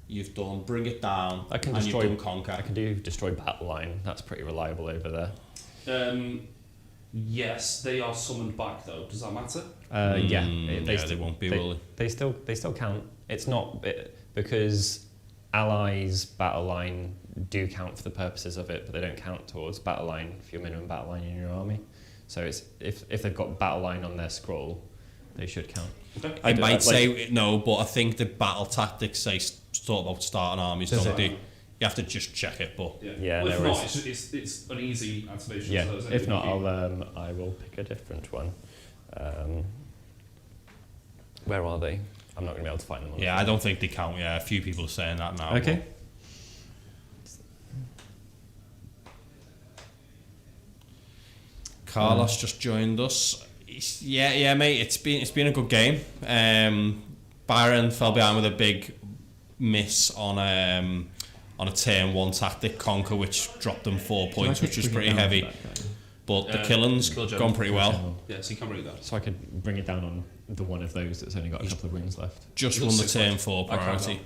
you've done Bring It Down, and you've done Conquer. I can do Destroy Battle Line. That's pretty reliable over there. Yes, they are summoned back though. Does that matter? They won't be, will they still count. It's not because allies battle line do count for the purposes of it, but they don't count towards battle line for your minimum battle line in your army. So it's if they've got battle line on their scroll, they should count. Okay. I might say no, but I think the battle tactics say sort about starting armies, don't they? You have to just check it, but Yeah, well, if no not, worries. it's an easy activation. Yeah, So if not, I will pick a different one. Where are they? I'm not going to be able to find them. yeah, I don't think they count. Yeah, a few people are saying that now. Okay. Carlos just joined us. Yeah, mate. It's been a good game. Byron fell behind with a big miss on a turn 1 tactic conquer, which dropped them 4 points, which was pretty heavy. But the killing's gone pretty well. Yeah, so you can bring it down. So I could bring it down on the one of those that's only got a couple of rings left. Just won the turn 4 priority.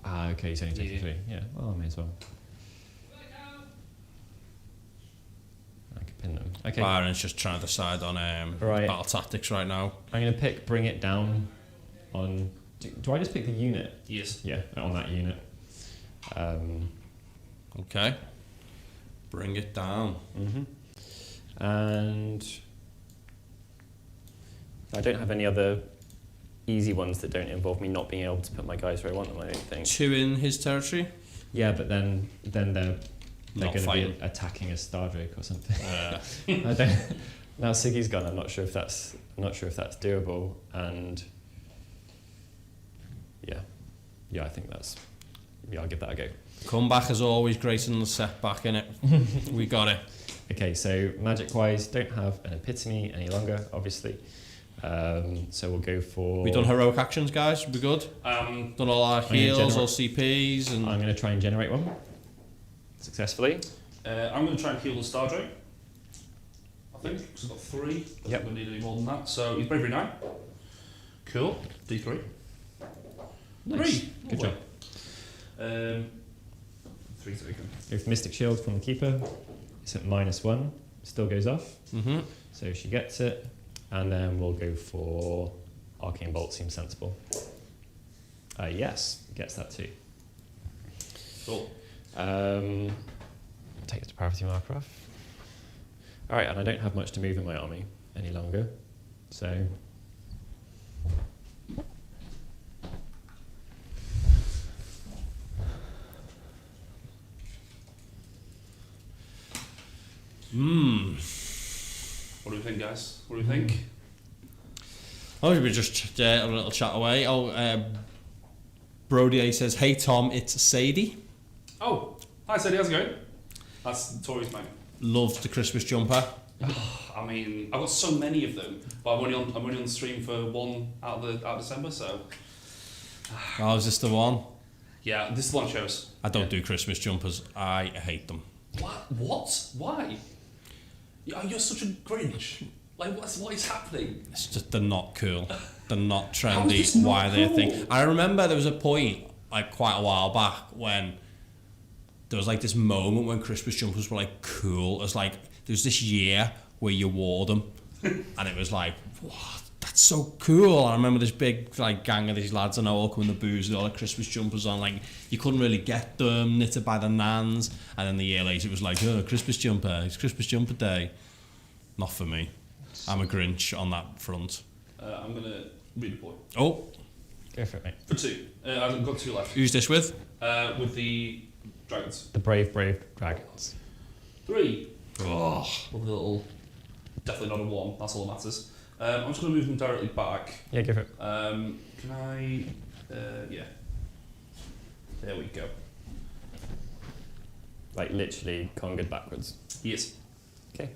Okay, he's only taking 3. Yeah, well, I may as well. I could pin them. Okay. Byron's just trying to decide on battle tactics right now. I'm going to pick bring it down on... Do I just pick the unit? Yes. Yeah, on that unit. Okay. Bring it down. And I don't have any other easy ones that don't involve me not being able to put my guys where I want them, I don't think. 2 in his territory? Yeah, but then they're going to be attacking a Stardrake or something. I don't. Now Siggy's gone. I'm not sure if that's doable. And yeah, I think that's. Yeah, I'll give that a go. Comeback is always greater than the setback, innit? We got it. Okay, so magic-wise, don't have an epitome any longer, obviously. So we'll go for... We done heroic actions, guys? We good? Done all our heals, all CPs, and... I'm going to try and generate one. Successfully. I'm going to try and heal the Stardrake. I think, because I've got 3. Yep. I'm going to need any more than that. So he's bravery 9. Cool. D3. Nice. 3. Good job. 3 so we can. Go for Mystic Shield from the Keeper. It's at -1. Still goes off. So she gets it. And then we'll go for Arcane Bolt. Seems sensible. Yes, gets that too. Cool. Take it to priority marker off. Alright, and I don't have much to move in my army any longer. So... What do we think, guys? What do we think? Oh, we just a little chat away. Brody says, "Hey Tom, it's Sadie." Oh, hi Sadie, how's it going? That's Tori's mate. Loved the Christmas jumper. I mean, I've got so many of them, but I'm only on the stream for one out of December, so. Oh, is this the one? Yeah, this is the one I chose. I don't do Christmas jumpers. I hate them. What? Why? You're such a Grinch. Like, what is happening? It's just they're not cool. They're not trendy. How is this not Why they're cool? thing? I remember there was a point like quite a while back when there was like this moment when Christmas jumpers were like cool. It was like there was this year where you wore them, and it was like, what? That's so cool. I remember this big like gang of these lads I know all coming to booze with all the Christmas jumpers on. Like you couldn't really get them, knitted by the nans. And then the year later it was like, oh, Christmas jumper. It's Christmas jumper day. Not for me. I'm a Grinch on that front. I'm going to redeploy. Oh. Go for it, mate. For 2. I've got 2 left. Who's this with? With the dragons. The brave dragons. 3. Oh. With a little... Definitely not a 1. That's all that matters. I'm just going to move them directly back. Yeah, go for it. Can I... yeah. There we go. Like literally conquered backwards. Yes. Okay.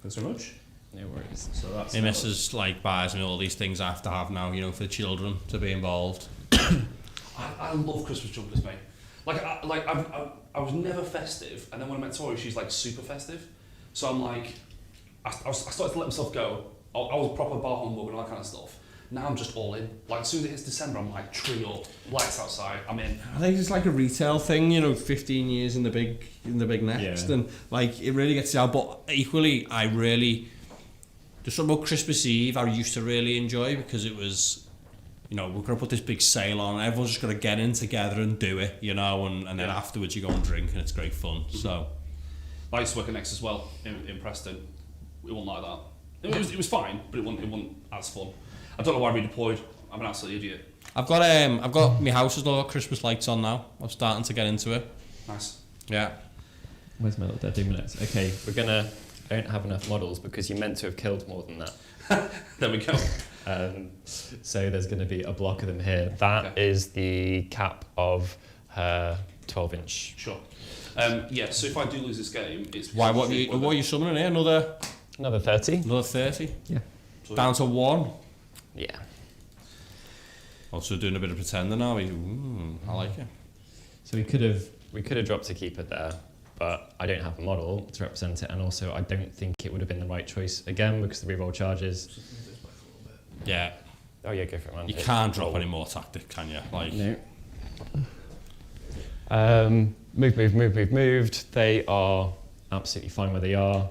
Thanks very much. No worries. So that's... My missus like buys me all these things I have to have now, you know, for the children to be involved. I love Christmas jumpers, mate. I was never festive, and then when I met Tori, she's like super festive. So I'm like, I started to let myself go. I was proper bar humbug and all that kind of stuff. Now I'm just all in. Like as soon as it hits December, I'm like tree up, lights outside. I'm in. I think it's like a retail thing, you know, 15 years in the big next, and like it really gets you out. But equally, there's something about Christmas Eve I used to really enjoy because it was, you know, we're gonna put this big sale on, and everyone's just gonna get in together and do it, you know, and then afterwards you go and drink and it's great fun. Mm-hmm. So, I used to work at Next as well in Preston. It wasn't like that. It was fine, but it wasn't as fun. I don't know why I redeployed. I'm an absolute idiot. I've got my house has got Christmas lights on now. I'm starting to get into it. Nice. Yeah. Where's my little 30 minutes? Okay, I don't have enough models because you meant to have killed more than that. There we go. So there's going to be a block of them here. That is the cap of her 12-inch. Sure. So if I do lose this game, it's... Why? What are you summoning here? Another 30? Another 30? Yeah. Down to 1? Yeah. Also doing a bit of pretending now. I like it. So we could have dropped a keeper there, but I don't have a model to represent it, and also I don't think it would have been the right choice again because the reroll charges. Yeah. Oh yeah, go for it, man. You can't drop any more tactic, can you? Like no. Moved. They are absolutely fine where they are.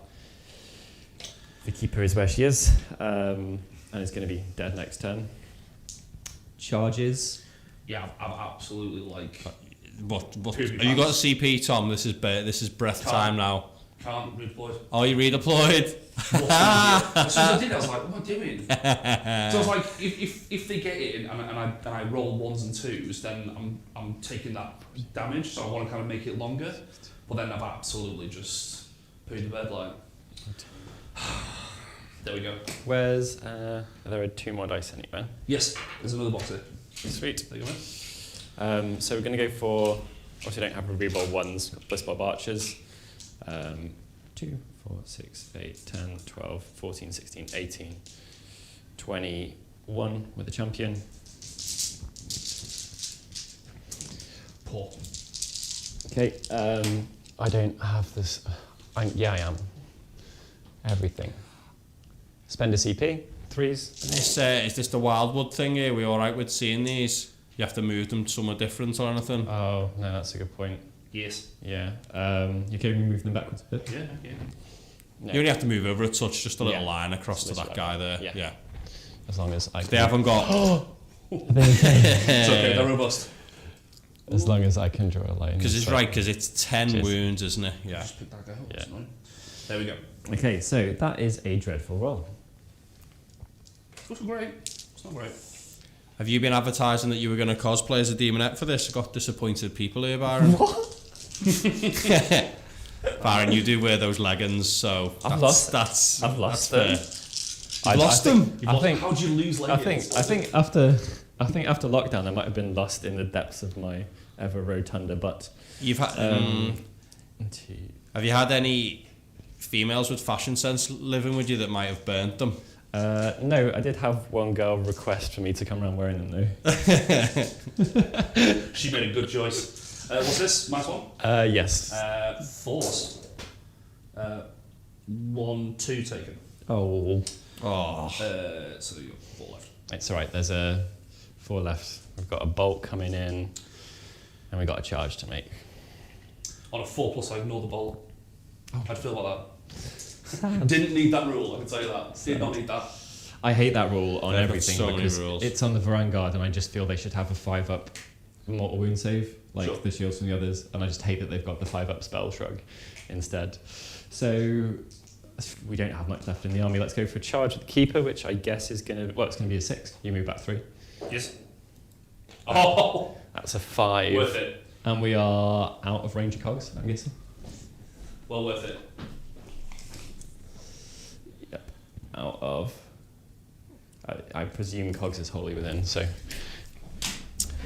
The keeper is where she is, and it's going to be dead next turn. Charges. Yeah, I'm absolutely like... But have you got a CP, Tom? This is breath time now. Can't redeploy. Oh, you redeployed? As soon as I did, I was like, what am I doing? So I was like, if they get in and I roll 1s and 2s, then I'm taking that damage, so I want to kind of make it longer. But then I've absolutely just pooed the bed like... There we go. Where's there are 2 more dice anyway. Yes, there's another box here. Sweet. There you go. So we're going to go for, obviously don't have a reroll 1s, Blissbob Archers. 2, 4, 6, 8, 10, 12, 14, 16, 18, 21 with the champion. Poor. Okay, I don't have this. I am. Everything. Spend a CP, 3s. Is this the Wildwood thing here? Are we alright with seeing these? You have to move them somewhere different or anything? Oh, no, that's a good point. Yes. Yeah. You can move them backwards a bit. Yeah. No. You only have to move over a touch, just a little line across to that guy there. Yeah. As long as I can. They haven't got... It's okay, they're robust. As long as I can draw a line. Because it's right, because it's 10 wounds, isn't it? Yeah. Just pick that guy up. Yeah. There we go. Okay, so that is a dreadful roll. It's not great. It's not great. Have you been advertising that you were going to cosplay as a demonette for this? I got disappointed people here, Byron. What? Byron, you do wear those leggings, so I've lost them. You've lost them? How'd you lose leggings? I think after lockdown, I might have been lost in the depths of my ever rotunda butt. You've had. Have you had any females with fashion sense living with you that might have burnt them? No, I did have one girl request for me to come around wearing them though. She made a good choice. What's this? Minus 1? Yes. Force. 1, 2 taken. Oh. So you've got 4 left. It's alright, there's 4 left. We've got a bolt coming in, and we've got a charge to make. On a 4+, I ignore the bolt. How'd you feel about that? Didn't need that rule, I can tell you that. Did not need that. I hate that rule on everything so because rules. it's on the Vanguard, and I just feel they should have a 5-up mortal wound save, like the shields from the others, and I just hate that they've got the 5-up spell shrug instead. So we don't have much left in the army. Let's go for a charge with the keeper, which I guess is going to... Well, it's going to be a 6. You move back 3. Yes. Oh! That's a 5. Worth it. And we are out of range of cogs, I'm guessing. Well worth it. Yep. Out of... I presume cogs is wholly within, so...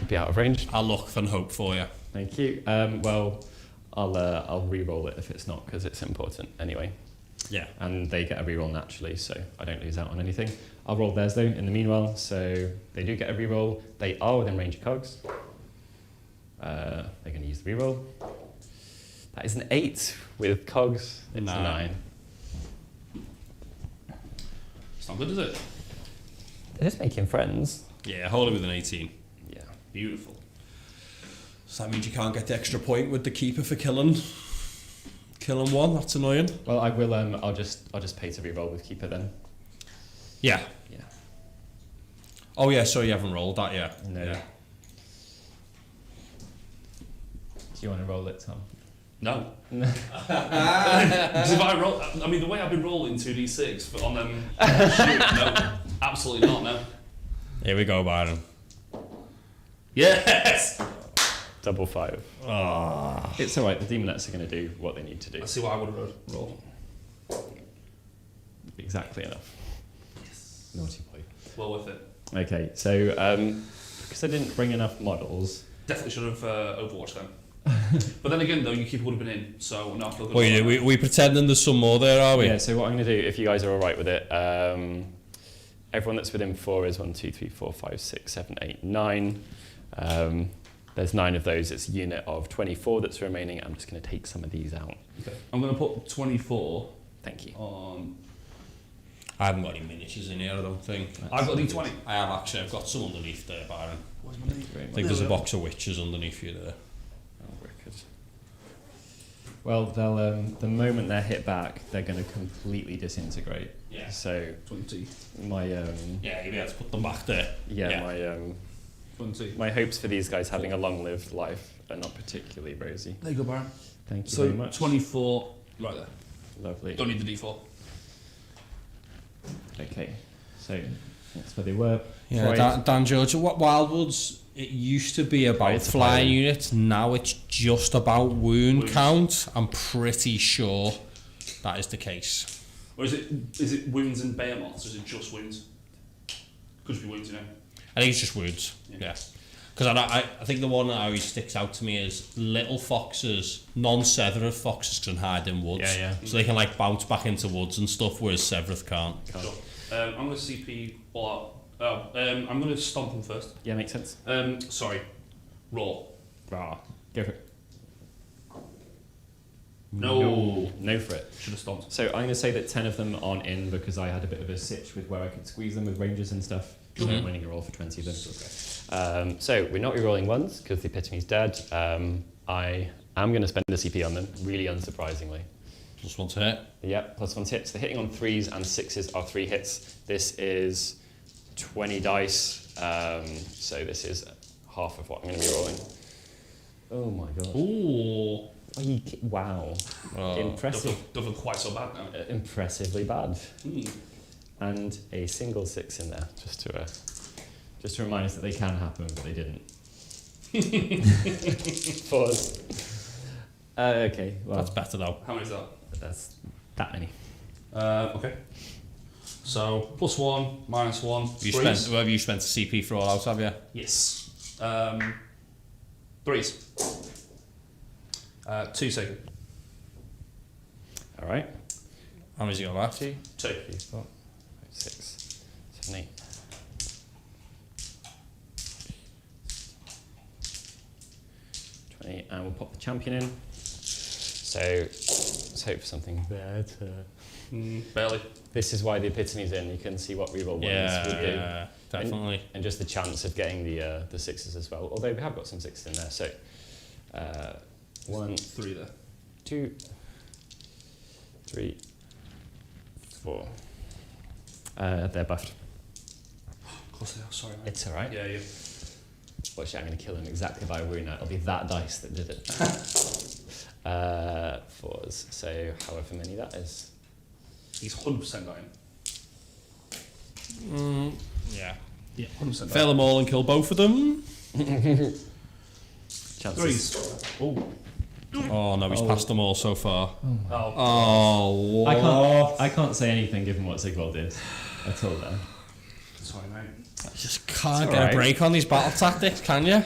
be out of range. I'll look and hope for you. Thank you. Well, I'll re-roll it if it's not, because it's important anyway. Yeah. And they get a re-roll naturally, so I don't lose out on anything. I'll roll theirs though in the meanwhile, so they do get a re-roll. They are within range of cogs. They're going to use the re-roll. That is an 8 with cogs. It's a 9. It's not good, is it? They're just making friends. Yeah, wholly with an 18. Yeah. Beautiful. So that means you can't get the extra point with the keeper for killing one. That's annoying. Well, I will. I'll just pay to re-roll with keeper then. Yeah. Yeah. Oh yeah. So you haven't rolled that yet. No. Yeah. Do you want to roll it, Tom? No. If I roll, the way I've been rolling 2d6 on them, no, absolutely not. No. Here we go, Byron. Yes! Double 5. Oh. It's alright, the demonettes are going to do what they need to do. Let's see what I would have rolled. Exactly enough. Yes. Naughty boy. Well worth it. Okay, so because I didn't bring enough models. Definitely should have Overwatch then. But then again, though, you keep would have been in, so now I feel good. Well, about that. we pretending there's some more there, are we? Yeah, so what I'm going to do, if you guys are alright with it, everyone that's within 4 is 1, 2, 3, 4, 5, 6, 7, 8, 9. There's 9 of those. It's a unit of 24 that's remaining. I'm just going to take some of these out. Okay. I'm going to put 24 Thank you. on... I haven't got any miniatures in here, I don't think. I've got D20. I have actually. I've got some underneath there, Byron. Where's my name? I think there's a box of witches underneath you there. Oh, wicked. Well, they'll the moment they're hit back, they're going to completely disintegrate. Yeah. So 20. my Yeah, you'll be able to put them back there. yeah. 20. My hopes for these guys having a long-lived life are not particularly rosy. There you go, Byron. Thank you So very much. 24, right there. Lovely. Don't need the D4. Okay, so that's where they were. Yeah, Right. Dan George, what Wildwoods, it used to be about Right, flying fire. units, now it's just about wound Wounds. count. I'm pretty sure that is the case. Or is it wounds and behemoths, or is it just wounds? Could just be wounds, you know. I think it's just wounds, yeah. Because I think the one that always sticks out to me is little foxes, non-Severeth foxes can hide in woods. Yeah. So they can like bounce back into woods and stuff, whereas Severeth can't. Sure. I'm going to CP all out. I'm going to stomp them first. Yeah, makes sense. Sorry. Raw. Rah. Go for it. No. No for it. Should have stomped. So I'm going to say that 10 of them aren't in because I had a bit of a sitch with where I could squeeze them with ranges and stuff. So I'm winning a roll for 20 of them. So we're not re-rolling ones because the epitomy's dead. I am going to spend a CP on them, really unsurprisingly. Just one to hit. Yep, +1 hits. The hitting on 3s and 6s are 3 hits. This is 20 dice. So this is half of what I'm going to be rolling. Oh my god. Ooh. Are you wow. Impressive. Don't feel quite so bad now. Impressively bad. And a single 6 in there, just to remind us that they can happen, but they didn't. Pause. Okay, well, That's better though. How many is that? that's that many. Okay. So, +1, -1. Have you spent a CP for all out, have you? Yes. 3s. 2 second. All right. How many's he got left? 2, 2. 3, 4, 5, 6, 7, 8. 20, and we'll pop the champion in. So let's hope for something better. Barely. This is why the epitomy's in. You can see what reroll ones would do. Yeah, definitely. And just the chance of getting the 6s as well. Although we have got some 6s in there. So 1, 3 there. 2, 3, 4. They're buffed. Of course they are, sorry mate. It's alright. Yeah, yeah. Watch it, I'm going to kill him exactly by a wound now. It'll be that dice that did it. 4s, so however many that is. He's 100% dying. Yeah. Yeah, 100% Fail them all and kill both of them. Chances. 3s. Oh no, he's passed them all so far. Oh. Oh, what? I can't say anything given what Sigvald did. I told them. Sorry mate. You just can't It's get alright. a break on these battle tactics, can you?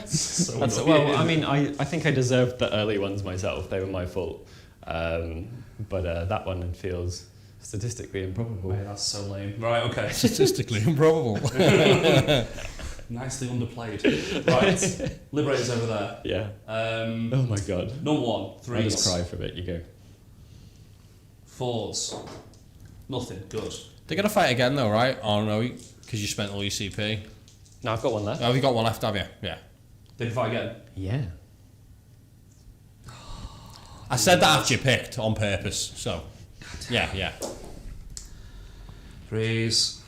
Well, I mean, I think I deserved the early ones myself. They were my fault. But that one feels statistically improbable. Mate, that's so lame. Right, okay. Statistically improbable. Nicely underplayed. Right. Liberators over there. Yeah. Oh my god. Number 1, I just 3s. cry for a bit. You go. 4s. Nothing. Good. They're going to fight again though, right? Oh no, because you spent all your CP. No, I've got one left. Oh, have you got one left, have you? Yeah. They can fight again. Yeah. I said that after you picked on purpose, so. Yeah. 3s.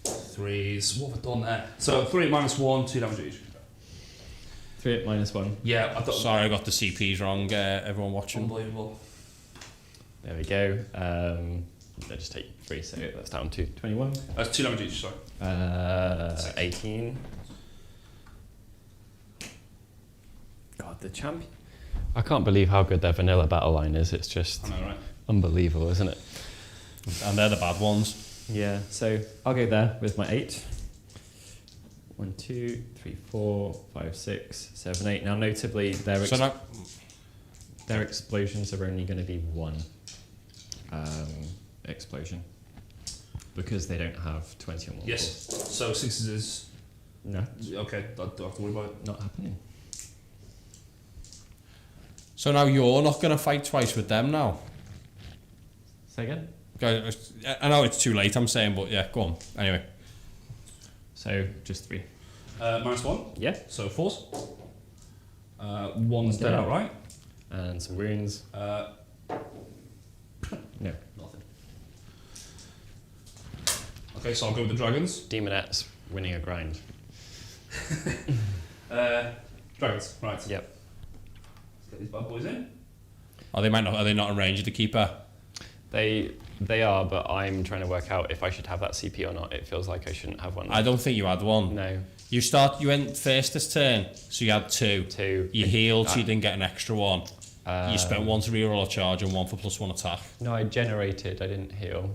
3s. What have I done there? So 3 -1, 2 damage each. 3 at -1. Yeah, I thought. Sorry, I got the CPs wrong, everyone watching. Unbelievable. There we go. they just take 3, so that's down to 21. That's 2 damage each, sorry. 18. God, the champion. I can't believe how good their vanilla battle line is. It's just I know, right? unbelievable, isn't it? And they're the bad ones. Yeah, so I'll go there with my 8. 1, 2, 3, 4, 5, 6, 7, 8. Now, notably, their explosions are only going to be 1 explosion because they don't have 20 or more. Yes. So 6s is... No, Okay, don't have to worry about it. not happening. So now you're not going to fight twice with them now? Say again? Guys, I know it's too late, I'm saying, but yeah, go on. Anyway. So, just 3. -1. Yeah. So 4s. 1's dead Yeah. outright. And some wounds. No. Nothing. Okay, so I'll go with the dragons. Demonettes winning a grind. Dragons, right. Yep. Let's get these bad boys in. Are they not in range of the keeper? They are, but I'm trying to work out if I should have that CP or not. It feels like I shouldn't have one. I don't think you had one. No. You went first this turn, so you had 2. 2. You healed, so you didn't get an extra 1. You spent 1 to reroll a charge and 1 for +1 attack. No, I generated. I didn't heal.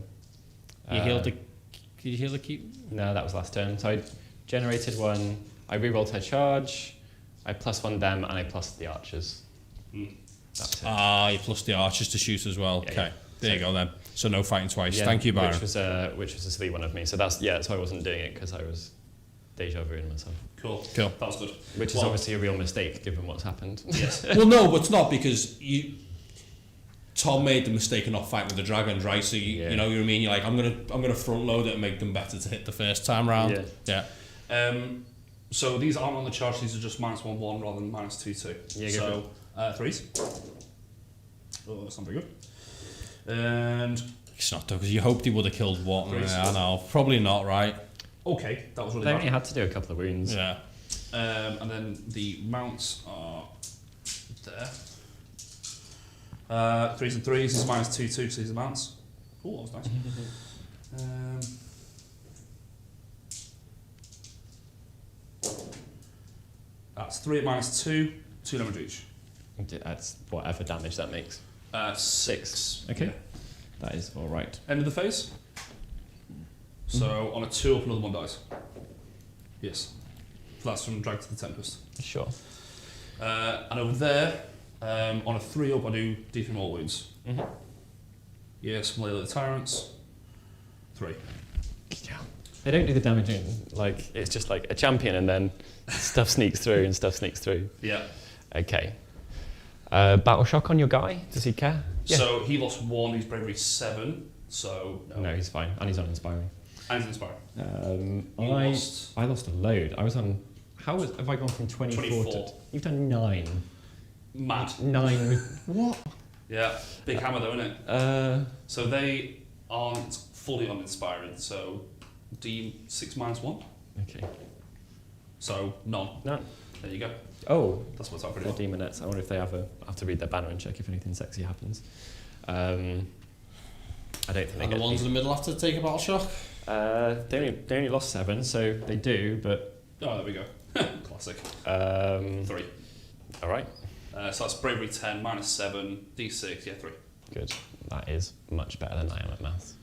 You healed the... Did you heal the keep? No, that was last turn. So I generated 1. I rerolled her charge. I +1 them, and I +1 the archers. That's it. You plus the archers to shoot as well. Yeah, Okay, yeah. there you go then. So no fighting twice. Yeah, Thank you, Byron. Which was a silly one of me. So that's so I wasn't doing it because I was deja vuing myself. Cool. Cool. That was good. Which is obviously a real mistake given what's happened. Yes. Well, no, but it's not because Tom made the mistake of not fighting with the dragons, right? So you know what I mean. You're like, I'm gonna front load it and make them better to hit the first time round. Yeah. So these aren't on the charge. These are just -1/1 rather than -2/2. Yeah, so 3s. Oh, that's not very good. And It's not though, because you hoped he would have killed one. Chris. Yeah, I know. Probably not, right? okay, that was really They bad. only had to do a couple of wounds. Yeah. And then the mounts are there. 3s and 3s is -2/2, so these are mounts. Oh, that was nice. That's 3 at -2, 2 damage each. That's whatever damage that makes. 6. Okay. Yeah. That is all right. End of the phase. So on a 2 up, another 1 dies. Yes. So that's from Drag to the Tempest. Sure. And over there, on a 3 up, I do D3 more wounds. Yes, Layla the Tyrants. 3. Yeah. They don't do the damage in, like, it's just like a champion and then stuff sneaks through and stuff sneaks through. Yeah. Okay. Battle shock on your guy? Does he care? Yeah. So he lost 1, he's bravery 7, so No, he's fine. And he's uninspiring. And he's inspiring. I lost a load. I was on... have I gone from 24 to... 24. You've done 9. Mad. 9 with... What? Yeah, big hammer though, isn't it? So they aren't fully uninspiring, so D6 -1. Okay. So none. None. There you go. Oh, That's what's up the pretty well. demonettes. I wonder if they have to read their banner and check if anything sexy happens. I don't think they And the get ones in the middle have to take a battle shock? they only lost 7, so they do, but... Oh, there we go. Classic. 3. All right. So that's bravery 10, -7, D6, yeah, 3. Good. That is much better than I am at maths.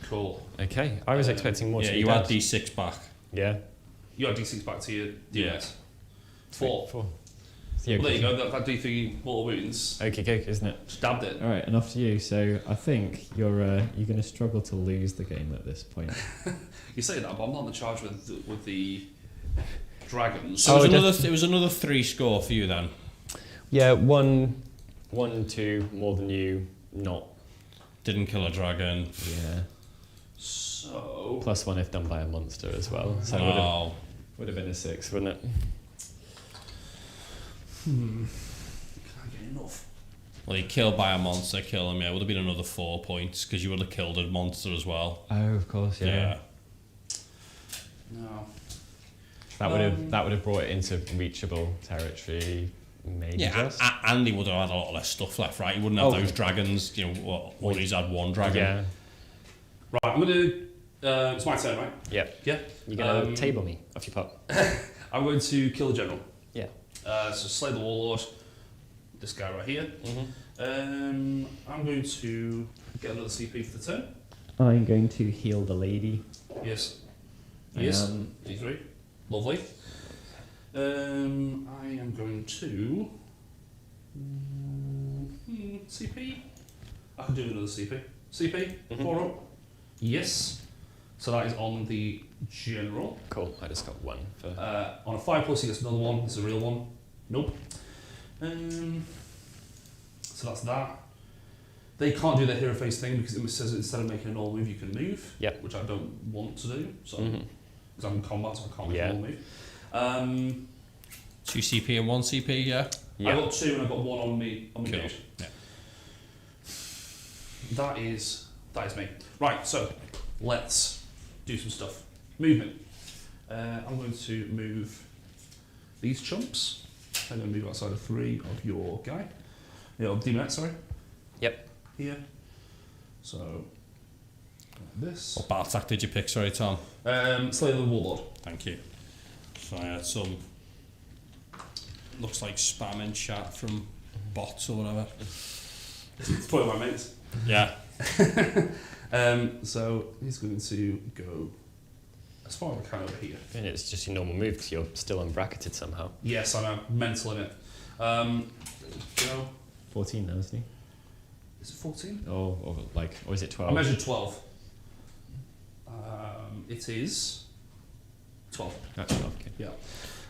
Cool. Okay. I was expecting more Yeah, to be you dead. had D6 back. Yeah. You had D6 back to your Yeah. unit. 4. 4. Well, there you go, that D3 mortal wounds. Okay, coke, isn't it? Stabbed it. All right, and off to you. So I think you're going to struggle to lose the game at this point. You say that, but I'm not in the charge with the dragons. So it was another 3 score for you then? Yeah, 1, 2 more than you. Not. Didn't kill a dragon. Yeah. So +1 if done by a monster as well. So would have been a 6, wouldn't it? can I get enough? Well, you killed by a monster, kill him, yeah. It would have been another 4 points, because you would have killed a monster as well. Oh, of course, Yeah. No. That would have brought it into reachable territory, maybe. Yeah, just. Andy would have had a lot less stuff left, right? He wouldn't have those dragons, you know, or he's had 1 dragon. Yeah. Right, I'm going to... it's my turn, right? Yeah. Yeah? You're going to table me off your pot. I'm going to kill the general. Yeah. So slay the warlord. This guy right here. I'm going to get another CP for the turn. I'm going to heal the lady. Yes. Yes. D3. Lovely. I am going to... CP? I could do another CP. CP? 4 up? Yes. So that is on the general. Cool, I just got 1 for... On a 5+, he gets another one. It's a real one. Nope. So that's that. They can't do their hero face thing because it says instead of making a normal move, you can move. Yep. Which I don't want to do. So, because I'm in combat, so I can't make a normal move. 2 CP and 1 CP, yeah? I got 2 and I got 1 on me. On me Cool. dude. Yeah. That is me. Right. So let's do some stuff. Movement. I'm going to move these chumps. I'm going to move outside of 3 of your guy. Yeah, D-Met, sorry. Yep. Here. So like this. What battle attack did you pick, sorry, Tom? Slay the Warlord. Thank you. So I had some... Looks like spam in chat from bots or whatever. It's probably my mates. Yeah. So he's going to go as far as I can over here. And it's just your normal move because you're still unbracketed somehow. Yes, I know. Mental in it. Go. 14 now, isn't he? Is it 14? Or is it 12? I measured 12. It is 12. That's 12, okay. Yeah.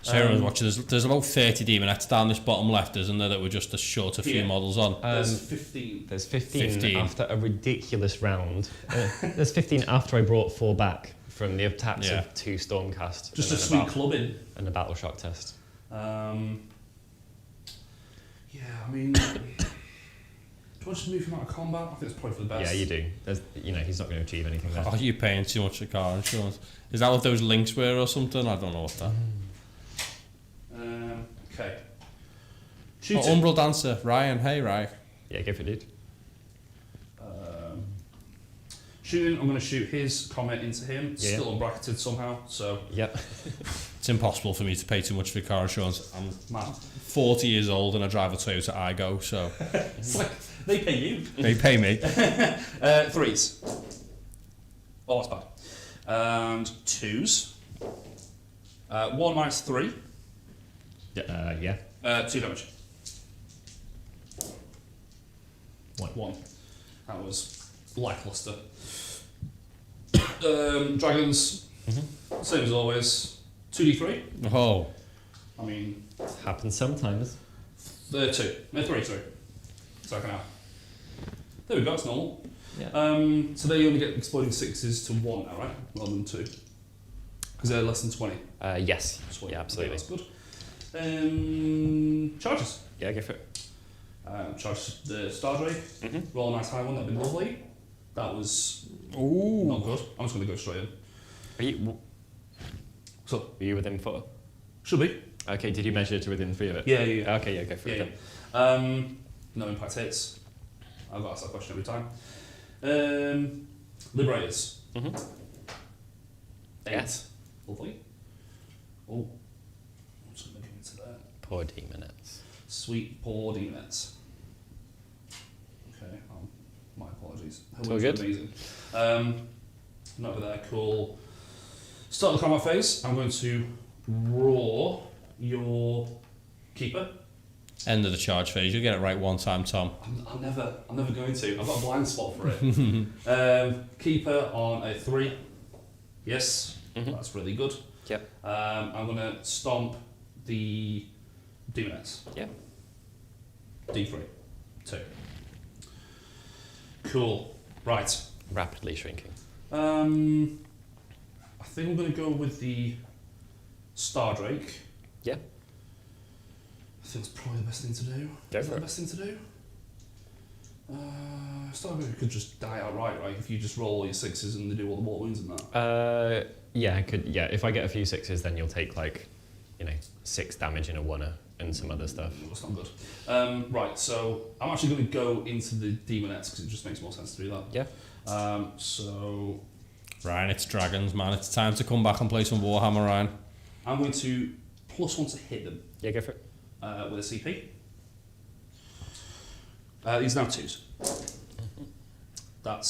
So everyone's watching, there's about 30 demonettes down this bottom left, isn't there, that were just a short a few models on? There's 15. There's 15 after a ridiculous round. There's 15 after I brought 4 back from the attacks of 2 Stormcast. Just a sweet clubbing. And a battle shock test. Yeah, I mean... do I just move him out of combat? I think it's probably for the best. Yeah, you do. He's not going to achieve anything there. Are you paying too much for car insurance? Is that what those links were or something? I don't know what that. Okay. Umbral Dancer, Ryan. Hey, Ryan. Yeah, go for it, dude. Shooting, I'm going to shoot his comment into him. It's still unbracketed somehow, so... Yep. It's impossible for me to pay too much for car insurance. I'm Man. 40 years old and I drive a Toyota Aygo, so... It's like, they pay you. They pay me. 3s. Oh, that's bad. And 2s. 1 minus 3. Yeah. 2 damage. 1. That was lackluster. Dragons, same as always. 2d3. Oh. I mean... Happens sometimes. 2. No, 3, sorry. So I can have. There we go, that's normal. Yeah. So they only get exploding 6s to 1 now, right? Rather than 2. Because they're less than 20. Yes. Sweet. Yeah, absolutely. Okay, that's good. Charges. Yeah, go for it. Charge the Stardrake. Roll a nice high one, that'd be lovely. That was not good. I'm just going to go straight in. Are you within 4? Should be. Okay, did you measure to within 3 of it? Yeah. Okay, yeah, go for it. Yeah. No impact hits. I've got to ask that question every time. Liberators. 8. Yes. Lovely. Oh. I'm just going to go into that. Poor demonettes. Sweet poor demonettes. Okay, my apologies. It's all good. Amazing. Not over there, cool. Start the combat phase. I'm going to roar your keeper. End of the charge phase. You'll get it right one time, Tom. I'm never going to. I've got a blind spot for it. Keeper on a 3. Yes, that's really good. Yep. I'm going to stomp the demonettes. Yep. D3. 2. Cool. Right. Rapidly shrinking. I think I'm going to go with the Stardrake. Yeah. I think it's probably the best thing to do. Go Is for that it. the best thing to do? Stardrake could just die outright, right? If you just roll all your 6s and they do all the mortal wounds and that. Yeah, I could. Yeah, if I get a few 6s, then you'll take 6 damage in a 1er and some other stuff. That's not good. Right, so I'm actually going to go into the demonettes because it just makes more sense to do that. Yeah. So Ryan, it's dragons, man. It's time to come back and play some Warhammer, Ryan. I'm going to +1 to hit them. Yeah, go for it. With a CP. These are now 2s. That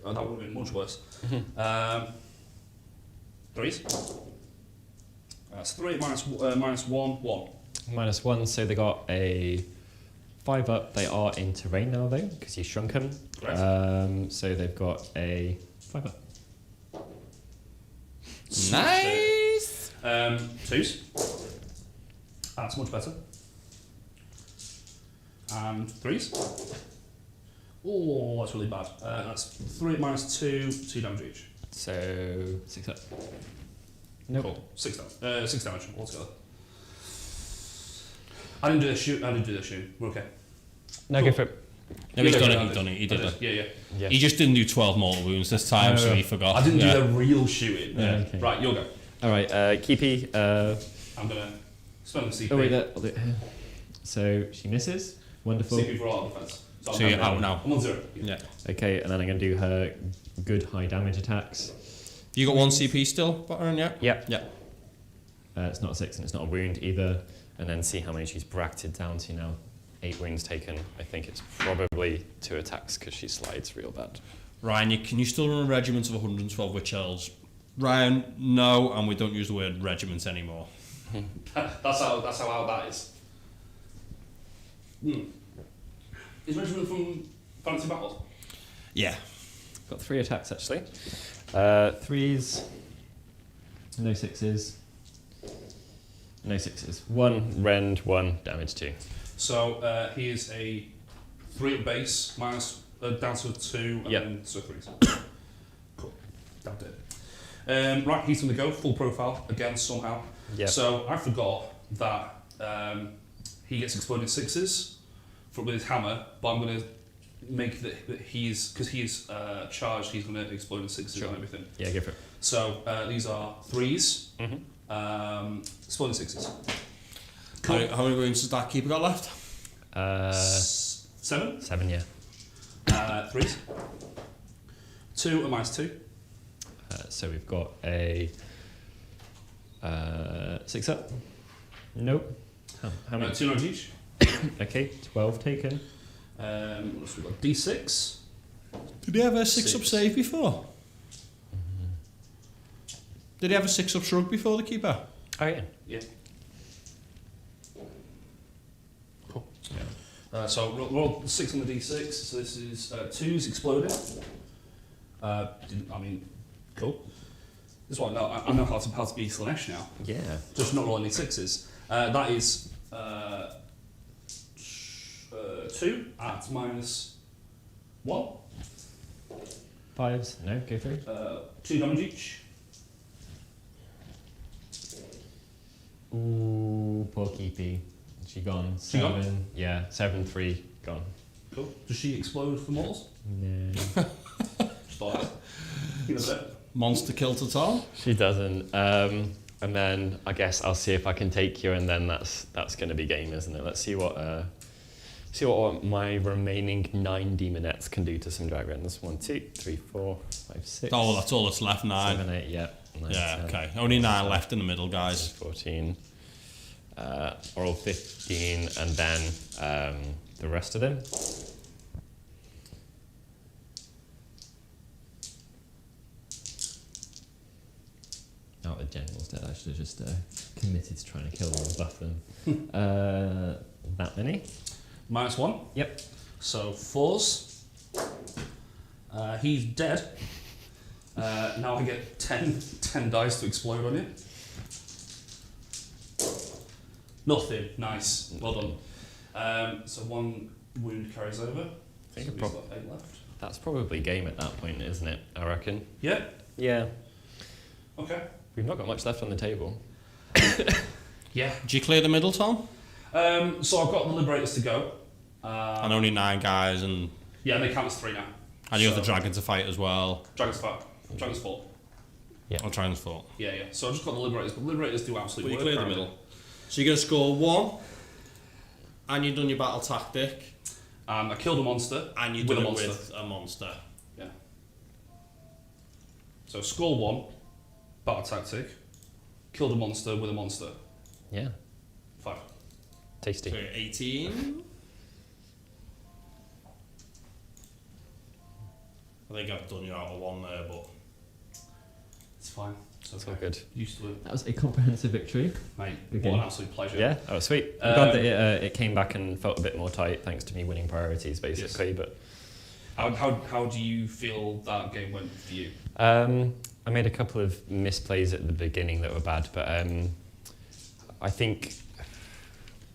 would have been much worse. 3s. That's 3 minus 1, 1. -1, so they got a 5 up. They are in terrain now, though, because you shrunk them. So they've got a 5 up. Nice! 2s. That's much better. And 3s. Oh, that's really bad. That's 3 minus 2, 2 damage each. So 6 up. Nope. Cool. 6 damage. 6 damage altogether. I didn't do this shoot. We're okay. No, Cool. go for it. No, he's done it. He did it. Yeah. He just didn't do 12 mortal wounds this time, so he forgot. I didn't do the real shooting. Okay. Right, you'll go. All right, Keepy. I'm going to spend the CP. Oh, wait, I'll do it here. So she misses. Wonderful. CP for all defense. So you're out now. I'm on 0. Yeah. Okay, and then I'm going to do her good high damage attacks. You got 1 CP still, Byron, yeah? Yep. Yeah. It's not a 6 and it's not a wound either. And then see how many she's bracketed down to now. 8 wounds taken. I think it's probably 2 attacks because she slides real bad. Ryan, can you still run a regiment of 112 witch elves? Ryan, no, and we don't use the word regiments anymore. That's how out that is. Is regiment from Fantasy Battles? Yeah. Got 3 attacks actually. 3s. No 6s. No 6s. 1 rend, 1 damage 2. So he is a 3 at base, minus down to 2, and then so 3s. Cool. That did. Right, he's going to go full profile again somehow. Yep. So I forgot that he gets exploding 6s with his hammer, but I'm going to make that he's, because he's charged, he's going to explode in 6s and everything. Yeah, go for it. So these are 3s, exploding 6s. Cool. How many wounds does that keeper got left? 7? 7, yeah. 3s. 2 and minus 2. So we've got a 6 up. Nope. How many? 2 damage each. Okay, 12 taken. What else we got? D6. Did he have a 6 up 6. save before? Did he have a 6 up shrug before, the keeper? Oh, yeah. Yeah. Cool. So roll 6 on the D6. So this is 2s exploded. Cool. This one, I know how to be Slaanesh now. Yeah. Just not rolling any 6s. That is 2 at minus 1. 5s. No, go through. 2 damage each. Ooh, poor Keepy. She gone. She gone? 7. Yeah, 7, 3, gone. Cool. Does she explode for mortals? No. Just thought I'd give it a bit. Monster killed at all? She doesn't. And then I guess I'll see if I can take you, and then that's going to be game, isn't it? Let's see what my remaining 9 demonettes can do to some dragons. 1, 2, 3, 4, 5, 6. Oh, that's all that's left, 9. 7, 8, yeah. 9, Yeah, 10, okay. Only 9 left in the middle, guys. 14. Oral 15, and then the rest of them. Oh, the general's dead. I should have just committed to trying to kill them and buff them. That many? Minus 1. Yep. So 4s. He's dead. Now I get 10 dice to explode on you. Nothing. Nice. Well done. So 1 wound carries over. I think so it he's got 8 left. That's probably game at that point, isn't it? I reckon. Yeah. Yeah. Okay. We've not got much left on the table. Yeah. Did you clear the middle, Tom? So I've got the Liberators to go. And only 9 guys, and Yeah, they count as 3 now. you have the dragon to fight as well. Dragon's fight. Dragon's fought. Or Dragon's fought. Yeah. So I've just got the Liberators, but the Liberators do absolutely Well, work. you clear the apparently. middle. So you're going to score 1, and you've done your battle tactic, I killed a monster and you've with done a it monster. with a monster. Yeah. So score 1, battle tactic, killed a monster with a monster. Yeah. 5. Tasty. So 18. I think I've done you out of 1 there, but It's fine. It's all good. Used to it. That was a comprehensive victory. Mate, Good what an game. absolute pleasure. Yeah, that was sweet. I'm glad that it came back and felt a bit more tight thanks to me winning priorities, basically. But How do you feel that game went for you? I made a couple of misplays at the beginning that were bad, but I think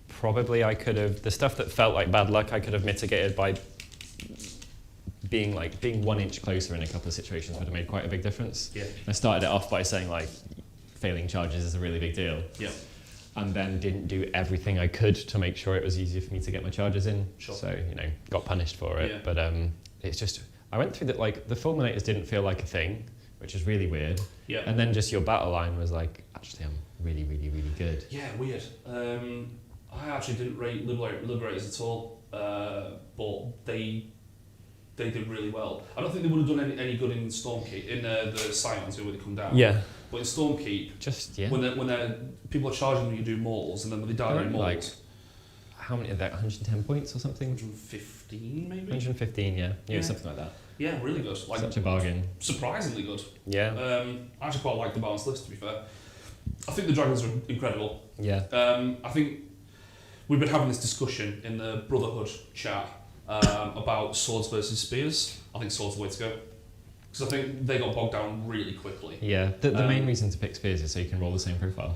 probably I could have, the stuff that felt like bad luck I could have mitigated by being 1 inch closer in a couple of situations would have made quite a big difference. Yeah. I started it off by saying like failing charges is a really big deal. Yeah. And then didn't do everything I could to make sure it was easier for me to get my charges in. Sure. So, got punished for it. Yeah. But it's just, I went through that, like, the fulminators didn't feel like a thing, which is really weird. Yeah. And then just your battle line was like, actually, I'm really, really, really good. Yeah, weird. I actually didn't rate Liberators at all, but they did really well. I don't think they would have done any good in Stormkeep, in the Scions where they come down. Yeah. But in Stormkeep, Just, yeah. when people are charging when you do mortals, and then when they die in Like, mortals, how many, 110 points or something? 115 maybe? 115, yeah. Yeah. Something like that. Yeah, really good. Like, Such a bargain. surprisingly good. Yeah. I actually quite like the balanced list, to be fair. I think the dragons are incredible. Yeah. I think we've been having this discussion in the Brotherhood chat about swords versus spears. I think swords are the way to go. Because I think they got bogged down really quickly. Yeah. The main reason to pick spears is so you can roll the same profile.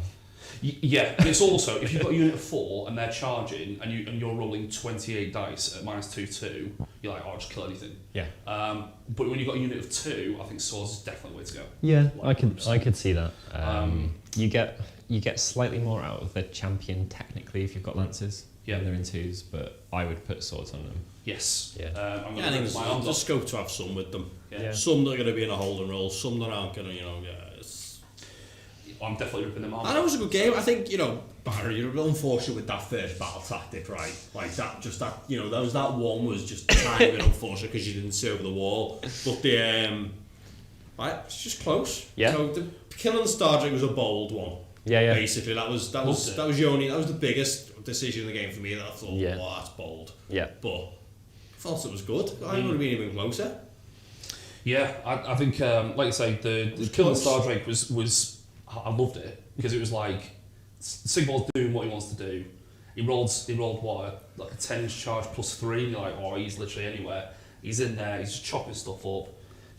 Yeah, and it's also, if you've got a unit of 4 and they're charging and you're rolling 28 dice at -2/2, you're like, oh, I'll just kill anything. Yeah. But when you've got a unit of 2, I think swords is definitely the way to go. Yeah, Like, I could see that. Um, you get slightly more out of the champion technically if you've got lances. Yeah. When they're in 2s, but I would put swords on them. Yes. Yeah. I'm yeah, I going think to my there's arms the up. scope to have some with them. Yeah. Some that are going to be in a hold and roll, some that aren't going to, I'm definitely ripping them arms And it up. was a good game. I think, Byron, you're a bit unfortunate with that first battle tactic, right? Like that was that one was just a tiny bit unfortunate because you didn't see over the wall. But right, it's just close. Yeah. So the killing Stardrake was a bold one. Yeah. Basically, that was the biggest decision in the game for me that I thought, oh, that's bold. Yeah. But I thought it was good. I would have been even closer. Yeah, I think, like you say, the killing Stardrake was I loved it because it was like Sigmar's doing what he wants to do. He rolled what, like a 10-inch charge +3, and you're like, oh, he's literally anywhere. He's in there, he's just chopping stuff up.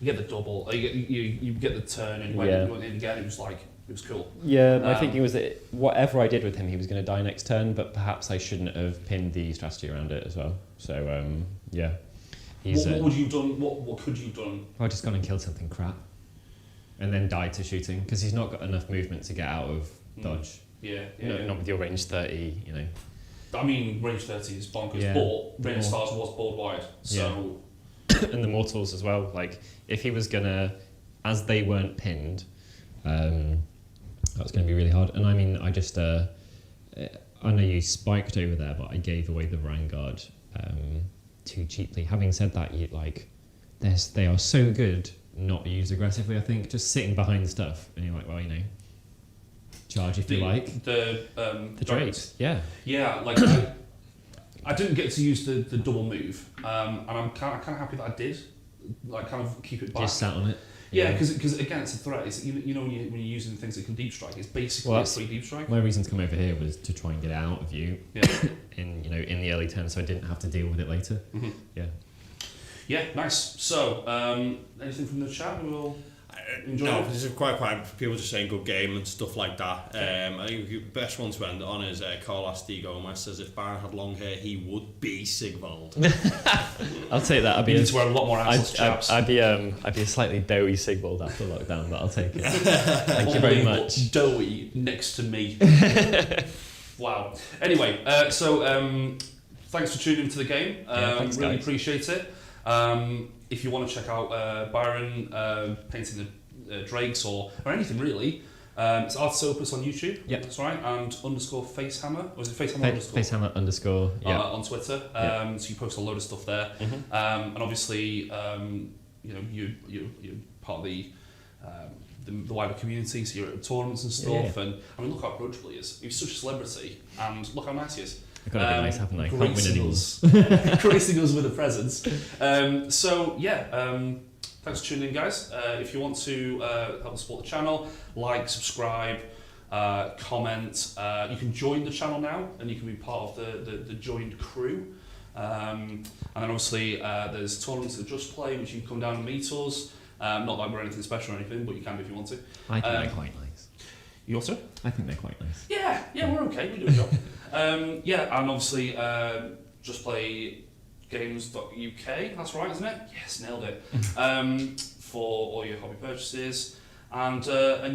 You get the double, you get the turn, and when you went in again, it was cool. Yeah, my thinking was that whatever I did with him, he was going to die next turn, but perhaps I shouldn't have pinned the strategy around it as well. So, yeah. What would you have done? What could you have done? I just gone and killed something crap. And then died to shooting, because he's not got enough movement to get out of dodge. Yeah. Not with your range 30, I mean, range 30 is bonkers, Yeah. but range stars was board wide, so... And the mortals as well. Like, if he was going to, as they weren't pinned, that was going to be really hard. And I mean, I just, I know you spiked over there, but I gave away the Vanguard too cheaply. Having said that, they are so good not used aggressively, I think. Just sitting behind stuff, and you're like, well, charge if you like. The Drakes, yeah. Yeah, like, I didn't get to use the double move, and I'm kind of happy that I did, like, kind of keep it back. Just sat on it. Yeah, because again, it's a threat. It's, when you're using things that can deep strike, it's basically a free deep strike. My reason to come over here was to try and get it out of you. Yeah. in the early turn, so I didn't have to deal with it later. Mm-hmm. Yeah. Yeah, nice. So, anything from the chat? We'll enjoy. No, this is quite people just saying good game and stuff like that. I think the best one to end on is Carlos D. Gomez says if Byron had long hair, he would be Sigvald. I'll take that. You need to wear a lot more answers, chaps. I'd be a slightly doughy Sigvald after lockdown, but I'll take it. Thank you very much. Doughy next to me. Wow. Anyway, so thanks for tuning into the game. Thanks, really guys. appreciate it. If you want to check out Byron painting the drakes or anything really, it's Artis Opus on YouTube. Yep. That's right. And _Facehammer. Or is it Facehammer _? Facehammer _ yeah. On Twitter. So you post a load of stuff there. Mm-hmm. And obviously, you're part of the the wider community, so you're at tournaments and stuff, and I mean, look how approachable he is. He's such a celebrity, and look how nice he is. They've got to be nice, haven't they? Can't win Gracing gracing us with a presence. Thanks for tuning in, guys. If you want to help support the channel, like, subscribe, comment. You can join the channel now, and you can be part of the joined crew. And then obviously there's tournaments that Just Play, which you can come down and meet us. Not like we're anything special or anything, but you can do if you want to. I think they're quite nice. You also? I think they're quite nice. Yeah, we're okay. We do a job. And obviously Just Play Games.uk. That's right, isn't it? Yes, nailed it. For all your hobby purchases. And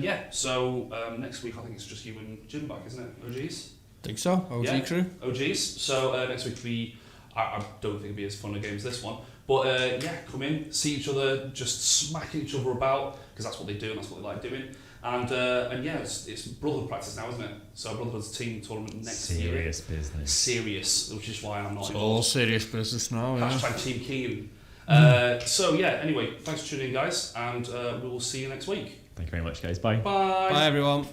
next week I think it's just you and Jim back, isn't it? OGs? Think so. OG crew. OGs. So next week I don't think it'll be as fun a game as this one. But come in, see each other, just smacking each other about, because that's what they do and that's what they like doing. And it's Brotherhood practice now, isn't it? So Brotherhood's team tournament next year. Serious business. Serious, which is why I'm not It's involved. all serious business now, yeah. Hashtag Team Keen. Anyway, thanks for tuning in, guys, and we will see you next week. Thank you very much, guys. Bye. Bye. Bye, everyone.